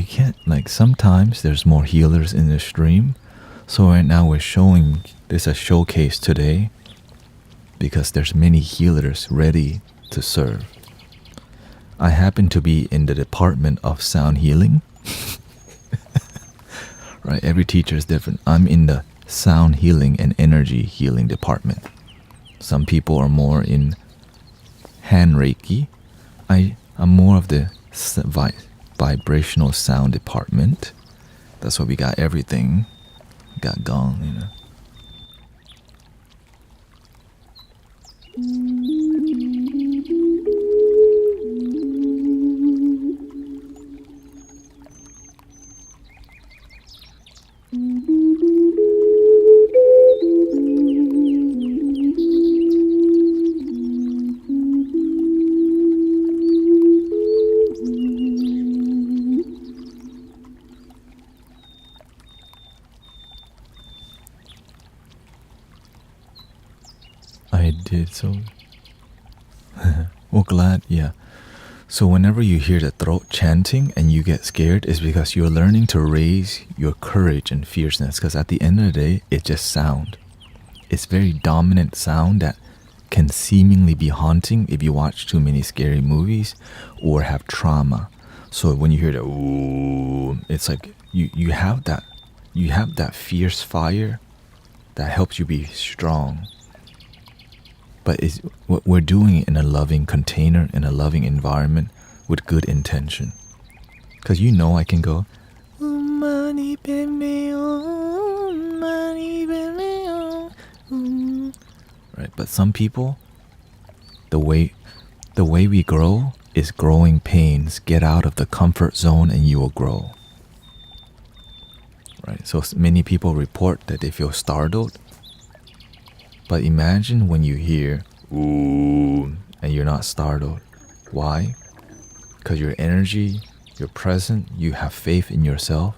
can't, like, sometimes there's more healers in the stream. So right now we're showing this a showcase today because there's many healers ready to serve. I happen to be in the department of sound healing. Right, every teacher is different. I'm in the sound healing and energy healing department. Some people are more in hand reiki. I'm more of the vibrational sound department. That's why we got everything. Got gong, you know. I did so. Well, glad, yeah. So whenever you hear the throat chanting and you get scared, it's because you're learning to raise your courage and fierceness. Because at the end of the day, it's just sound. It's very dominant sound that can seemingly be haunting if you watch too many scary movies or have trauma. So when you hear the ooh, it's like you have that fierce fire that helps you be strong. But it's what we're doing in a loving container, in a loving environment with good intention. Because I can go, right? But some people, the way we grow is growing pains. Get out of the comfort zone and you will grow. Right? So many people report that they feel startled. But imagine when you hear ooh and you're not startled. Why? Because your energy, you're present, you have faith in yourself.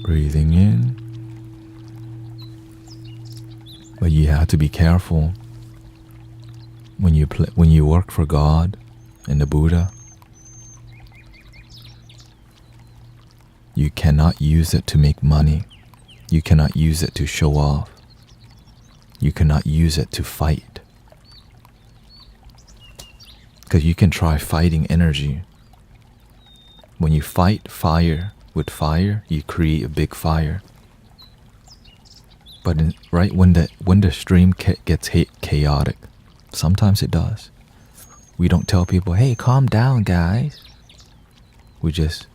Breathing in. But you have to be careful when you work for God and the Buddha. You cannot use it to make money. You cannot use it to show off. You cannot use it to fight. Because you can try fighting energy. When you fight fire with fire, you create a big fire. But right when the stream gets chaotic, sometimes it does. We don't tell people, hey, calm down, guys. We just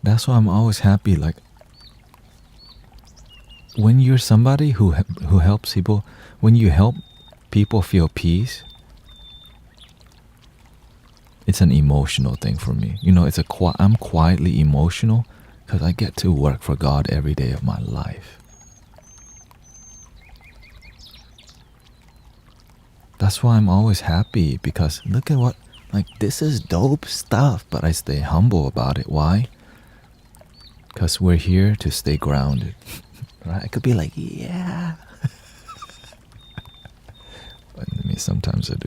That's why I'm always happy, like, when you're somebody who helps people, when you help people feel peace, It's an emotional thing for me. You know, I'm quietly emotional because I get to work for God every day of my life. That's why I'm always happy, because look at this is dope stuff, but I stay humble about it. Why? Because we're here to stay grounded. Right? I could be like, yeah. But I mean, sometimes I do.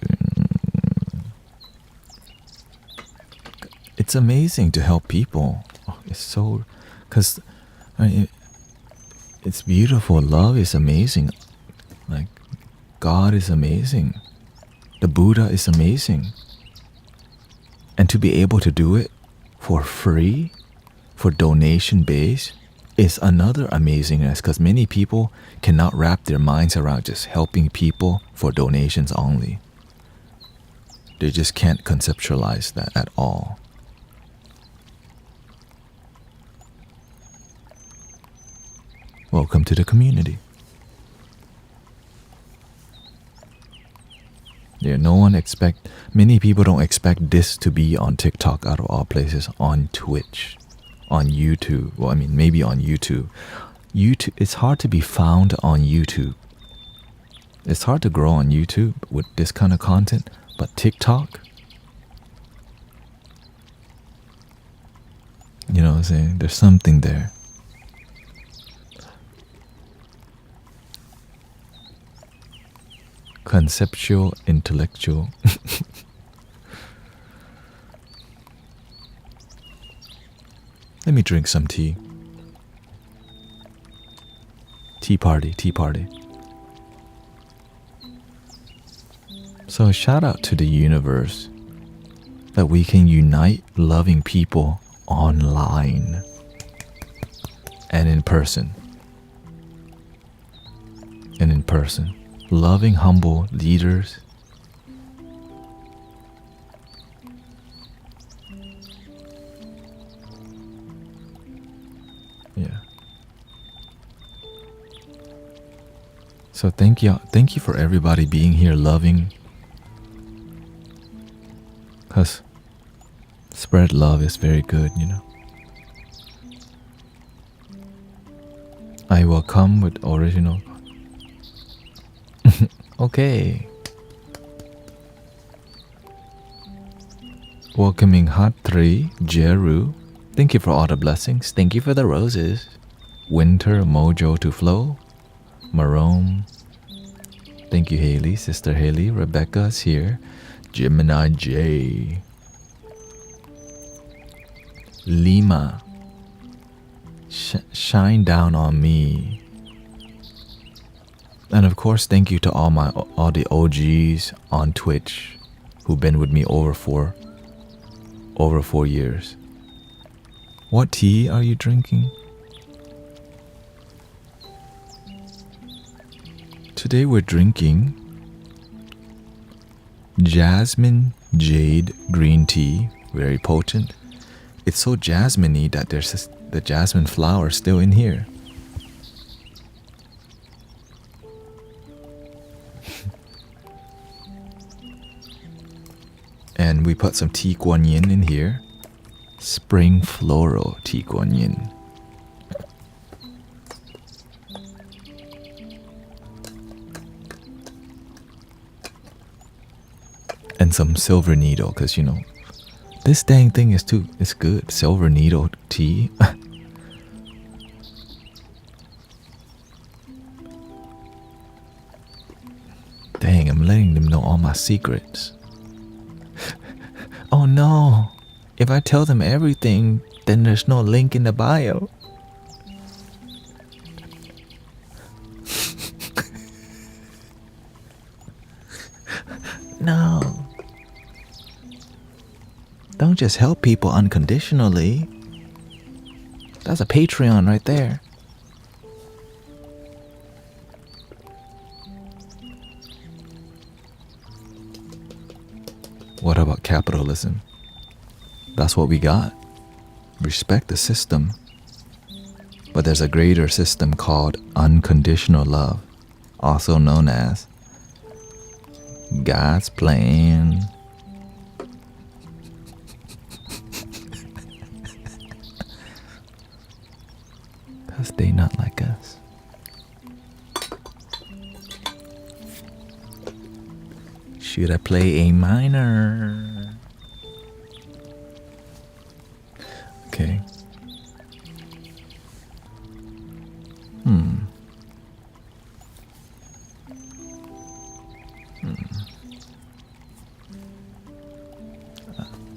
It's amazing to help people. Oh, it's so, because it's beautiful. Love is amazing. Like, God is amazing. The Buddha is amazing. And to be able to do it for free, for donation base, is another amazingness, because many people cannot wrap their minds around just helping people for donations only. They just can't conceptualize that at all. Welcome to the community. Yeah, many people don't expect this to be on TikTok out of all places, on Twitch, on YouTube. Well, I mean, maybe on YouTube. It's hard to be found on YouTube. It's hard to grow on YouTube with this kind of content, but TikTok, you know what I'm saying? There's something there. Conceptual, intellectual. Let me drink some tea. Tea party. So shout out to the universe that we can unite loving people online and in person. Loving, humble leaders. Yeah. So thank you for everybody being here, loving. Because spread love is very good, you know. I will come with original. Okay. Welcoming Hot 3, Jeru. Thank you for all the blessings. Thank you for the roses. Winter Mojo to Flow. Marome. Thank you, Haley. Sister Haley. Rebecca's here. Gemini J. Lima. Shine down on me. And of course, thank you to all the OGs on Twitch who've been with me over 4 years. What tea are you drinking? Today we're drinking jasmine jade green tea, very potent. It's so jasmine-y that there's the jasmine flower still in here. And we put some tea guan yin in here. Spring floral tea guan yin. And some silver needle, because you know, this dang thing is good. Silver needle tea. Dang, I'm letting them know all my secrets. Oh no, if I tell them everything, then there's no link in the bio. No. Don't just help people unconditionally. That's a Patreon right there. What about capitalism? That's what we got. Respect the system. But there's a greater system called unconditional love, also known as God's plan. 'cause they not like us. Should I play A minor? Okay.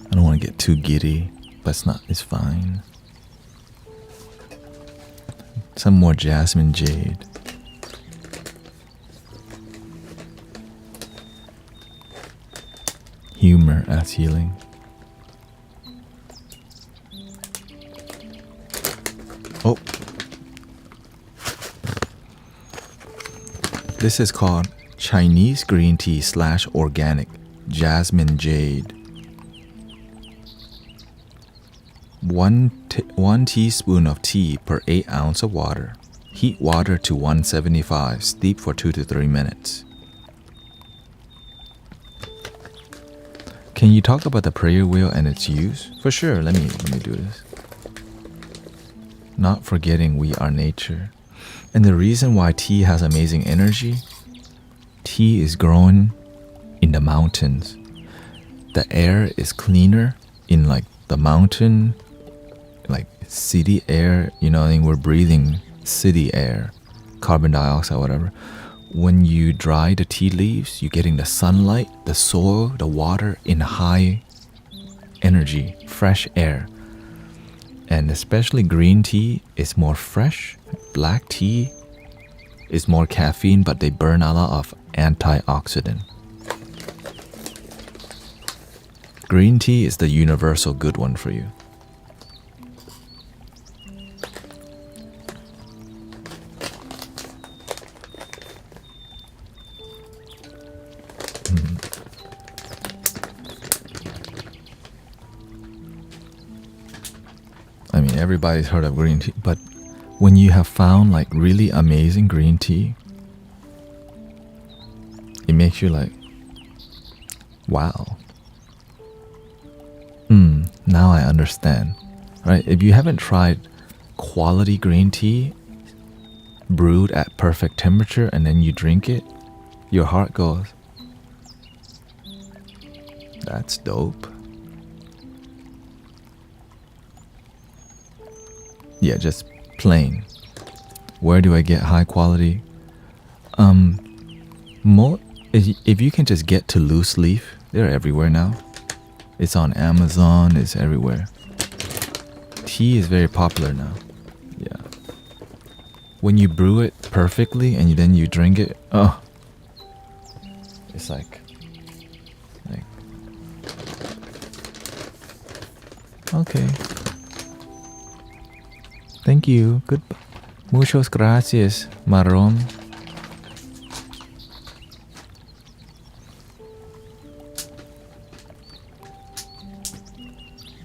I don't want to get too giddy, but it's fine. Some more jasmine jade. Humor as healing. Oh. This is called Chinese green tea / organic jasmine jade. One teaspoon of tea per 8 ounces of water. Heat water to 175. Steep for 2 to 3 minutes. Can you talk about the prayer wheel and its use? For sure. Let me do this. Not forgetting we are nature. And the reason why tea has amazing energy, tea is grown in the mountains. The air is cleaner in like the mountain, like city air, you know, I think we're breathing city air, carbon dioxide, whatever. When you dry the tea leaves, you're getting the sunlight, the soil, the water in high energy, fresh air. And especially green tea is more fresh. Black tea is more caffeine, but they burn a lot of antioxidant. Green tea is the universal good one for you. I mean, everybody's heard of green tea, but when you have found like really amazing green tea, it makes you like, wow. Now I understand, right? If you haven't tried quality green tea brewed at perfect temperature and then you drink it, your heart goes, that's dope. Yeah, just plain. Where do I get high quality? If you can just get to loose leaf, they're everywhere now. It's on Amazon, it's everywhere. Tea is very popular now. Yeah. When you brew it perfectly and then you drink it, oh, it's like okay. Thank you. Good. Muchas gracias, Marom.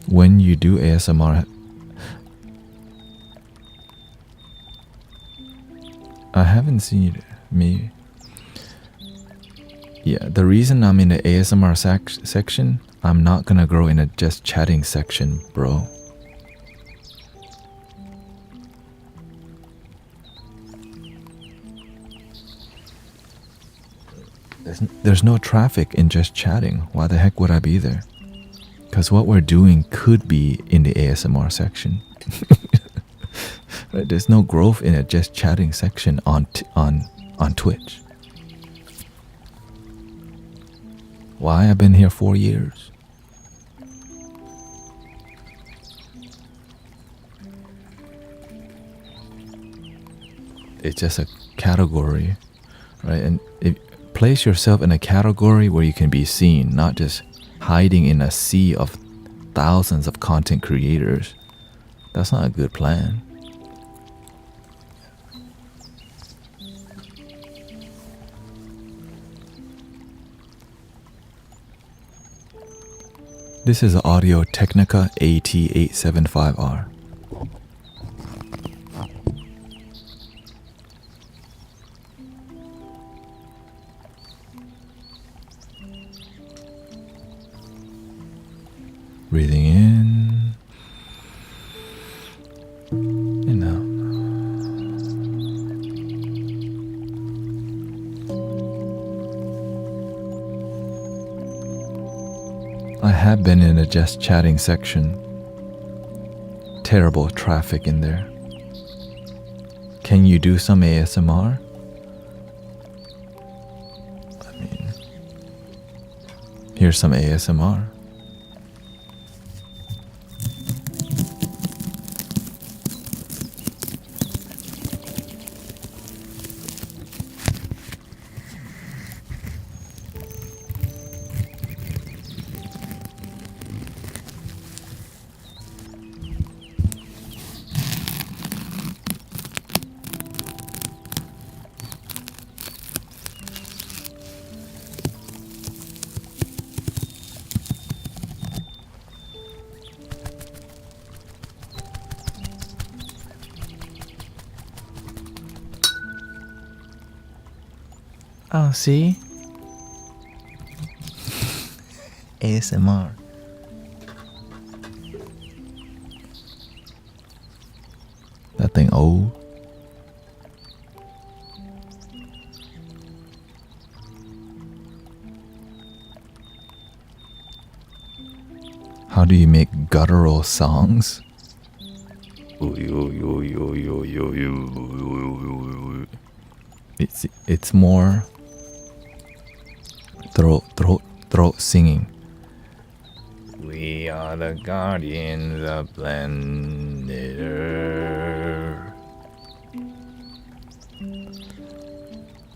When you do ASMR, I haven't seen it. Maybe. Yeah, the reason I'm in the ASMR section, I'm not gonna grow in a just chatting section, bro. There's no traffic in just chatting. Why the heck would I be there? Because what we're doing could be in the ASMR section. Right? There's no growth in a just chatting section on Twitch. Why? I've been here 4 years. It's just a category, right? And place yourself in a category where you can be seen, not just hiding in a sea of thousands of content creators. That's not a good plan. This is Audio Technica AT875R. Breathing in and out. have been in a just chatting section. Terrible traffic in there. Can you do some ASMR? I mean, here's some ASMR. Oh, see? ASMR. That thing old. How do you make guttural songs? It's more throat singing. We are the guardians of planet Earth.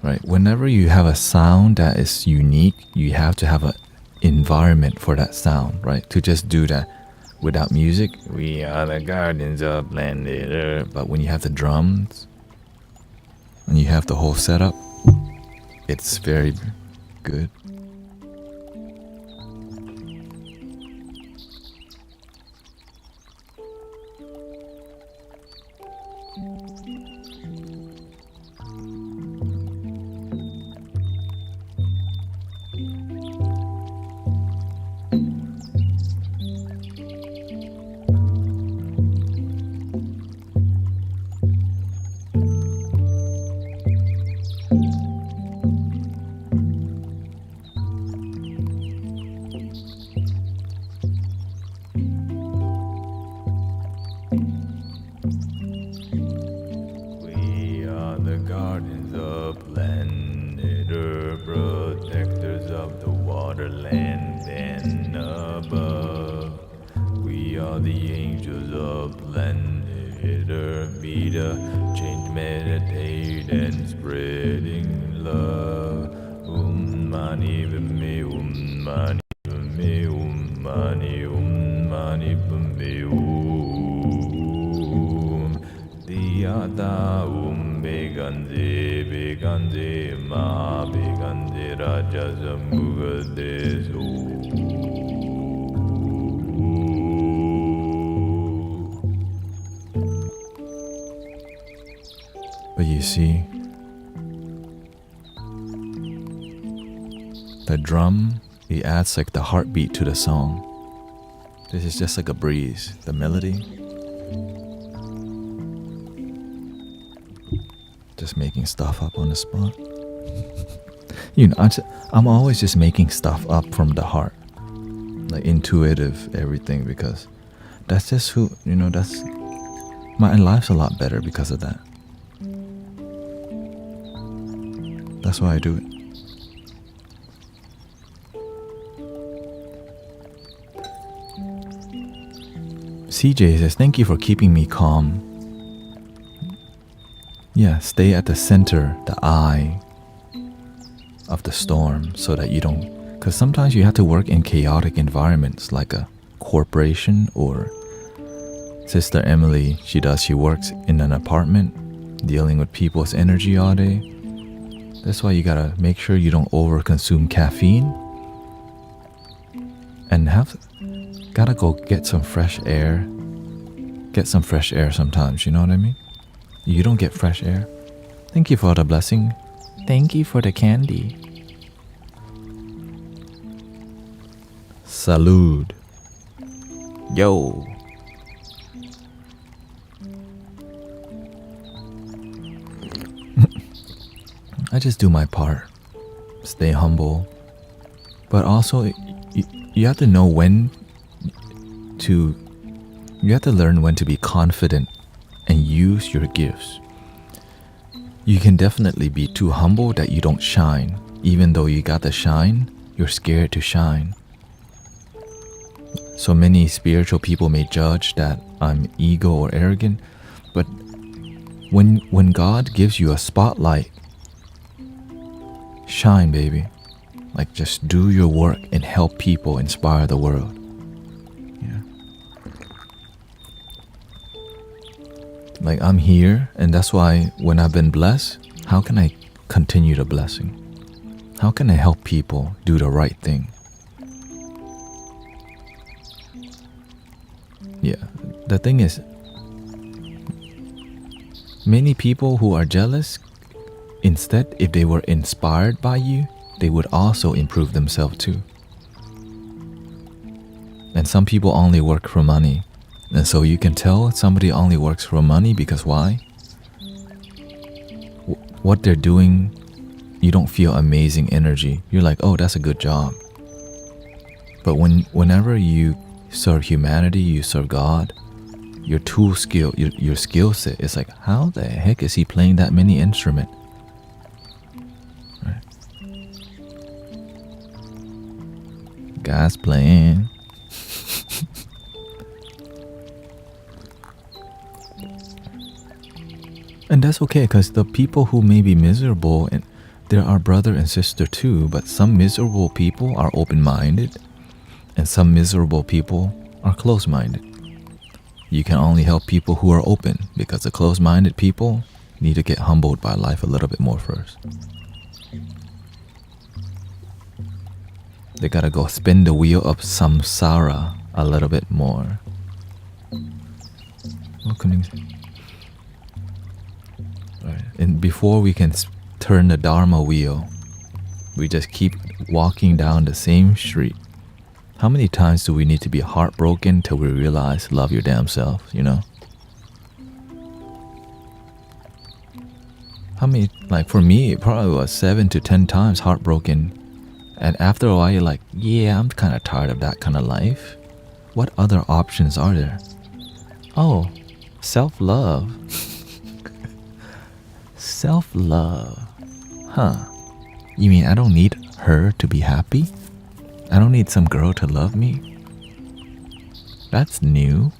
Right, whenever you have a sound that is unique, you have to have an environment for that sound, right? To just do that without music, we are the guardians of planet Earth. But when you have the drums and you have the whole setup, it's very good. But you see, the drum, it adds like the heartbeat to the song. This is just like a breeze. The melody, just making stuff up on the spot. You know, I'm always just making stuff up from the heart, like intuitive everything, because that's just who, you know, that's my life's a lot better because of that. That's why I do it. CJ says, thank you for keeping me calm. Yeah, stay at the center, the eye of the storm, so that you don't, because sometimes you have to work in chaotic environments like a corporation, or Sister Emily, she works in an apartment dealing with people's energy all day. That's why you gotta make sure you don't overconsume caffeine, and gotta go get some fresh air. Get some fresh air sometimes, you know what I mean? You don't get fresh air. Thank you for the blessing. Thank you for the candy. Salud. Yo. I just do my part. Stay humble. But also, you have to know you have to learn when to be confident and use your gifts. You can definitely be too humble that you don't shine. Even though you got the shine, you're scared to shine. So many spiritual people may judge that I'm ego or arrogant, but when God gives you a spotlight, shine, baby. Like, just do your work and help people inspire the world. Yeah. Like, I'm here, and that's why when I've been blessed, how can I continue the blessing? How can I help people do the right thing? Yeah, the thing is, many people who are jealous, instead, if they were inspired by you, they would also improve themselves too. And some people only work for money. And so you can tell somebody only works for money because why? What they're doing, you don't feel amazing energy. You're like, oh, that's a good job. But whenever you serve humanity, you serve God, your tool skill, your skill set is like, how the heck is he playing that many instruments? Right? God's playing. And that's okay, because the people who may be miserable, and there are brother and sister too, but some miserable people are open-minded, and some miserable people are close-minded. You can only help people who are open, because the close-minded people need to get humbled by life a little bit more first. They gotta go spin the wheel of samsara a little bit more. Welcoming. Right. And before we can turn the Dharma wheel, we just keep walking down the same street. How many times do we need to be heartbroken till we realize love your damn self, you know? How many, like for me, it probably was 7 to 10 times heartbroken. And after a while, you're like, yeah, I'm kind of tired of that kind of life. What other options are there? Oh, self-love. Self-love. Huh. You mean I don't need her to be happy? I don't need some girl to love me? That's new.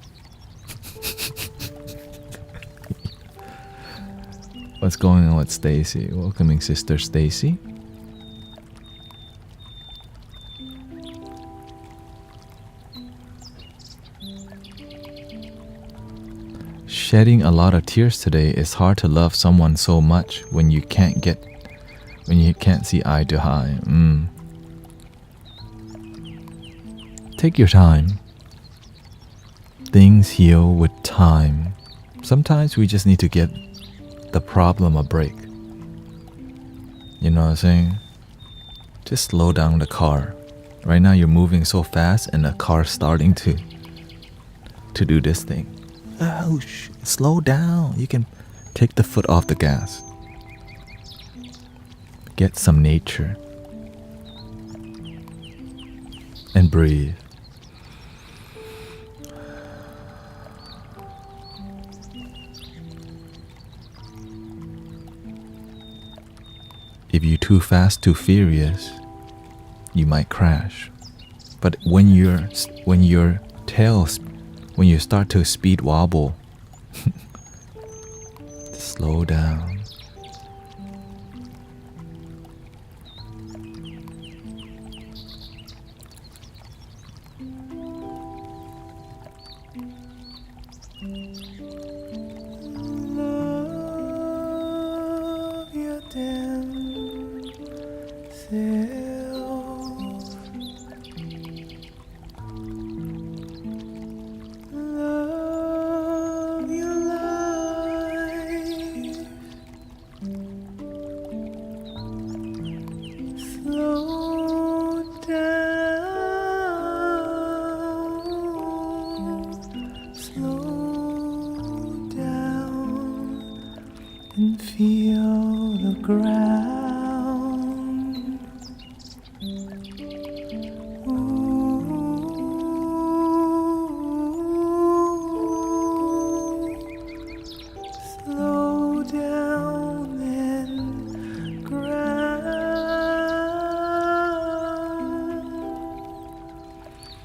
What's going on with Stacy? Welcoming Sister Stacy. Shedding a lot of tears today. It's hard to love someone so much when you can't see eye to eye. Take your time. Things heal with time. Sometimes we just need to get the problem a break. You know what I'm saying? Just slow down the car. Right now you're moving so fast and the car's starting to do this thing. Oh, slow down. You can take the foot off the gas. Get some nature. And breathe. If you're too fast, too furious, you might crash. But when you start to speed wobble, slow down. Love your damn self. Love your life. Slow down. Slow down and feel the ground. Ooh.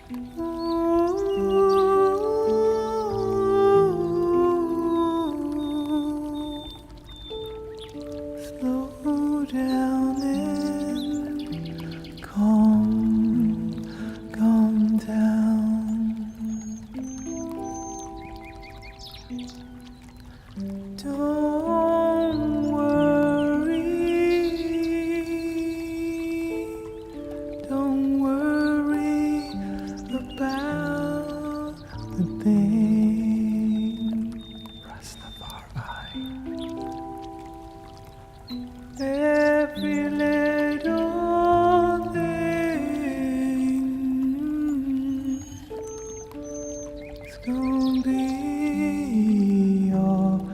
Slow down and calm down. Don't worry about the thing. Rastafari. Every little thing is gonna be alright.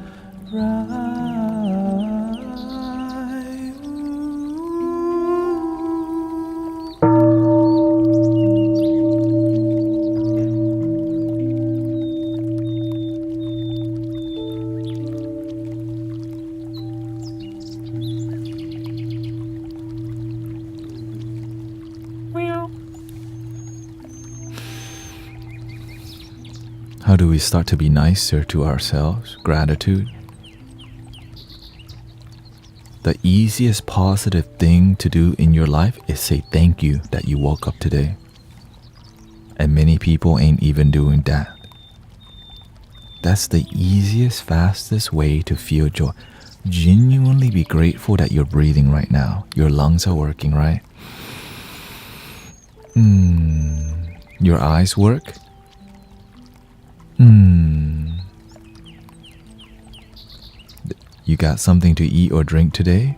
How do we start to be nicer to ourselves? Gratitude. The easiest positive thing to do in your life is say thank you that you woke up today. And many people ain't even doing that. That's the easiest, fastest way to feel joy. Genuinely be grateful that you're breathing right now. Your lungs are working, right? Your eyes work? You got something to eat or drink today?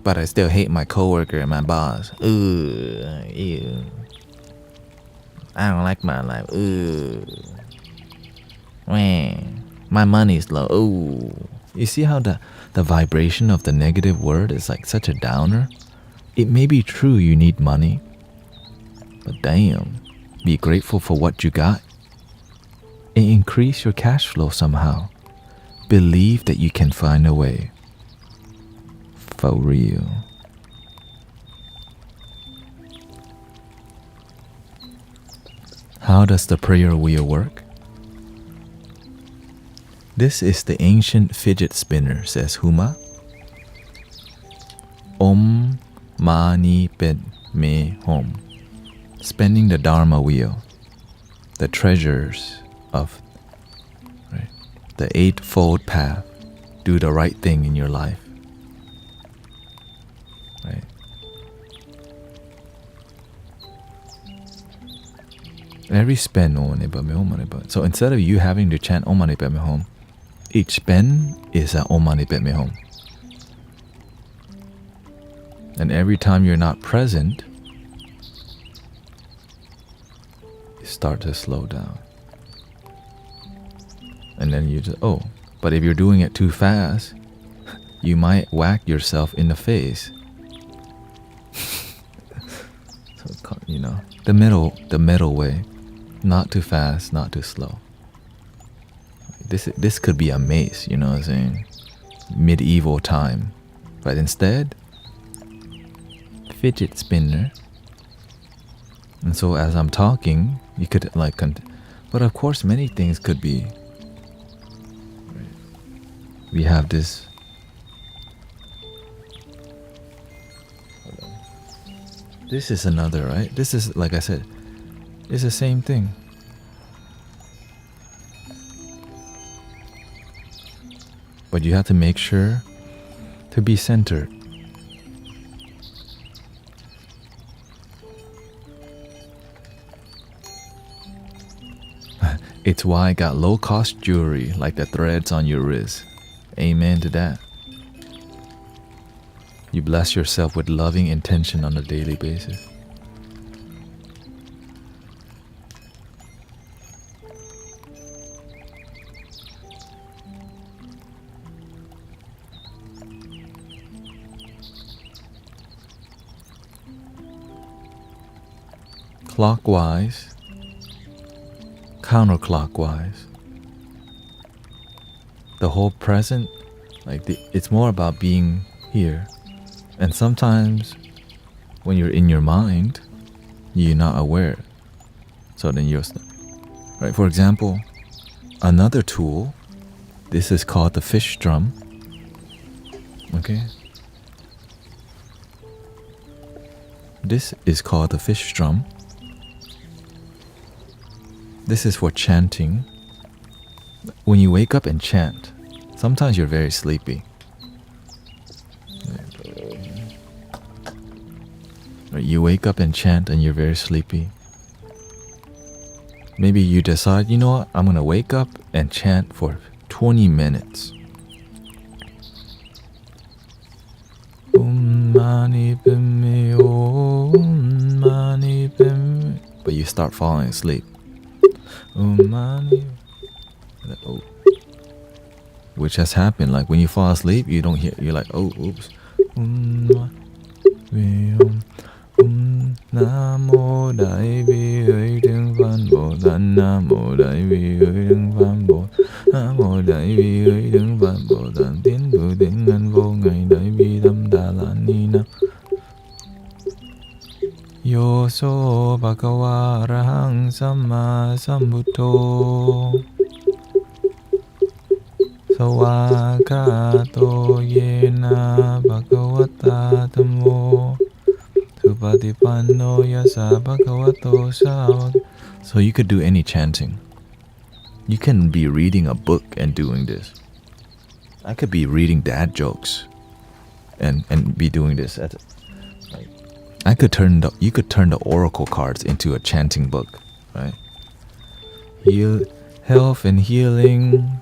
But I still hate my coworker and my boss. Ew. I don't like my life. My money's low. Ooh. You see how the vibration of the negative word is like such a downer? It may be true you need money, but damn, be grateful for what you got. And increase your cash flow somehow. Believe that you can find a way. For real. How does the prayer wheel work? This is the ancient fidget spinner, says Huma. Om Mani Padme Hum. Spinning the Dharma wheel. The treasures of the eightfold path. Do the right thing in your life. Right? Every spend, so instead of you having to chant Om Mani Padme Hum, each spend is an Om Mani Padme Hum. And every time you're not present, you start to slow down. And then you just, but if you're doing it too fast, you might whack yourself in the face. So, the middle way. Not too fast, not too slow. This could be a mace, you know what I'm saying? Medieval time. But instead, fidget spinner. And so as I'm talking, you could but of course many things could be. We have this. This is another, right? This is, like I said, it's the same thing. But you have to make sure to be centered. It's why I got low-cost jewelry like the threads on your wrist. Amen to that. You bless yourself with loving intention on a daily basis. Clockwise, counterclockwise. The whole present, it's more about being here. And sometimes When you're in your mind, you're not aware. So then you're right. For example, another tool. This is called the fish drum. Okay. This is called the fish drum. This is for chanting. When you wake up and chant, sometimes you're very sleepy. You wake up and chant and you're very sleepy. Maybe you decide, you know what, I'm going to wake up and chant for 20 minutes. But you start falling asleep. Which has happened. Like when you fall asleep, you don't hear. You're like, oh, oops. Namo Dai Vi Ơi Đừng Phan Bồ Tát. Namo Dai Vi Ơi Đừng Phan Bồ. Namo Dai Vi Ơi Đừng Phan Bồ Tát. Tiến Bồ Tiến Ngân Vô Ngày Dai Vi Tâm Đà La Ni Nam. Yo so bhagava arahang samma sambuddho sawakato yena bhagavata dhammo supatipanno yasa bhagavato savaka. So you could do any chanting. You can be reading a book and doing this. I could be reading dad jokes and be doing this. You could turn the oracle cards into a chanting book, right? Health and healing,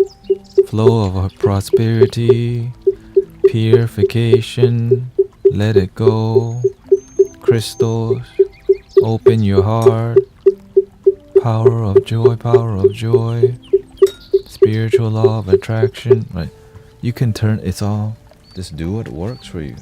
flow of prosperity, purification, let it go, crystals, open your heart, power of joy, spiritual law of attraction, right? You can turn, it's all, just do what works for you.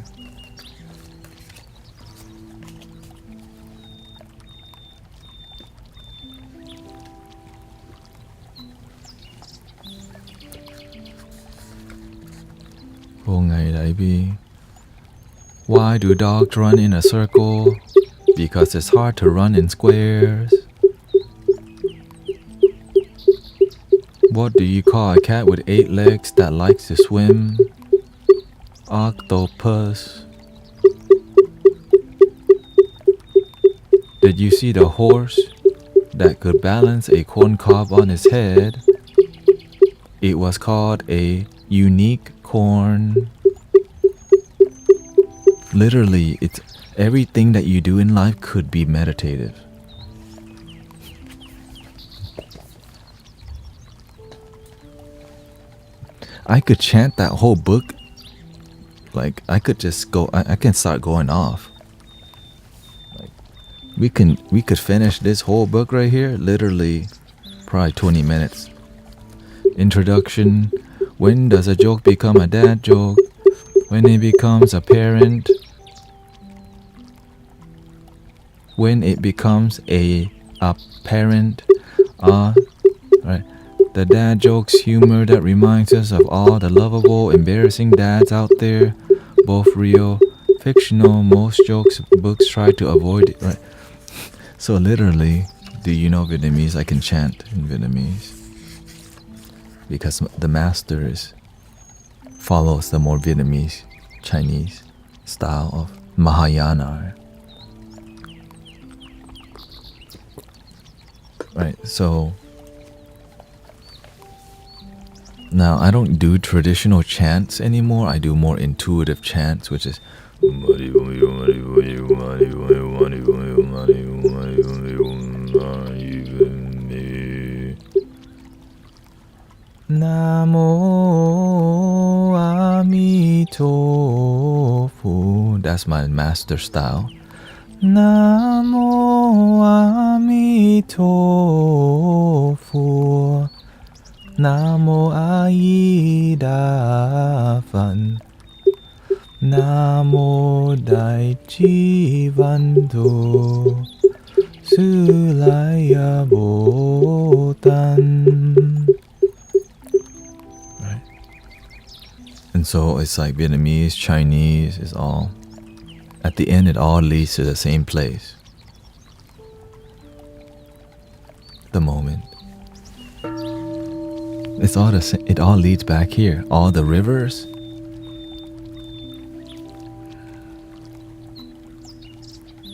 Why do dogs run in a circle? Because it's hard to run in squares. What do you call a cat with 8 legs that likes to swim? Octopus. Did you see the horse that could balance a corn cob on his head? It was called a unique corn. Literally, it's everything that you do in life could be meditative. I could chant that whole book. Like I could just go. I can start going off. Like we could finish this whole book right here. Literally, probably 20 minutes. Introduction. When does a joke become a dad joke? When it becomes apparent. When it becomes apparent. Right. The dad jokes humor that reminds us of all the lovable, embarrassing dads out there, both real, fictional. Most jokes books try to avoid it. Right. So literally, do you know Vietnamese? I can chant in Vietnamese because the master follows the more Vietnamese, Chinese style of Mahayana. Right, so now I don't do traditional chants anymore. I do more intuitive chants, which is Namo Amitofu. That's my master style. Namo Amitofu. Namo Aida Fan. Namo Daichi Vanto. Sulaya Botan. Right. And so it's like Vietnamese, Chinese is all at the end, it all leads to the same place. The moment. It all leads back here. All the rivers.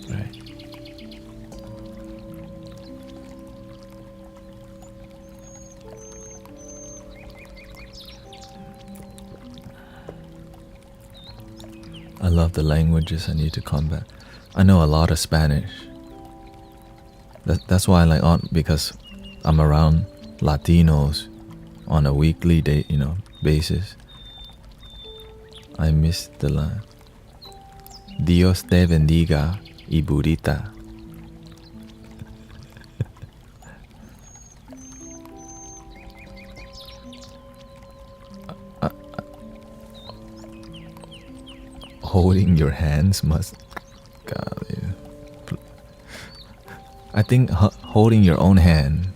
Right. I love the languages I need to combat. I know a lot of Spanish. That's why I like because I'm around Latinos on a weekly day, basis. I miss the line. Dios te bendiga y burrita. Holding your hands must. God, yeah. I think holding your own hand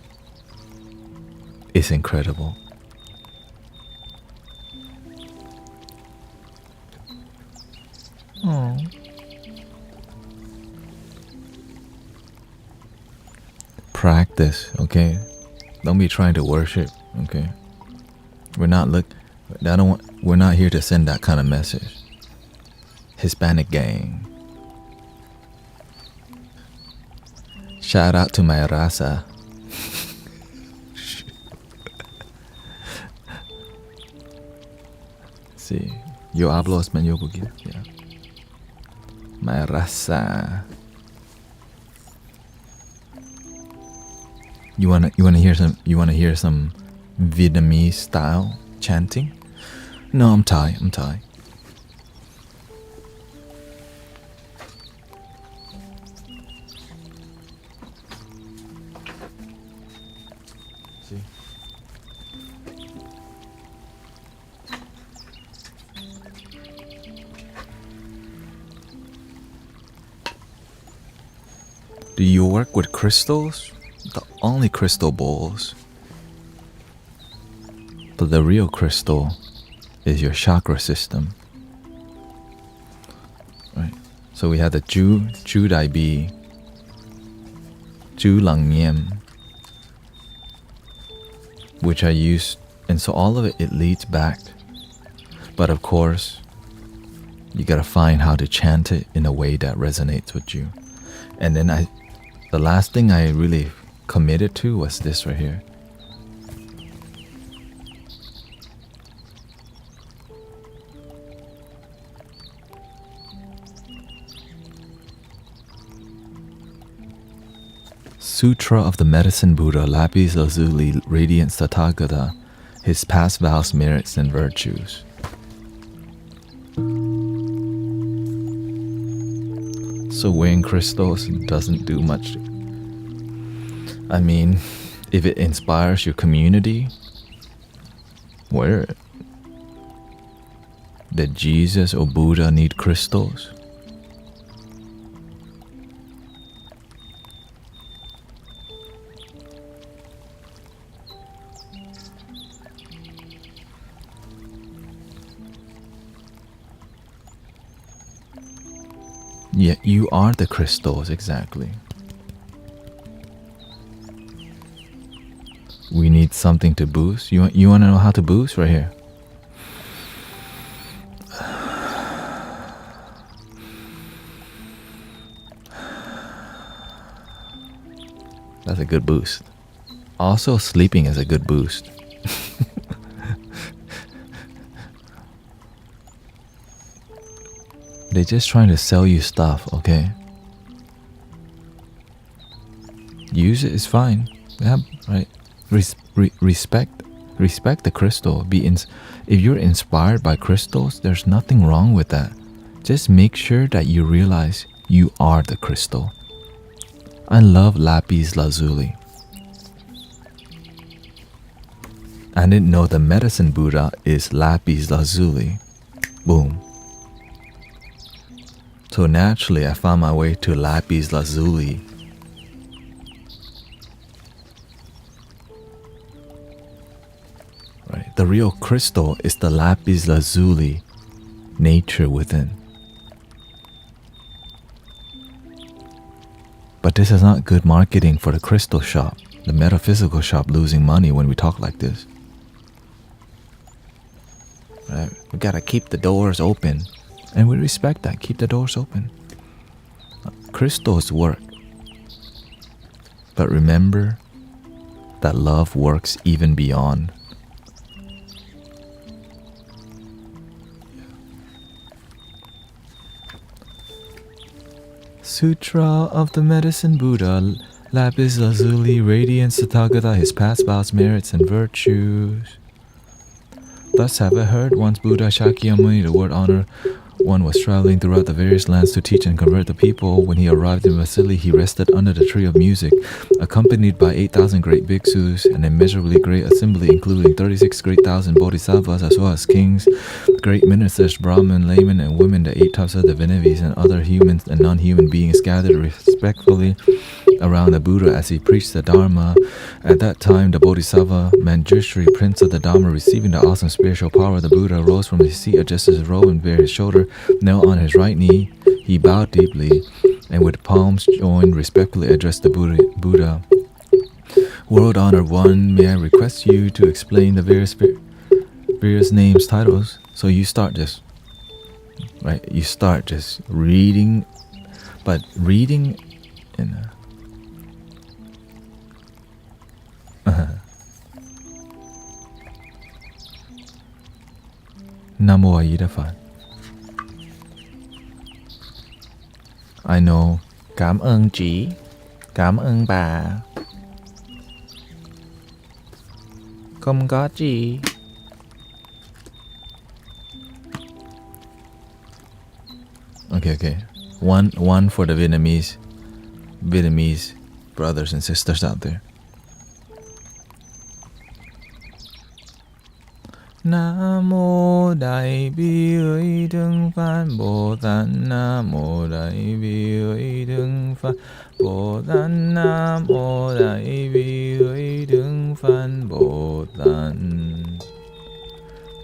is incredible. Oh. Practice, okay? Don't be trying to worship, okay? We're not here to send that kind of message. Hispanic gang. Shout out to my raza. Sí, yo hablo español poquito. Yeah. My raza. You wanna hear some Vietnamese style chanting? No, I'm Thai. See? Do you work with crystals? The only crystal bowls. But the real crystal is your chakra system. Right. So we have the Chu Dai Bi, Chu Lang Niem, which I use, and so all of it leads back. But of course, you gotta find how to chant it in a way that resonates with you. And then the last thing I really committed to was this right here. Sutra of the Medicine Buddha, Lapis Lazuli, Radiance Tathagata, his past vows, merits, and virtues. So wearing crystals doesn't do much. I mean, if it inspires your community, wear it. Did Jesus or Buddha need crystals? Yeah, you are the crystals, exactly. We need something to boost. You want to know how to boost? Right here. That's a good boost. Also, sleeping is a good boost. They're just trying to sell you stuff, okay? Use it, it's fine. Yeah, right. Respect the crystal. If you're inspired by crystals, there's nothing wrong with that. Just make sure that you realize you are the crystal. I love Lapis Lazuli. I didn't know the medicine Buddha is Lapis Lazuli. Boom. So naturally, I found my way to Lapis Lazuli. Right. The real crystal is the Lapis Lazuli nature within. But this is not good marketing for the crystal shop, the metaphysical shop losing money when we talk like this. Right? We gotta keep the doors open. And we respect that. Keep the doors open. Crystals work. But remember that love works even beyond. Sutra of the Medicine Buddha, lapis lazuli, radiance Tathagata, his past vows, merits, and virtues. Thus have I heard, once Buddha Shakyamuni, the word honor one, was traveling throughout the various lands to teach and convert the people. When he arrived in Vasili, he rested under the tree of music, accompanied by 8,000 great bhiksus, an immeasurably great assembly, including 36 great thousand bodhisattvas, as well as kings, great ministers, Brahmin, laymen, and women, the 8 types of divinities, and other human and non-human beings gathered respectfully around the Buddha as he preached the Dharma. At that time, the Bodhisattva Manjushri, prince of the Dharma, receiving the awesome spiritual power of the Buddha, rose from his seat, adjusted his robe and bare his shoulder, knelt on his right knee. He bowed deeply, and with palms joined, respectfully addressed the Buddha. World Honor One, may I request you to explain the various names, titles? So you start just, right? You start just reading, but reading in a Nam Mô A Di Đà Phật. I know. Cảm ơn chị. Cảm ơn bà. Không có chị. Okay. One for the Vietnamese brothers and sisters out there. Nam Mô Đại Bi Huệ Đức Phật Bồ Tát. Nam Mô Đại Bi Huệ Đức Phật Bồ Tát. Nam Mô Đại Bi Huệ Đức Phật Bồ Tát.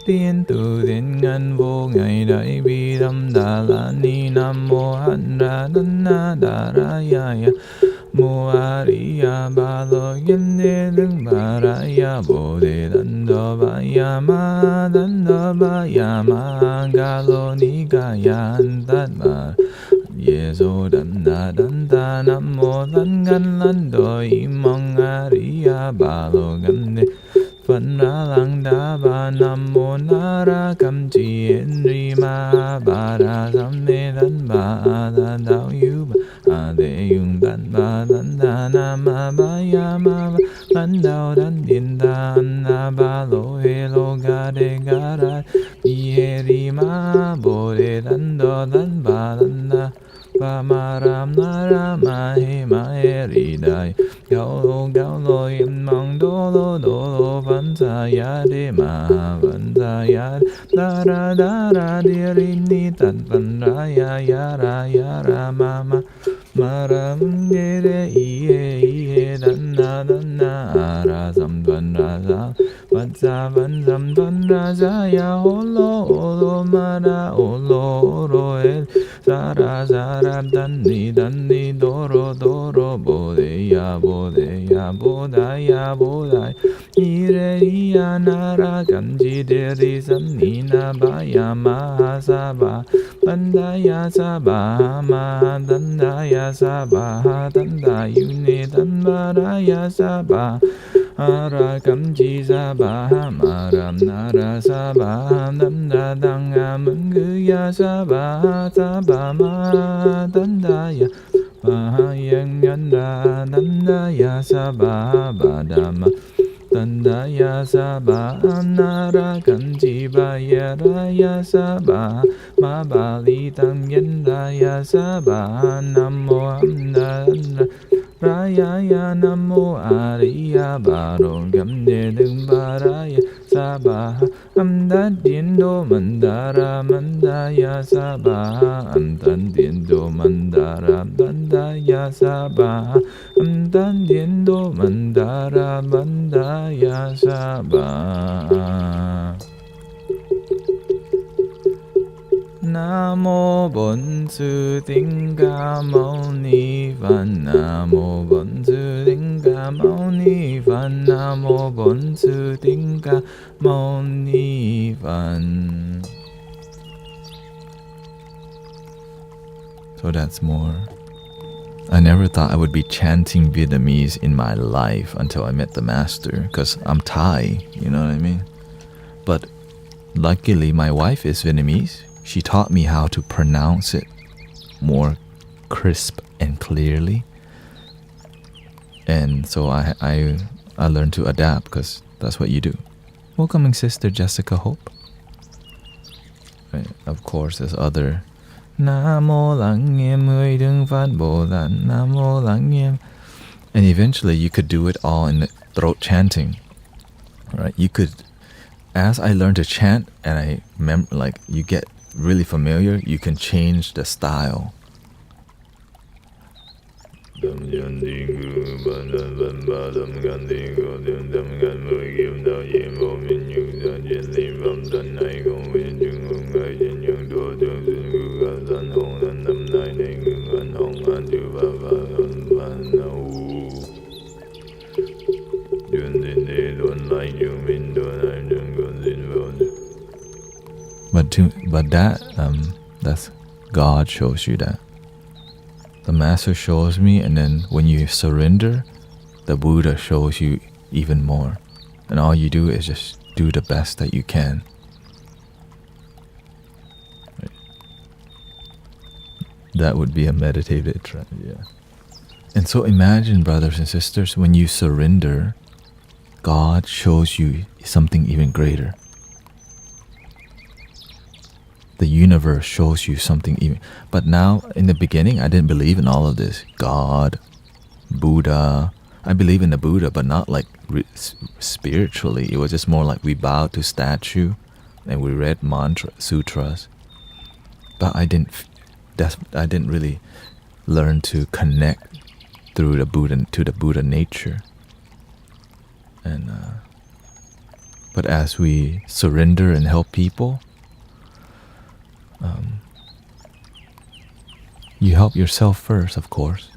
Tiên từ thiên ngân vô ngại đại bi tâm đà la ni. Nam mô hạnh ra đan na đà ra ya ya. Mô a di ya ba lo nhân đề đức bà ra ya bồ đề đan đô ba ya ma đan đô ba ya ma ga lo ni ga ya tát bà ye so đan ta. Nam mô tát ngân lan đô imong a di ya ba lo gan đề Phật ra lăng đa ba. Nam mô na ra cam chi en ri ma ba ra sam me đan ba đa đạo yu ba đề yung đan ba đan đa nam ba ya ma ba đan đạo đan điện đa na ba lo he lo ga de ga ra i he ri ma bồ đề đan đô đan ba đan đa ba ma ram na ra ma he ri đai gao lo yên mong đô lo văn sa ya de ma văn sa ya da ra de ri ni tan văn ra ya ra ma ram de i he dan na ra sam văn ra sa văn sam văn ra sa ya ho lo ma ra o lo e sa ra dan ni do ro bo de ya bo da i re ya na ra kan ji de ri san ni na ba ya ma sa ba dan da ya sa ba ma dan da ya sa ba dan da yu ne dan ba ra ya sa ba ra kan ji sa ba ma ram na ra sa ba dan da dang a mun gu ya sa ba ma dan da ya ba yang gan da dan da ya sa ba da ma dan da ya sa ba na ra kan ji ba ya ra ya sa ba ma ba li tan yan da ya sa ba. Nam mô am da ra ya nam mô a di ya ba ro gam de đừng ba ra ya sa ba am da điện đô man da ya sa ba am tan điện đô man da ya sa ba am tan điện đô man da ya sa ba. Nam mô Bổn Sư Thích Ca Mâu Ni Fan Namo Bonsu Dinga Mauni Fan Namo Bonsu Dinga Mauni Fan. So that's more. I never thought I would be chanting Vietnamese in my life until I met the master, because I'm Thai, you know what I mean? But luckily my wife is Vietnamese. She taught me how to pronounce it more crisp and clearly. And so I learned to adapt, because that's what you do. Welcoming Sister Jessica Hope. Right. Of course, there's other Namo Lang Yem Hui Dung Phan Bo Lan Namo Lang Yem. And eventually you could do it all in throat chanting. Right? You could, as I learned to chant and I like you get really familiar, you can change the style. But that's God shows you that. The master shows me, and then when you surrender, the Buddha shows you even more. And all you do is just do the best that you can. Right. That would be a meditative trend, yeah. And so imagine, brothers and sisters, when you surrender, God shows you something even greater. The universe shows you something even. But now, in the beginning, I didn't believe in all of this. God, Buddha. I believe in the Buddha, but not like spiritually. It was just more like we bowed to statue and we read mantra sutras. But I didn't really learn to connect through the Buddha to the Buddha nature. And but as we surrender and help people, you help yourself first, of course.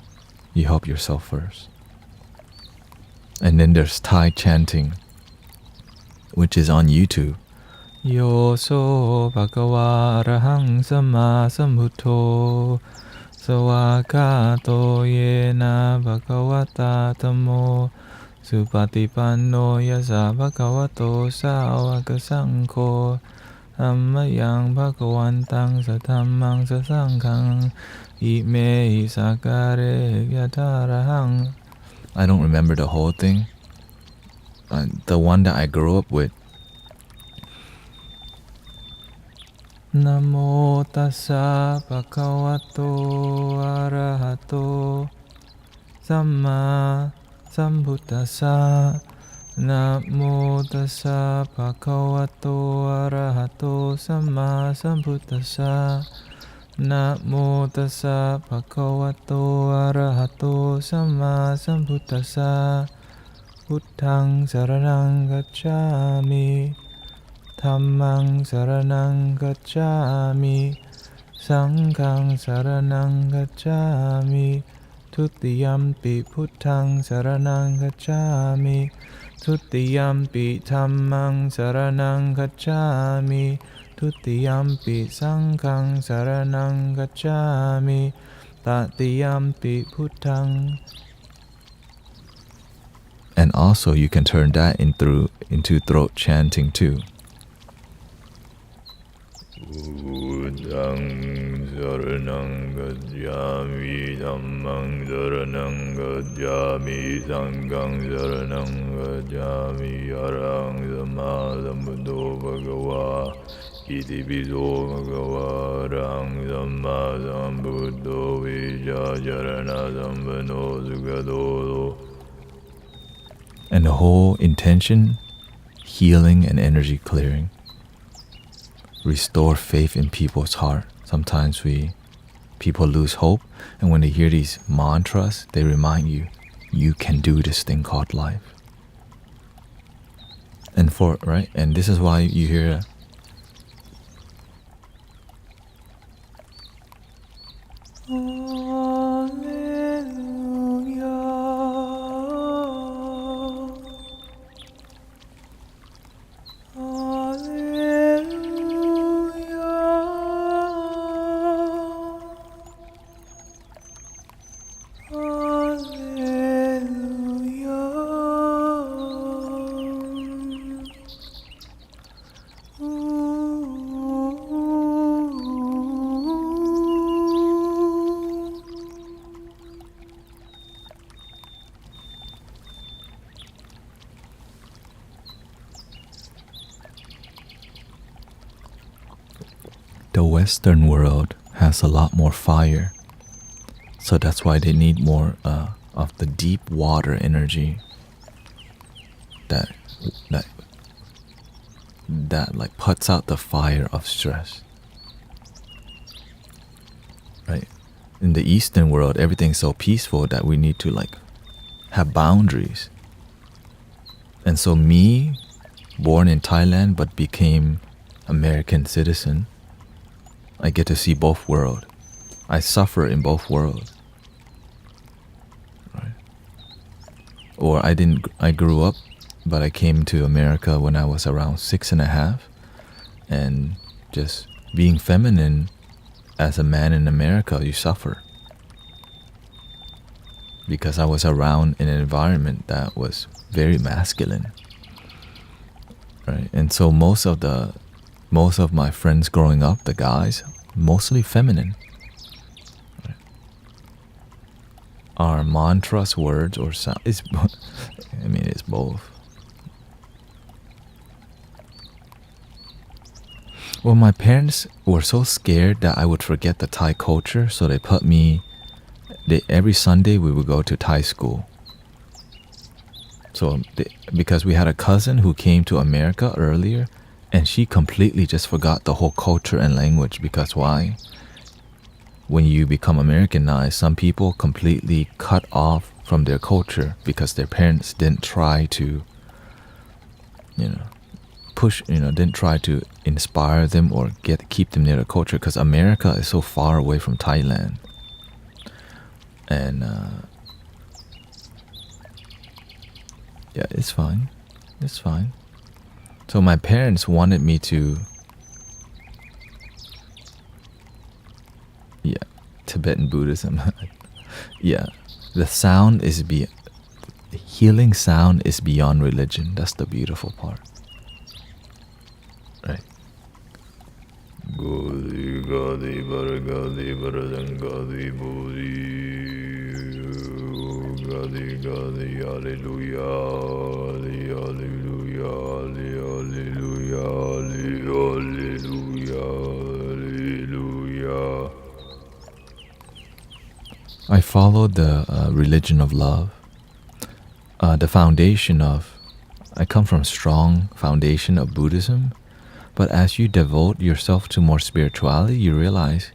You help yourself first. And then there's Thai chanting, which is on YouTube. Yo so bhagava arahang samma sambuddho sawakato yena bhagavata tammo supatipanno yasa bhagavato sāvaka saṅkho Ammayang bhagavantang sathammang sasanghang ime sakare yatarahang. I don't remember the whole thing. The one that I grew up with. Namo tassa bhagavato arahato samma sambuddhassa. Namo tassa bhagavato arahato samma sambuddhassa. Namo tassa bhagavato arahato samma sambuddhassa. Buddhang saranang gacchami. Dhammang saranang gacchami. Sanghang saranang gacchami. Tutiyampi Buddhang saranang gacchami. Tutiyampi dhammang saranang gacchami. Tutiyampi sanghang saranang gacchami. Tatiyampi Buddhang. And also you can turn that into throat chanting too. Buddhang saranang gacchami, dhammang saranang gacchami, sanghang saranang gacchami, arahang samma sambuddho bhagava, itipiso bhagava, arahang samma sambuddho vijayarana sampanno sukhato. And the whole intention, healing and energy clearing. Restore faith in people's heart. Sometimes people lose hope, and when they hear these mantras, they remind you, you can do this thing called life. And and this is why you hear Hallelujah. The Western world has a lot more fire, so that's why they need more of the deep water energy that that that like puts out the fire of stress. Right? In the Eastern world, everything's so peaceful that we need to like have boundaries. And so me, born in Thailand but became American citizen, I get to see both worlds. I suffer in both worlds. Right? Or I grew up, but I came to America when I was around 6.5, and just being feminine as a man in America, you suffer. Because I was around in an environment that was very masculine. Right? And so most of my friends growing up, the guys, mostly feminine. Right? Our mantras, words, or sound is, I mean, it's both. Well, my parents were so scared that I would forget the Thai culture, so they put me. Every Sunday we would go to Thai school. So because we had a cousin who came to America earlier, and she completely just forgot the whole culture and language. Because why? When you become Americanized, some people completely cut off from their culture because their parents didn't try to, didn't try to inspire them or keep them near the culture, because America is so far away from Thailand. And yeah, it's fine. It's fine. So my parents wanted me to, Tibetan Buddhism. Yeah, the healing sound is beyond religion. That's the beautiful part. Right. Gadi gadi baragadi baradangadi budi. Gadi gadi hallelujah, hallelujah, hallelujah, hallelujah, hallelujah. I followed the religion of love. The foundation of, I come from strong foundation of Buddhism, but as you devote yourself to more spirituality, you realize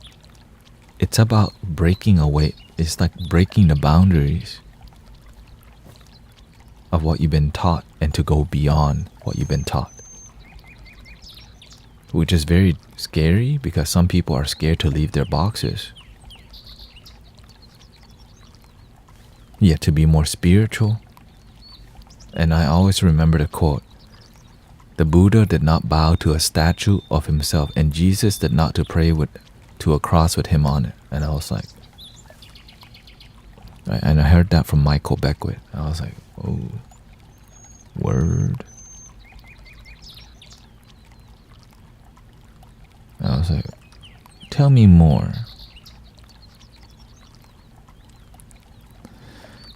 it's about breaking away. It's like breaking the boundaries of what you've been taught and to go beyond what you've been taught. Which is very scary because some people are scared to leave their boxes. Yeah, to be more spiritual. And I always remember the quote, the Buddha did not bow to a statue of himself, and Jesus did not to pray to a cross with him on it. And I was like, and I heard that from Michael Beckwith. I was like, oh, word. I was like, tell me more.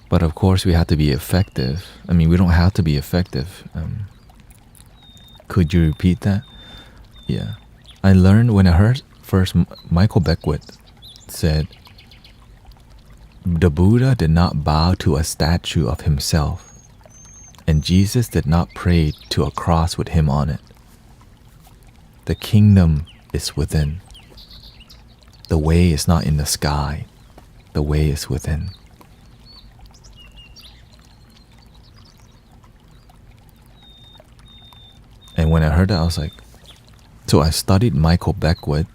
But of course we have to be effective. I mean, we don't have to be effective. Could you repeat that? Yeah. I learned when I heard first Michael Beckwith said, the Buddha did not bow to a statue of himself, and Jesus did not pray to a cross with him on it. The kingdom is within. The way is not in the sky. The way is within. And when I heard that, I was like, so I studied Michael Beckwith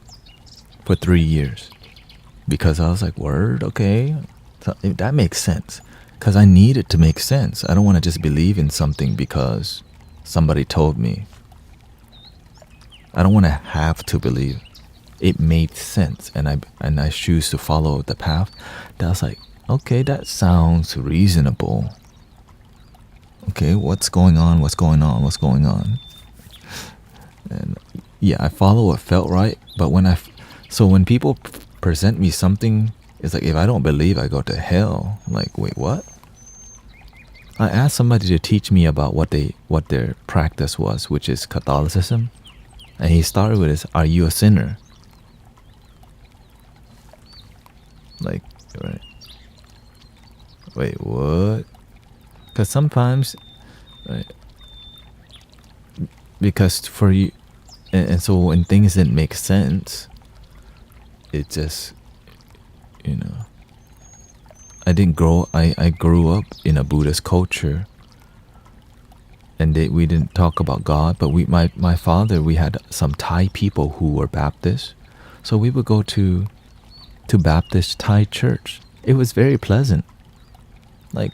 for 3 years because I was like, word, okay, so that makes sense. Because I need it to make sense. I don't want to just believe in something because somebody told me. I don't want to have to believe. It made sense, and I choose to follow the path. That was like, okay, that sounds reasonable. Okay, what's going on? What's going on? What's going on? And yeah, I follow what felt right. But so when people present me something, it's like if I don't believe, I go to hell. I'm like, wait, what? I asked somebody to teach me about what their practice was, which is Catholicism, and he started with this: "Are you a sinner?" Like, right? Wait, what? Because sometimes, right? Because for you, and so when things didn't make sense, it just, you know, I grew up in a Buddhist culture, and we didn't talk about God, but my father, we had some Thai people who were Baptists, so we would go to Baptist Thai church. It was very pleasant. Like,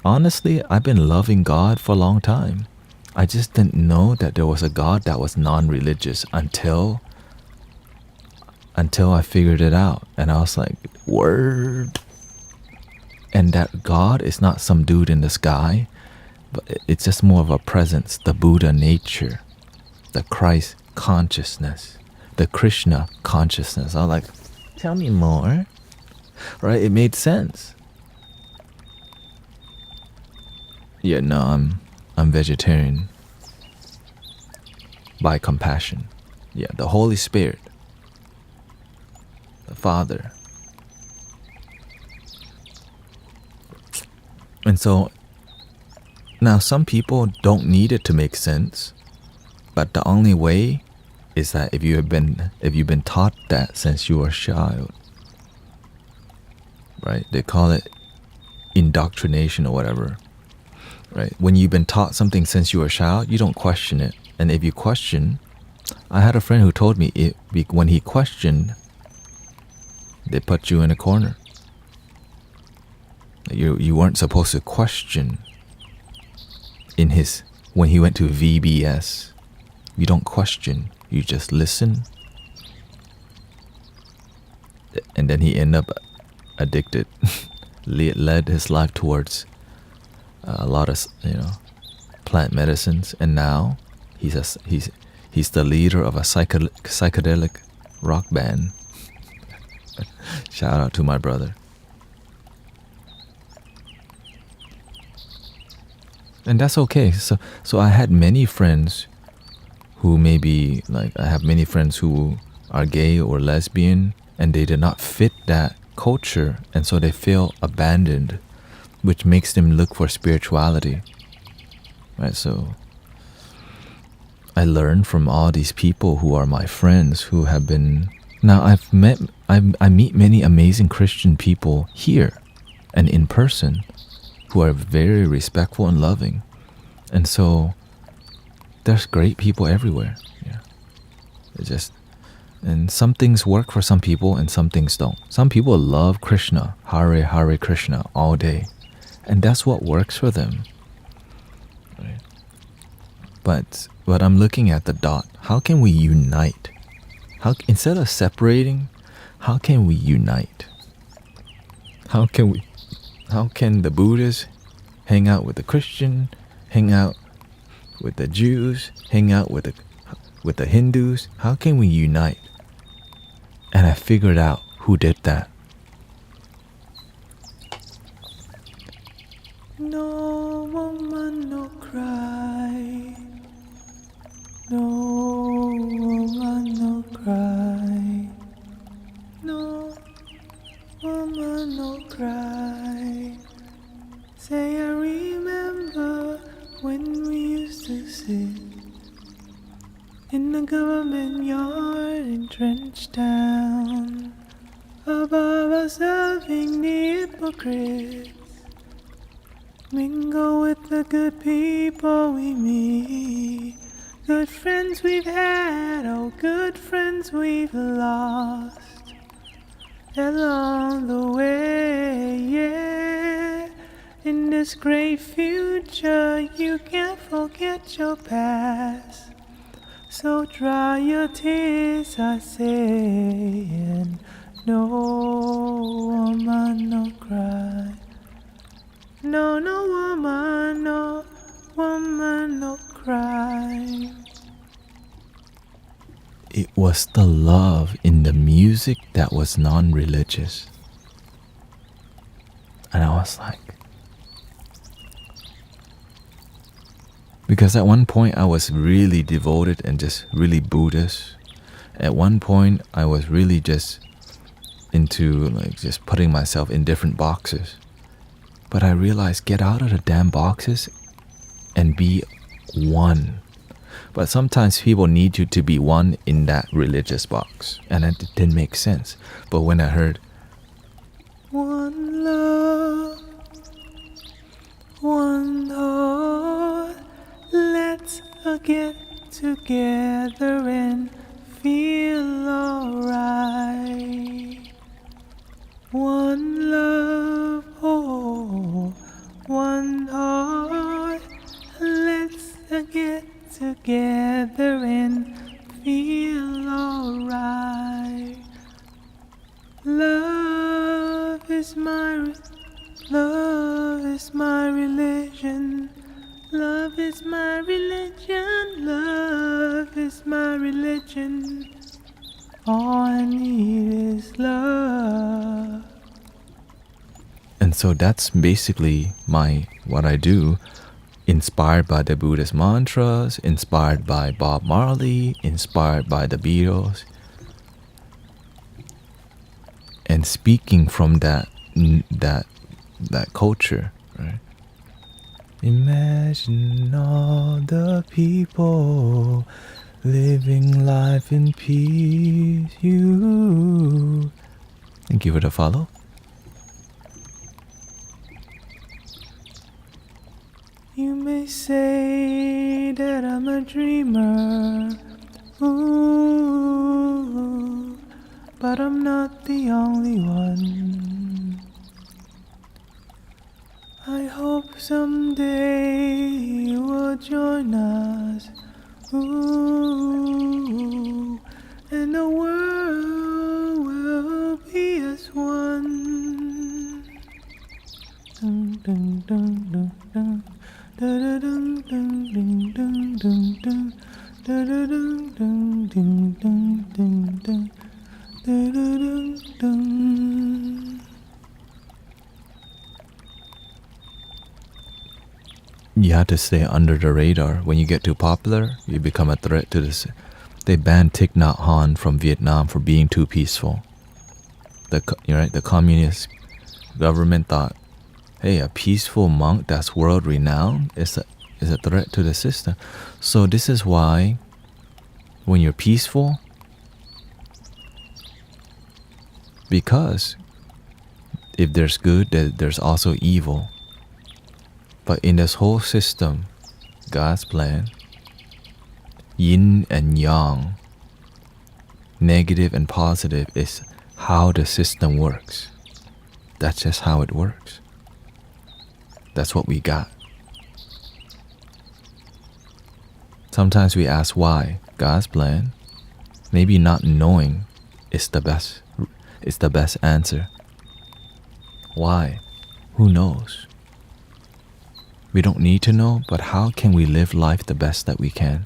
honestly, I've been loving God for a long time. I just didn't know that there was a God that was non-religious until I figured it out, and I was like, word. And that God is not some dude in the sky, but it's just more of a presence, the Buddha nature, the Christ consciousness, the Krishna consciousness. I was like, tell me more, right? It made sense. Yeah, no, I'm vegetarian by compassion. Yeah, the Holy Spirit, the Father. And so now some people don't need it to make sense, but the only way is that if you've been taught that since you were a child, right? They call it indoctrination or whatever, right? When you've been taught something since you were a child, you don't question it. And if you question, I had a friend who told me when he questioned, they put you in a corner. You weren't supposed to question when he went to VBS. You don't question, you just listen. And then he ended up addicted, led his life towards a lot of, plant medicines, and now he's the leader of a psychedelic rock band. Shout out to my brother. And that's okay. So I had many friends who maybe, like, I have many friends who are gay or lesbian, and they did not fit that culture, and so they feel abandoned, which makes them look for spirituality, right? So I learned from all these people who are my friends who have been. Now I meet many amazing Christian people here and in person who are very respectful and loving, and so there's great people everywhere. Yeah, and some things work for some people and some things don't. Some people love Krishna, Hare Hare Krishna all day, and that's what works for them, right? But I'm looking at the dot. How can we unite? Instead of separating, how can we unite? How can the Buddhists hang out with the Christian, hang out with the Jews, hang out with the Hindus? How can we unite? And I figured out who did that. No woman, no cry. No woman, no cry. No woman, no cry. Say I remember when we used to sit in the government yard in Trenchtown, above us serving the hypocrites. Mingle with the good people we meet. Good friends we've had, oh good friends we've lost along the way, yeah. In this great future, you can't forget your past. So dry your tears, I say, and no woman, no cry. no, no woman, no woman, no cry. It was the love in the music that was non-religious. And I was like, because at one point I was really devoted and just really Buddhist. At one point I was really just into like just putting myself in different boxes. But I realized, get out of the damn boxes and be one. But sometimes people need you to be one in that religious box. And it didn't make sense. But when I heard, one love, one heart, let's get together and feel alright. One love, oh, one heart, let's get together and feel alright. Love is my religion. Love is my religion. Love is my religion. All I need is love. and so that's basically what I do, inspired by the Buddhist mantras, inspired by Bob Marley, inspired by the Beatles, and speaking from that culture, right? Imagine all the people living life in peace. You. Thank you for the follow. You may say that I'm a dreamer, ooh, but I'm not the only one. I hope someday you will join us, ooh, and the world will be as one. Dun, dun, dun, dun, dun. Da-da-dun, dun, dun, dun, dun, dun. Da-da-dun, dun, dun, dun, dun, dun. Da-da-dun, dun. You have to stay under the radar. When you get too popular, you become a threat to this. They banned Thich Nhat Hanh from Vietnam for being too peaceful. The communist government thought, hey, a peaceful monk that's world renowned is a threat to the system. So this is why when you're peaceful, because if there's good, there's also evil. But in this whole system, God's plan, yin and yang, negative and positive, is how the system works. That's just how it works. That's what we got. Sometimes we ask why. God's plan, maybe not knowing is the best answer. Why? Who knows? We don't need to know, but how can we live life the best that we can?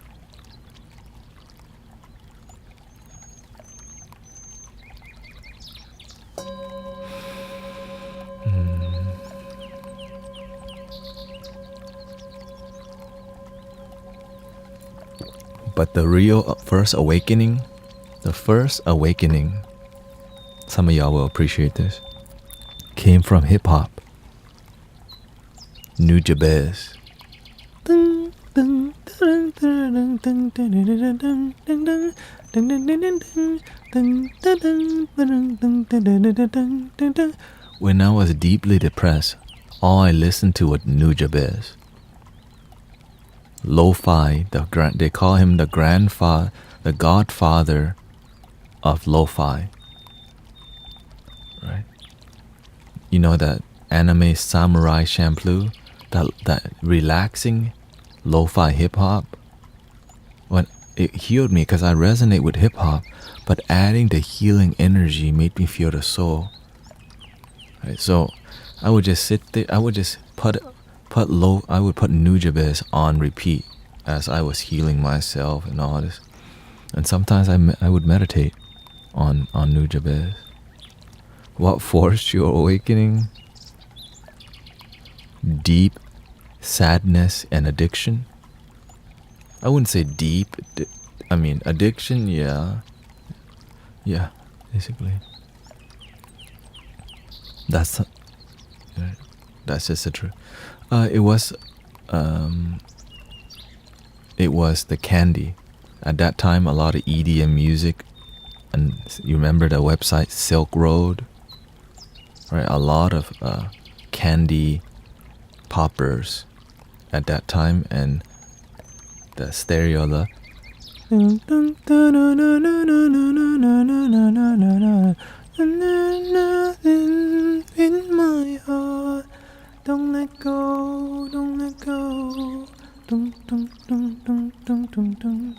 But the real first awakening, some of y'all will appreciate this, came from hip hop. New Jabez. When I was deeply depressed, all I listened to was New Jabez. Lo-fi, they call him the godfather of lo-fi. Right? You know that anime Samurai Champloo? That relaxing lo-fi hip-hop? When it healed me because I resonate with hip-hop, but adding the healing energy made me feel the soul. Right? So I would just sit there. I would just put Nujabes on repeat as I was healing myself and all this. And sometimes I would meditate on Nujabes. What forced your awakening? Deep sadness and addiction. I wouldn't say deep. I mean, addiction, yeah. Yeah, basically. That's just the truth. It was the candy. At that time, a lot of EDM music, and you remember the website Silk Road, right? A lot of candy poppers at that time, and the stereo, the in my heart, don't let go, don't let go. Dum, dum, dum, dum, dum, dum, dum.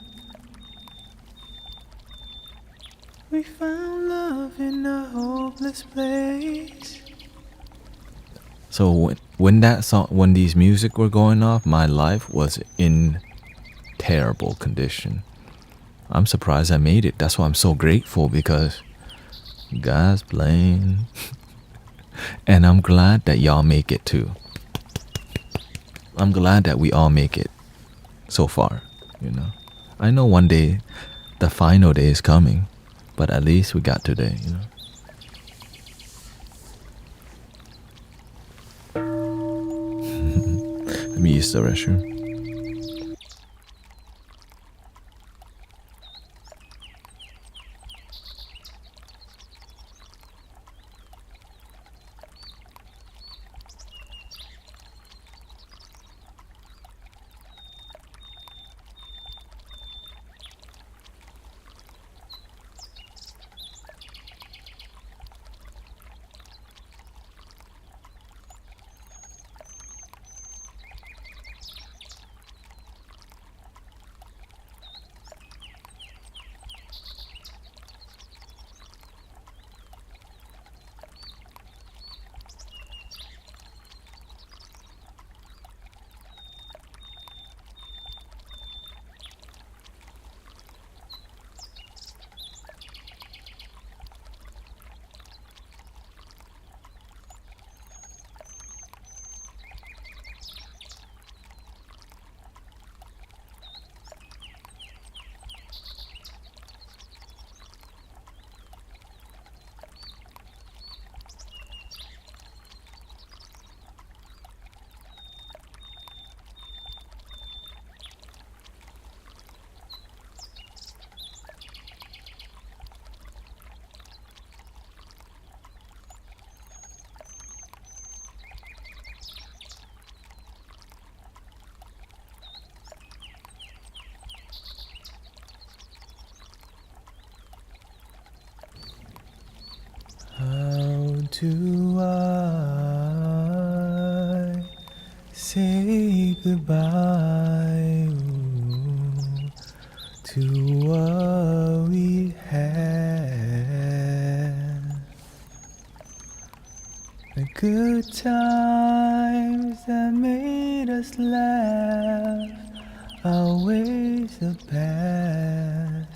We found love in a hopeless place. So when these music were going off, my life was in terrible condition. I'm surprised I made it. That's why I'm so grateful, because God's plan. And I'm glad that y'all make it too. I'm glad that we all make it so far, I know one day the final day is coming, but at least we got today, Let me use the restroom. How do I say goodbye to what we had? The good times that made us laugh outweighs the past.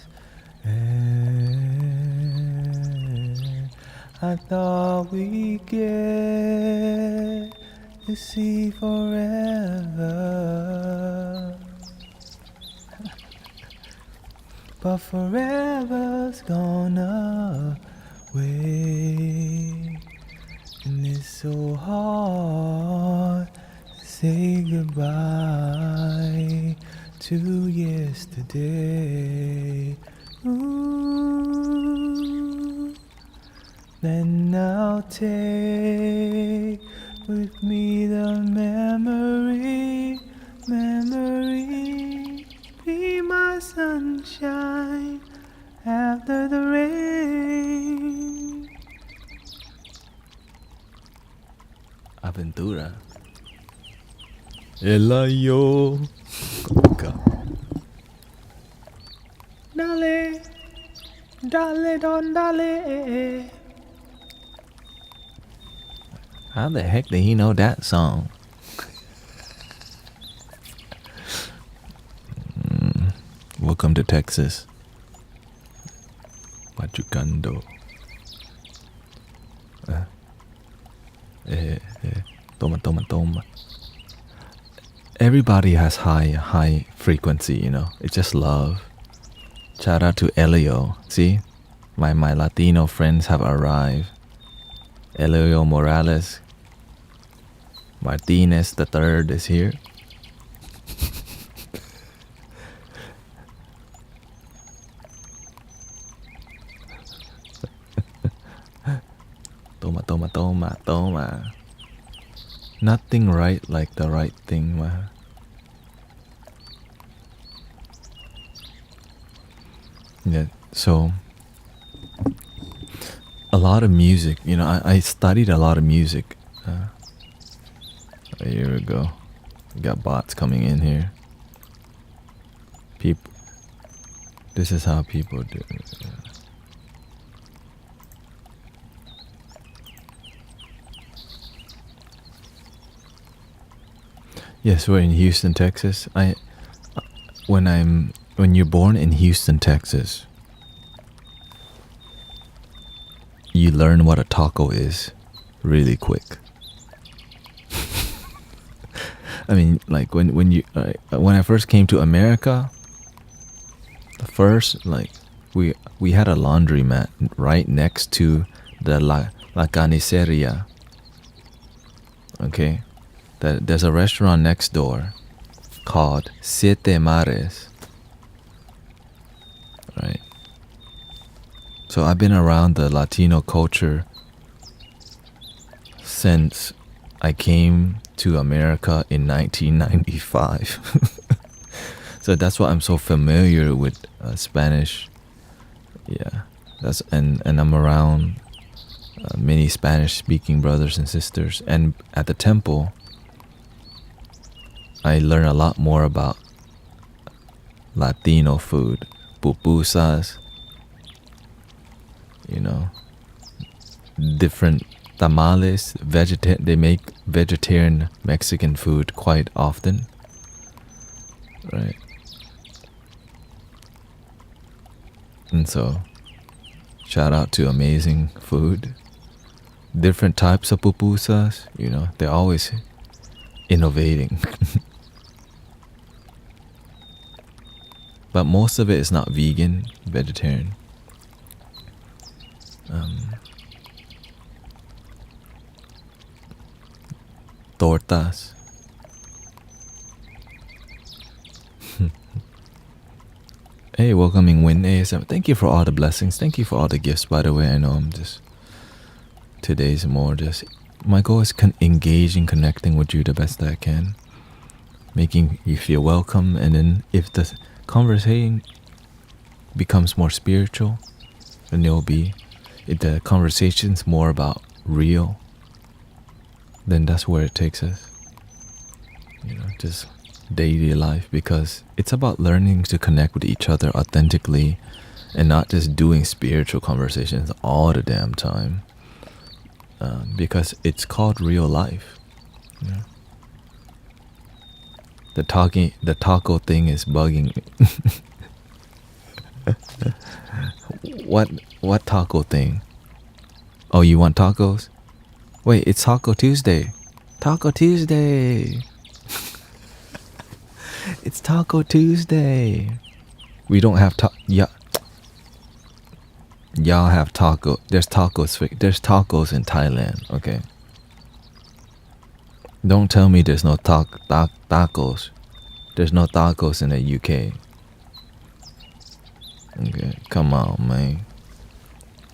I thought we'd get to see forever, but forever's gone away, and it's so hard to say goodbye to yesterday. Ooh. Then I'll take with me the memory, be my sunshine after the rain. Aventura. Elayo. Dale, dale, don, dale. How the heck did he know that song? Welcome to Texas. Machucando. Toma. Everybody has high frequency, you know. It's just love. Shout out to Elio. See? My Latino friends have arrived. Elio Morales. Martinez the third is here. Toma. Nothing right like the right thing, man. Yeah, so a lot of music, you know, I studied a lot of music. Here we go. We got bots coming in here. People, this is how people do it. Yes, we're in Houston, Texas. When you're born in Houston, Texas, you learn what a taco is really quick. I mean, like when I first came to America, the first we had a laundromat right next to the la carniceria. Okay. There's a restaurant next door called Siete Mares, right? So I've been around the Latino culture since I came to America in 1995. So that's why I'm so familiar with Spanish. Yeah, and I'm around many Spanish-speaking brothers and sisters, and at the temple I learn a lot more about Latino food, pupusas, you know, different tamales. They make vegetarian Mexican food quite often, right? And so, shout out to amazing food. Different types of pupusas, you know, they're always innovating. But most of it is not vegan, vegetarian. Tortas. Hey, welcoming Win ASM. Thank you for all the blessings. Thank you for all the gifts, by the way. I know today's more just, my goal is engaging, connecting with you the best that I can. Making you feel welcome, and then if the conversation becomes more spiritual, then if the conversation's more about real, then that's where it takes us. You know, just daily life, because it's about learning to connect with each other authentically and not just doing spiritual conversations all the damn time, because it's called real life. You know? The taco thing is bugging me. What taco thing? Oh, you want tacos? Wait, it's Taco Tuesday. Taco Tuesday. It's Taco Tuesday. We don't have y'all have taco. There's tacos in Thailand, okay? Don't tell me there's no tacos. There's no tacos in the UK. Okay, come on, man.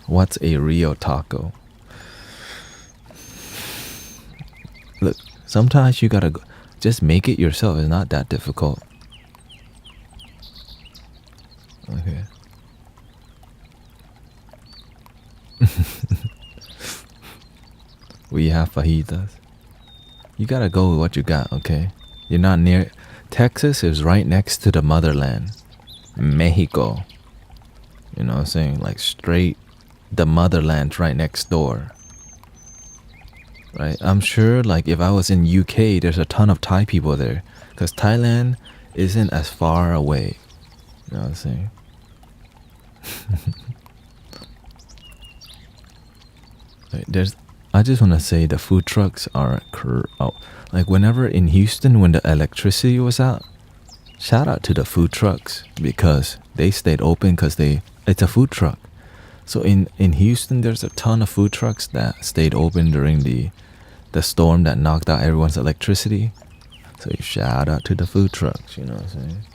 What's a real taco? Look, sometimes you gotta just make it yourself. It's not that difficult. Okay. We have fajitas. You gotta go with what you got, okay? You're not near. Texas is right next to the motherland, Mexico. You know what I'm saying? Like straight, the motherland's right next door. right? I'm sure like if I was in UK, there's a ton of Thai people there, because Thailand isn't as far away. You know what I'm saying? Right, I just want to say the food trucks are like whenever in Houston when the electricity was out, shout out to the food trucks because they stayed open because it's a food truck. So in Houston there's a ton of food trucks that stayed open during the storm that knocked out everyone's electricity. So you shout out to the food trucks, you know what I'm saying?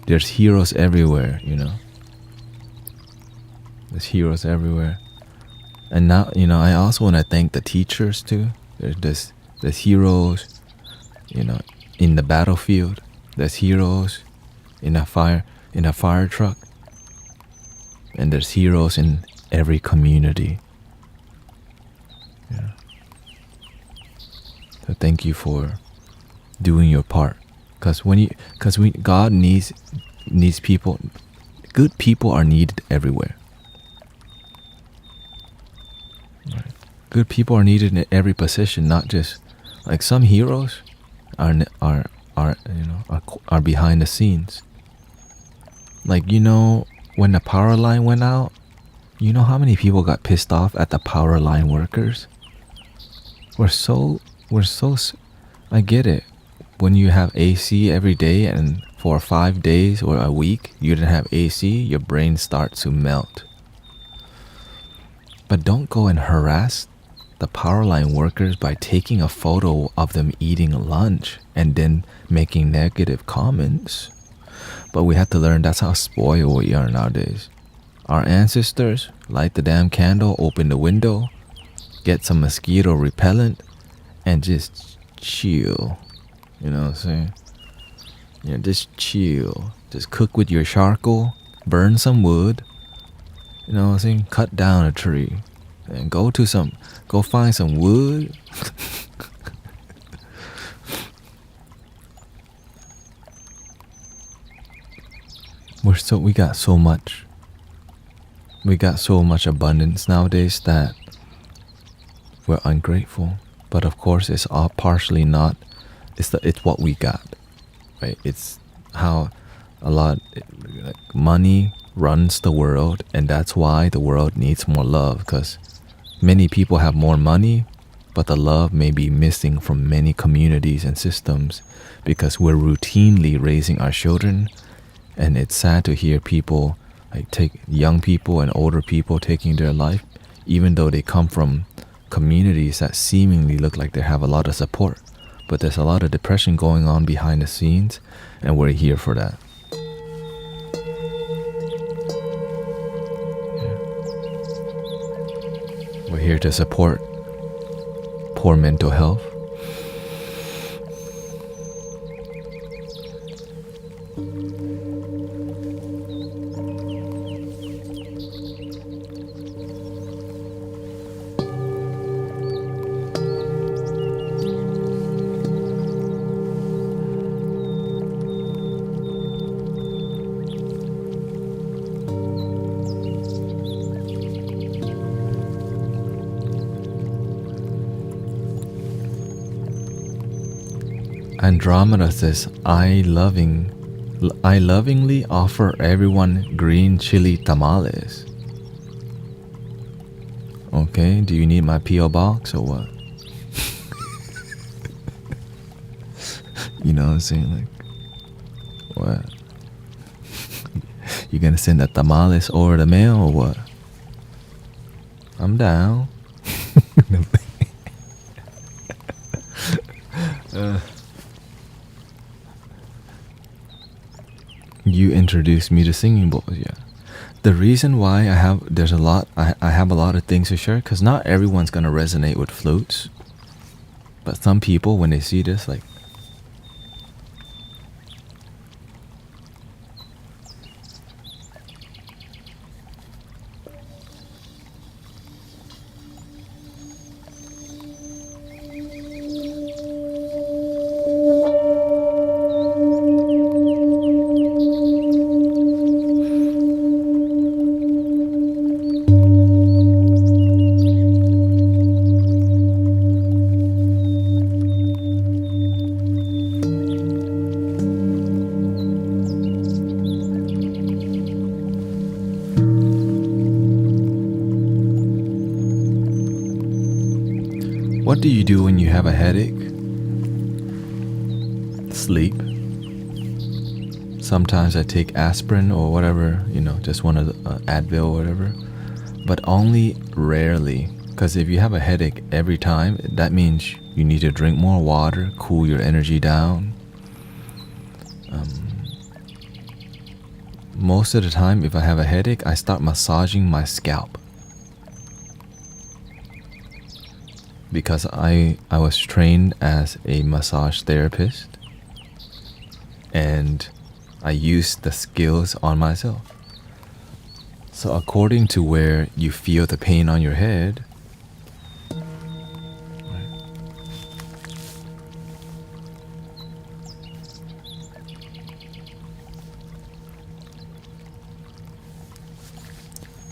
There's heroes everywhere, you know. There's heroes everywhere. And now, you know, I also want to thank the teachers too. There's heroes, you know, in the battlefield. There's heroes in a fire truck. And there's heroes in every community. Yeah. So thank you for doing your part. Because God needs people. Good people are needed everywhere. Right. Good people are needed in every position, not just like some heroes are behind the scenes. Like, you know, when the power line went out, you know how many people got pissed off at the power line workers? I get it. When you have AC every day and for 5 days or a week you didn't have AC, your brain starts to melt. But don't go and harass the power line workers by taking a photo of them eating lunch and then making negative comments. But we have to learn that's how spoiled we are nowadays. Our ancestors light the damn candle, open the window, get some mosquito repellent, and just chill. You know what I'm saying? You know, just chill. Just cook with your charcoal, burn some wood. You know what I'm saying? Cut down a tree and go find some wood. We got so much. We got so much abundance nowadays that we're ungrateful. But of course, it's all partially not. It's what we got, right? It's how like money runs the world, and that's why the world needs more love. Because many people have more money, but the love may be missing from many communities and systems because we're routinely raising our children. And it's sad to hear people like take young people and older people taking their life, even though they come from communities that seemingly look like they have a lot of support. But there's a lot of depression going on behind the scenes, and we're here for that. Yeah. We're here to support poor mental health. Andromeda says, I lovingly offer everyone green chili tamales. Okay, do you need my P.O. box or what? You know what I'm saying? Like, what? You gonna send the tamales over the mail or what? I'm down. You introduced me to singing bowls, yeah. The reason why I have a lot of things to share, because not everyone's gonna resonate with flutes, but some people when they see this, like, What do you do when you have a headache? Sleep. Sometimes I take aspirin or whatever, just one of the Advil or whatever, but only rarely. Because if you have a headache every time, that means you need to drink more water, cool your energy down. Most of the time, if I have a headache, I start massaging my scalp. Because I was trained as a massage therapist, and I use the skills on myself. So according to where you feel the pain on your head,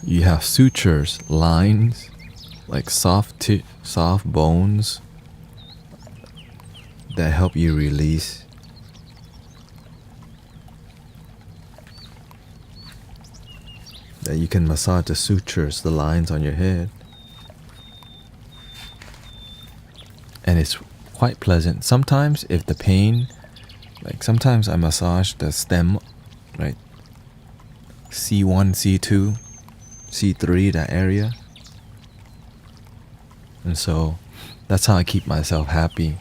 you have sutures, lines, like soft bones that help you release. That you can massage the sutures, the lines on your head. And it's quite pleasant. Sometimes if the pain, like sometimes I massage the stem, right? C1, C2, C3, that area. And so that's how I keep myself happy.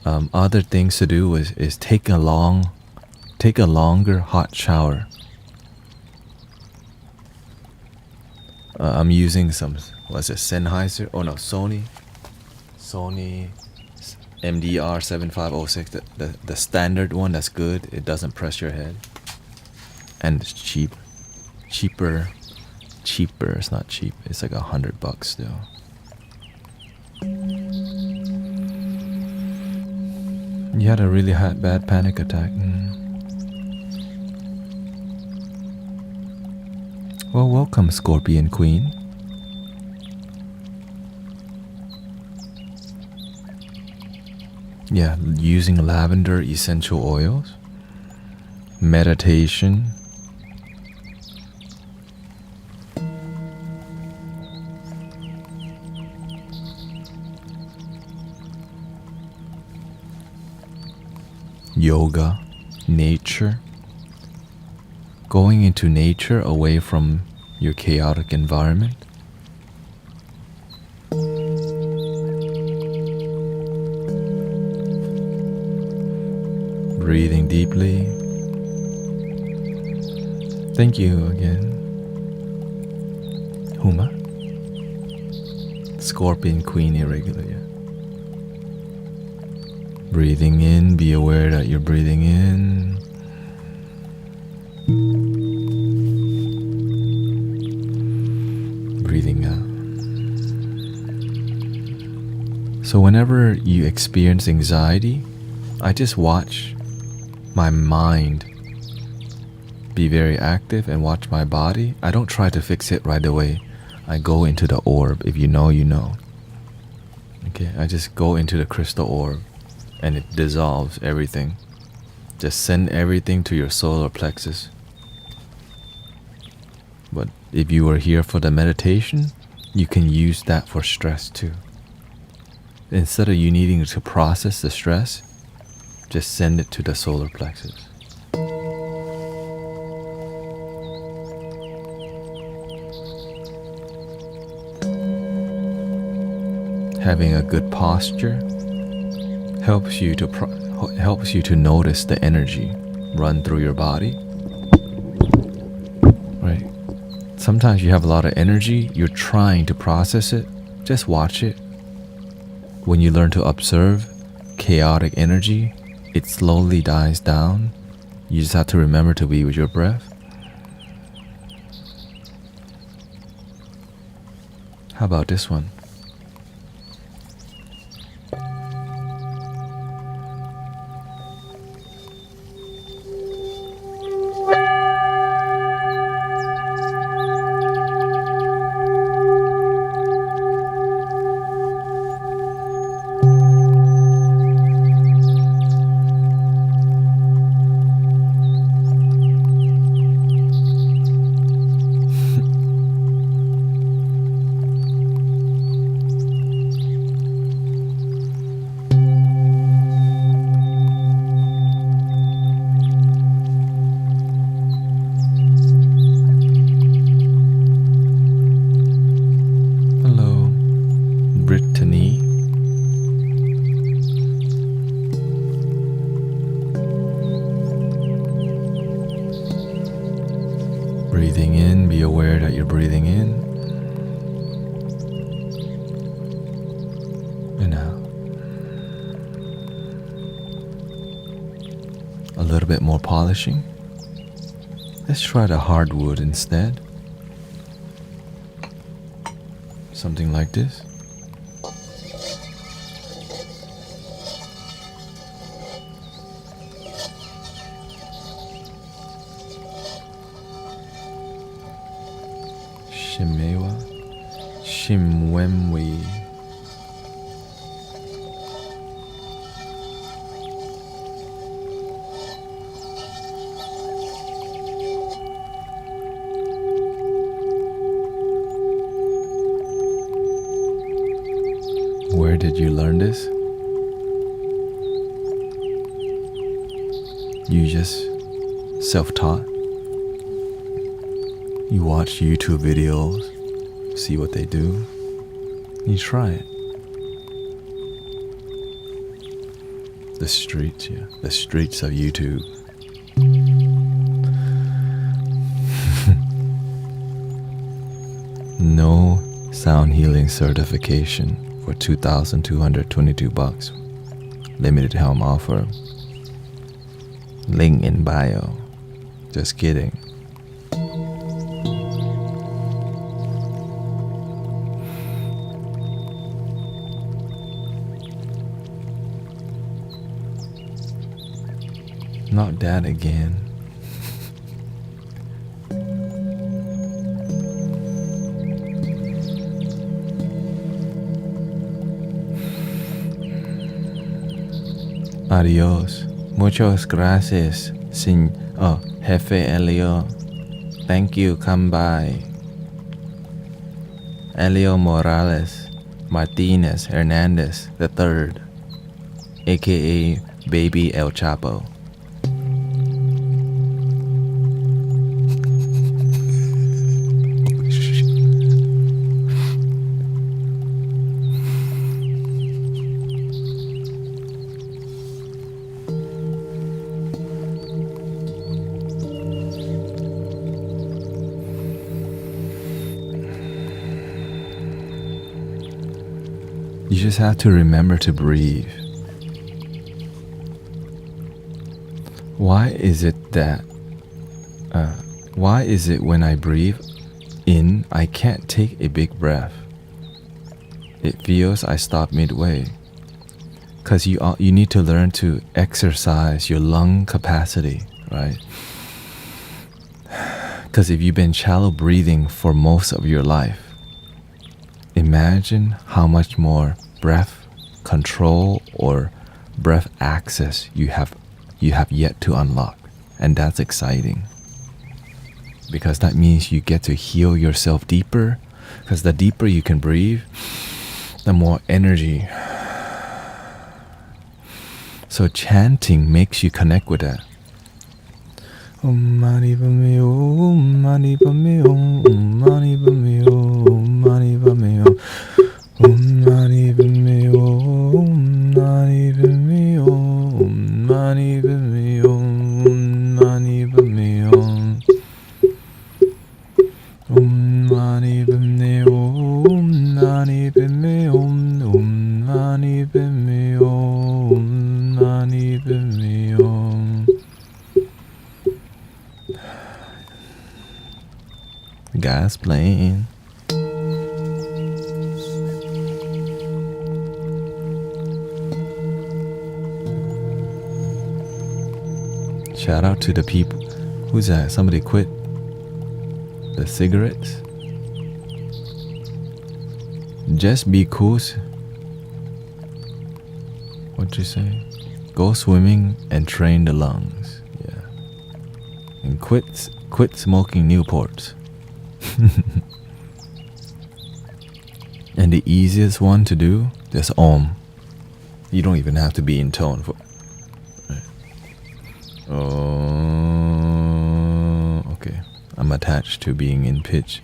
Other things to do is take a longer hot shower. I'm using some, Sennheiser? Oh no, Sony MDR 7506, the standard one that's good. It doesn't press your head. And it's cheaper. It's not cheap. It's like $100 still. You had a really bad panic attack. Well, welcome, Scorpion Queen. Yeah, using lavender essential oils, meditation, yoga, nature, going into nature away from your chaotic environment. Breathing deeply. Thank you again. Huma? Scorpion Queen Irregular, yeah. Breathing in, be aware that you're breathing in. Breathing out. So whenever you experience anxiety, I just watch my mind be very active and watch my body. I don't try to fix it right away. I go into the orb. If you know, you know. Okay, I just go into the crystal orb and it dissolves everything. Just send everything to your solar plexus. But if you are here for the meditation, you can use that for stress too. Instead of you needing to process the stress, just send it to the solar plexus. Having a good posture helps you to notice the energy run through your body. Right? Sometimes you have a lot of energy, you're trying to process it, just watch it. When you learn to observe chaotic energy, it slowly dies down. You just have to remember to be with your breath. How about this one? Be aware that you're breathing in and out. A little bit more polishing. Let's try the hardwood instead. Something like this. Shimewa, Shimwemwe. Where did you learn this? You just self-taught? You watch YouTube videos, see what they do, you try it. The streets, yeah, the streets of YouTube. No sound healing certification for $2,222. Limited helm offer. Link in bio. Just kidding. Not that again. Adios. Muchas gracias, Jefe Elio. Thank you, come by. Elio Morales Martinez Hernandez III, aka Baby El Chapo. You just have to remember to breathe. Why is it when I breathe in, I can't take a big breath? It feels I stop midway. Because you need to learn to exercise your lung capacity, right? Because if you've been shallow breathing for most of your life, imagine how much more breath control or breath access you have yet to unlock. And that's exciting. Because that means you get to heal yourself deeper. Because the deeper you can breathe, the more energy. So chanting makes you connect with that. Om mani padme hum, Om mani padme hum, Om mani padme hum, Om mani padme hum, Om mani padme hum, Om mani padme hum, Om mani padme hum, Om mani padme hum, Om mani padme hum, Om mani padme hum, Om mani padme hum, Om mani padme hum. Gas playing. Shout out to the people. Who's that? Somebody quit the cigarettes. Just be cool. What'd you say? Go swimming and train the lungs. Yeah. And quit smoking Newports. And the easiest one to do, just Om. You don't even have to be in tone for. Right. Oh, okay. I'm attached to being in pitch.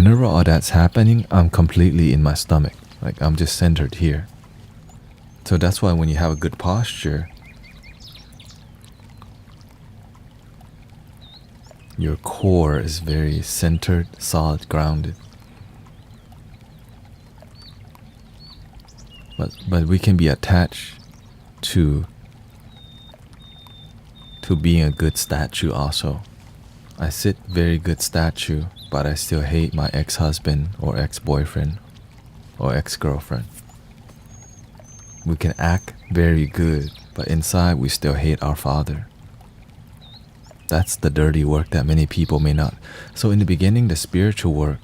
whenever all that's happening, I'm completely in my stomach. Like I'm just centered here. So that's why when you have a good posture, your core is very centered, solid, grounded. But we can be attached to being a good statue also. I sit very good statue, but I still hate my ex-husband or ex-boyfriend or ex-girlfriend. We can act very good, but inside we still hate our father. That's the dirty work that many people may not. So in the beginning, the spiritual work,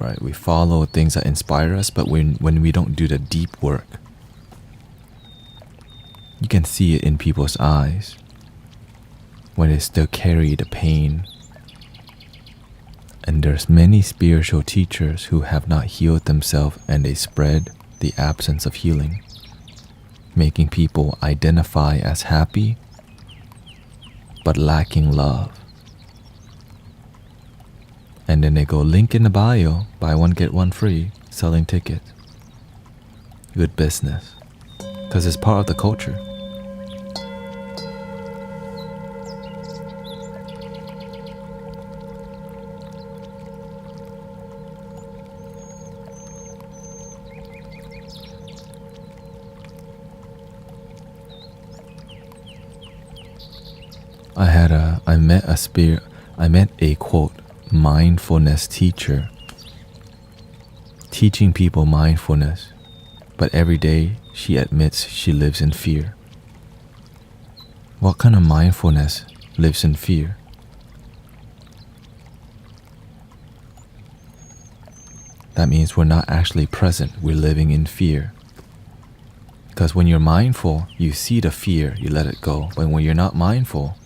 right? We follow things that inspire us, but when we don't do the deep work, you can see it in people's eyes when they still carry the pain. And there's many spiritual teachers who have not healed themselves, and they spread the absence of healing, making people identify as happy but lacking love. And then they go, link in the bio, buy one get one free, selling tickets. Good business, because it's part of the culture. I met a quote, mindfulness teacher, teaching people mindfulness, but every day she admits she lives in fear. What kind of mindfulness lives in fear? That means we're not actually present, we're living in fear. Because when you're mindful, you see the fear, you let it go. But when you're not mindful,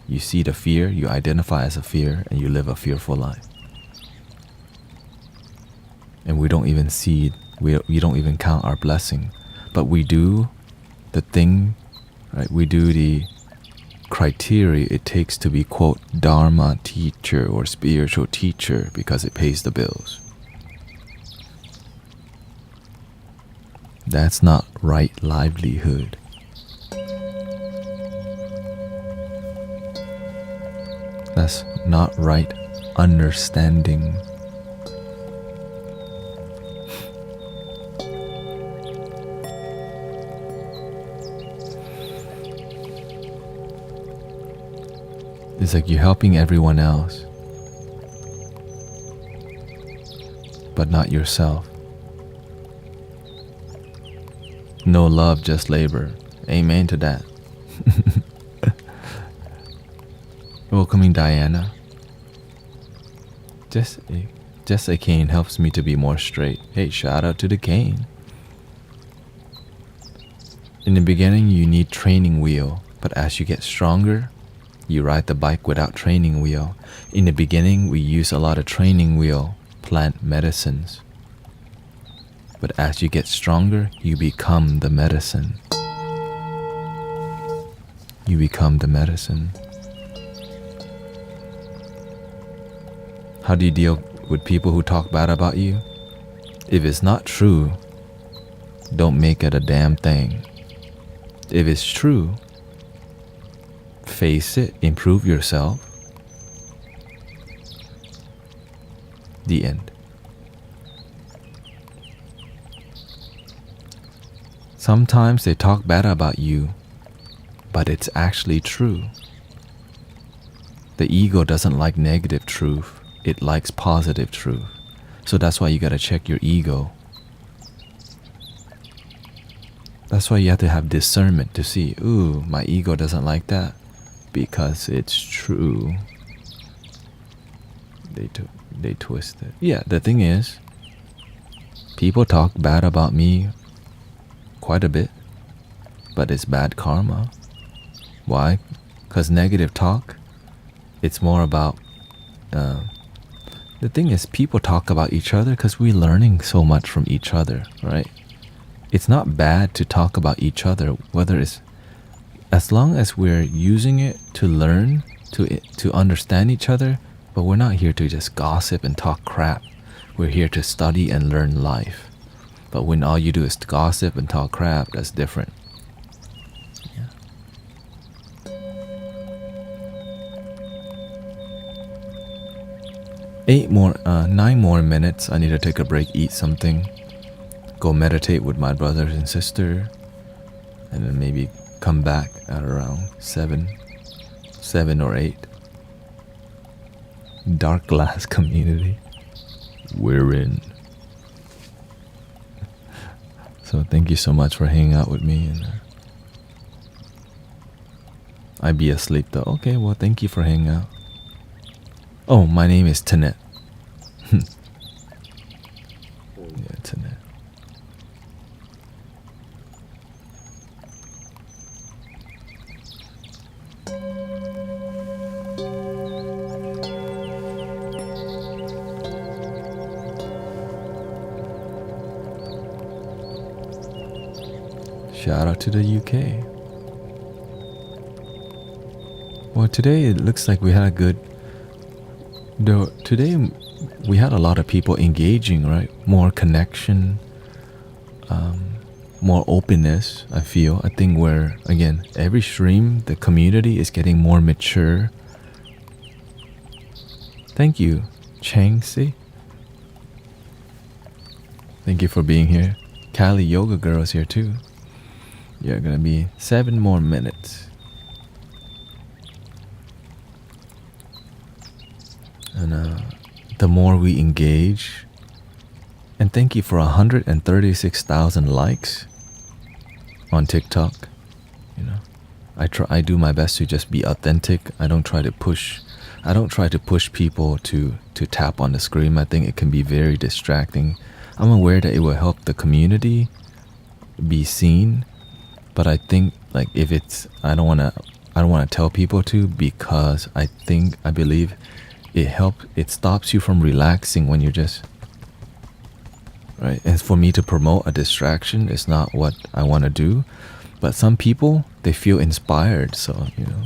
you see the fear, you identify as a fear, and you live a fearful life. And we don't even see, we don't even count our blessing. But we do the thing, right? We do the criteria it takes to be, quote, Dharma teacher or spiritual teacher because it pays the bills. That's not right livelihood. That's not right understanding. It's like you're helping everyone else, but not yourself. No love, just labor. Amen to that. Welcoming Diana. Just a cane helps me to be more straight. Hey, shout out to the cane. In the beginning, you need training wheel, but as you get stronger, you ride the bike without training wheel. In the beginning, we use a lot of training wheel, plant medicines. But as you get stronger, you become the medicine. You become the medicine. How do you deal with people who talk bad about you? If it's not true, don't make it a damn thing. If it's true, face it, improve yourself. The end. Sometimes they talk bad about you, but it's actually true. The ego doesn't like negative truth. It likes positive truth. So that's why you gotta check your ego. That's why you have to have discernment to see, ooh, my ego doesn't like that because it's true. They twist it. Yeah, the thing is, people talk bad about me quite a bit, but it's bad karma. Why? Because negative talk, it's more about the thing is, people talk about each other because we're learning so much from each other, right? It's not bad to talk about each other, whether it's, as long as we're using it to learn, to understand each other, But we're not here to just gossip and talk crap. We're here to study and learn life. But when all you do is gossip and talk crap, that's different. Yeah. 9 more minutes. I need to take a break, eat something, go meditate with my brothers and sister, and then maybe come back at around 7 or 8. Dark glass community. We're in. So thank you so much for hanging out with me. And I'd be asleep though. Okay, well, thank you for hanging out. Oh, my name is Tanet. Yeah, Tanet. Shout out to the UK. Well, today it looks like we had a good... Today we had a lot of people engaging, right? More connection, more openness, I feel. I think where, again, every stream, the community is getting more mature. Thank you, Changsi. Thank you for being here. Kali Yoga Girl is here too. You're gonna be 7 more minutes. And the more we engage, and thank you for 136,000 likes on TikTok. You know, I do my best to just be authentic. I don't try to push people to tap on the screen. I think it can be very distracting. I'm aware that it will help the community be seen, but I think like if it's I don't want to tell people to, because I believe it stops you from relaxing when you're just right. And for me to promote a distraction is not what I want to do, but some people, they feel inspired, so you know.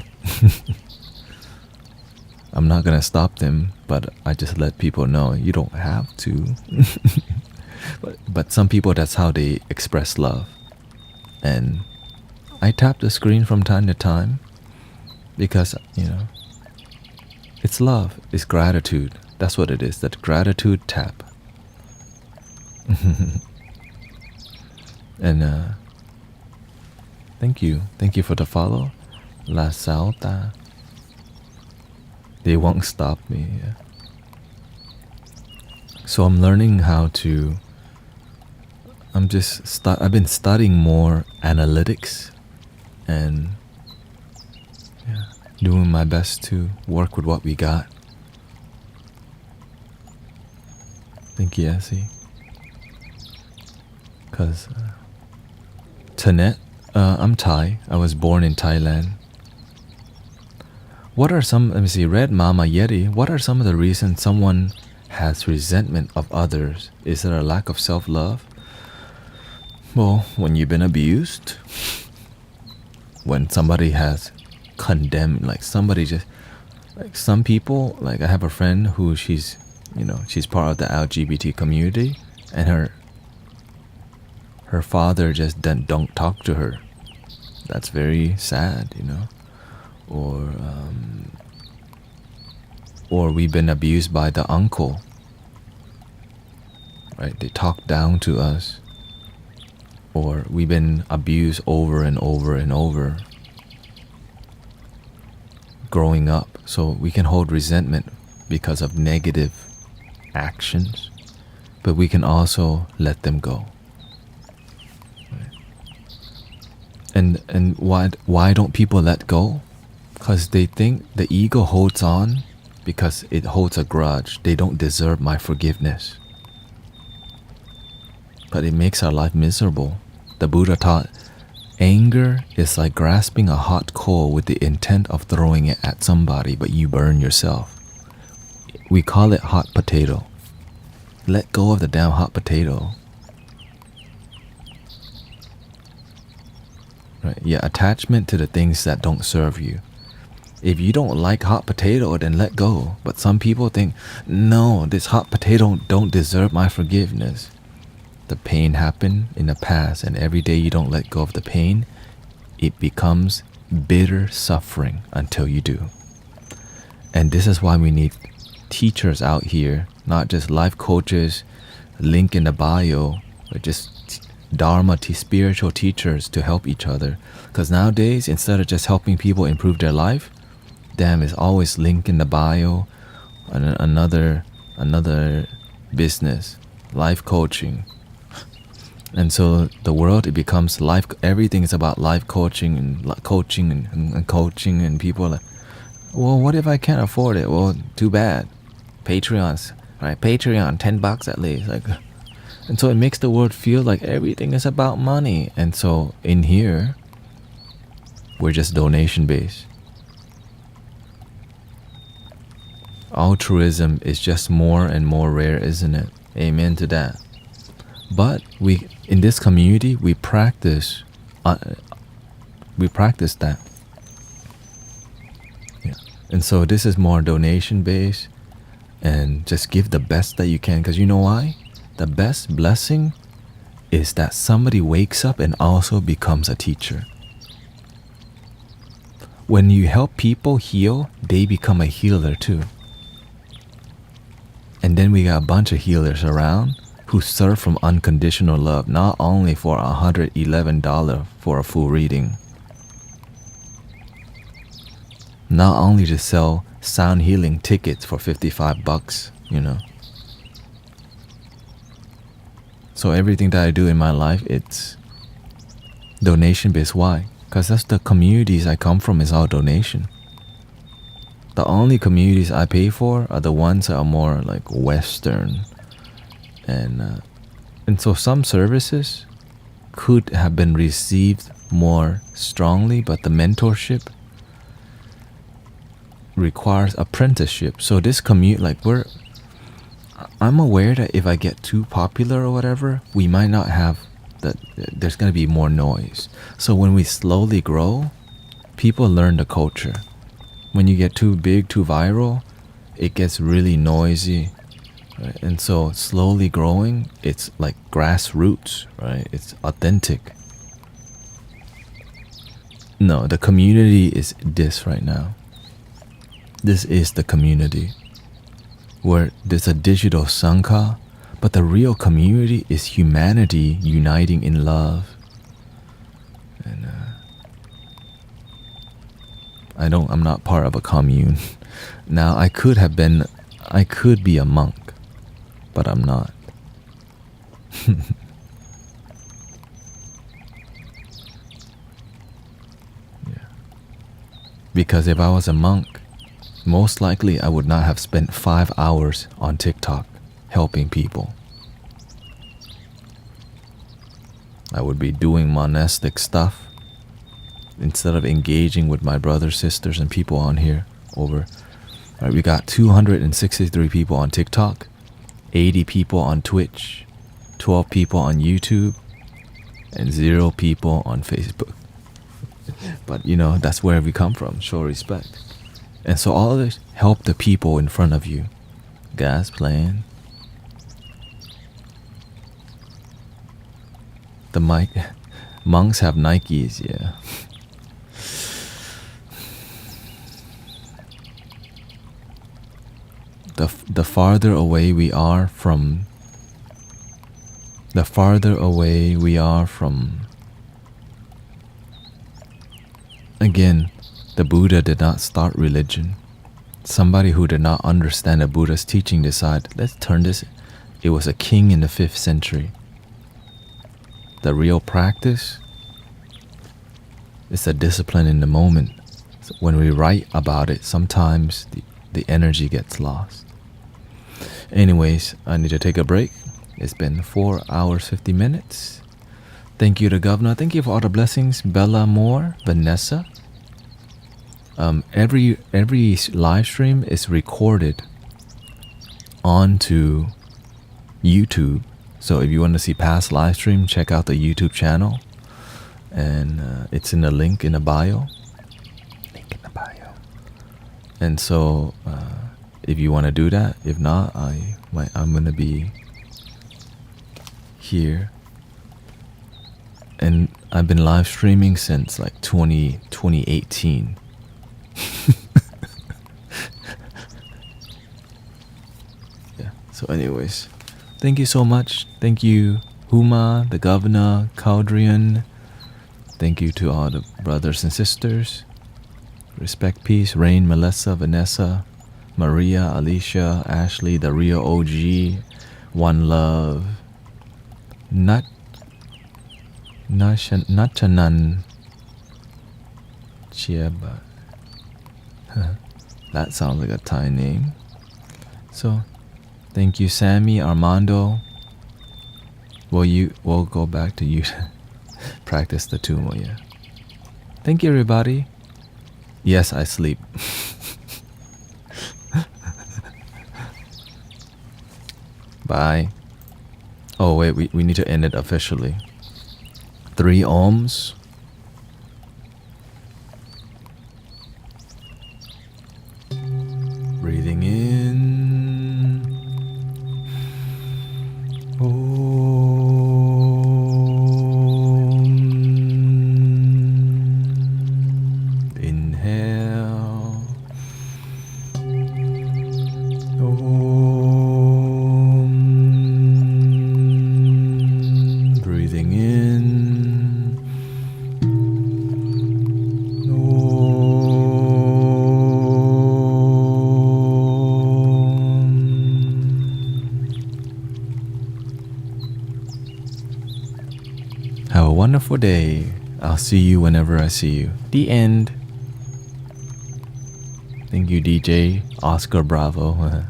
I'm not gonna stop them, but I just let people know you don't have to. But some people, that's how they express love. And I tap the screen from time to time because, you know, it's love, it's gratitude. That's what it is, that gratitude tap. And thank you for the follow. La Salta. They won't stop me. Yeah. So I'm learning how to. I've been studying more analytics, and yeah, doing my best to work with what we got. Thank you, Essie. Cause Tanet, I'm Thai. I was born in Thailand. What are some? Let me see. Red Mama Yeti. What are some of the reasons someone has resentment of others? Is there a lack of self-love? Well, when you've been abused, when somebody has condemned, like somebody just, like some people, like I have a friend who she's part of the LGBT community, and her father just don't talk to her. That's very sad, you know. Or we've been abused by the uncle, right? They talk down to us. Or we've been abused over and over and over growing up. So we can hold resentment because of negative actions, but we can also let them go. Right? And why don't people let go? Because they think the ego holds on because it holds a grudge. They don't deserve my forgiveness. But it makes our life miserable. The Buddha taught, anger is like grasping a hot coal with the intent of throwing it at somebody, but you burn yourself. We call it hot potato. Let go of the damn hot potato. Right? Yeah, attachment to the things that don't serve you. If you don't like hot potato, then let go. But some people think, no, this hot potato don't deserve my forgiveness. The pain happened in the past, and every day you don't let go of the pain, it becomes bitter suffering until you do. And this is why we need teachers out here, not just life coaches, link in the bio, but just Dharma spiritual teachers to help each other. Because nowadays, instead of just helping people improve their life, damn, it's always link in the bio, and another business, life coaching. And so the world, it becomes life, everything is about life coaching and coaching, and people are like, well, what if I can't afford it? Well, too bad. Patreons, right? Patreon, $10 at least. Like, and so it makes the world feel like everything is about money. And so in here, we're just donation based. Altruism is just more and more rare, isn't it? Amen to that. But we, in this community, we practice that. Yeah. And so this is more donation based, and just give the best that you can. Because you know why? The best blessing is that somebody wakes up and also becomes a teacher. When you help people heal, they become a healer too. And then we got a bunch of healers around who serve from unconditional love, not only for $111 for a full reading, not only to sell sound healing tickets for $55, you know. So everything that I do in my life, it's donation based. Why? Because that's the communities I come from, is all donation. The only communities I pay for are the ones that are more like Western. And so some services could have been received more strongly, but the mentorship requires apprenticeship. So this I'm aware that if I get too popular or whatever, we might not have that. There's gonna be more noise. So when we slowly grow, people learn the culture. When you get too big, too viral, it gets really noisy. Right? And so slowly growing, it's like grassroots, right? It's authentic. No, the community is this right now. This is the community where there's a digital sangha, but the real community is humanity uniting in love. And I'm not part of a commune. Now I could be a monk, but I'm not. Yeah. Because if I was a monk, most likely I would not have spent 5 hours on TikTok helping people. I would be doing monastic stuff instead of engaging with my brothers, sisters, and people on here. Right, we got 263 people on TikTok, 80 people on Twitch, 12 people on YouTube, and 0 people on Facebook. But you know, that's where we come from. Show respect. And so all of this, help the people in front of you. Gas playing. The monks have Nikes, yeah. The farther away we are from again, the Buddha did not start religion. Somebody who did not understand the Buddha's teaching decided, let's turn this. It was a king in the 5th century. The real practice is a discipline in the moment. So when we write about it, sometimes the energy gets lost. Anyways, I need to take a break. It's been 4 hours, 50 minutes. Thank you to Governor. Thank you for all the blessings. Bella Moore, Vanessa. Every live stream is recorded onto YouTube. So if you want to see past live stream, check out the YouTube channel. And it's in the link in the bio. Link in the bio. And so if you want to do that, if not, I'm gonna be here. And I've been live streaming since like 2018. Yeah. So anyways, thank you so much. Thank you, Huma, the governor, Caudrian. Thank you to all the brothers and sisters. Respect, peace, Rain, Melissa, Vanessa, Maria, Alicia, Ashley, the real OG, One Love, Nachanan, Chieba. That sounds like a Thai name. So, thank you, Sammy, Armando. We'll go back to you to practice the tumo, yeah. Thank you, everybody. Yes, I sleep. Bye. Oh wait, we need to end it officially. 3 ohms. Breathing in. Inhale. Breathing in. Have a wonderful day. I'll see you whenever I see you. The end. Thank you, DJ Oscar Bravo.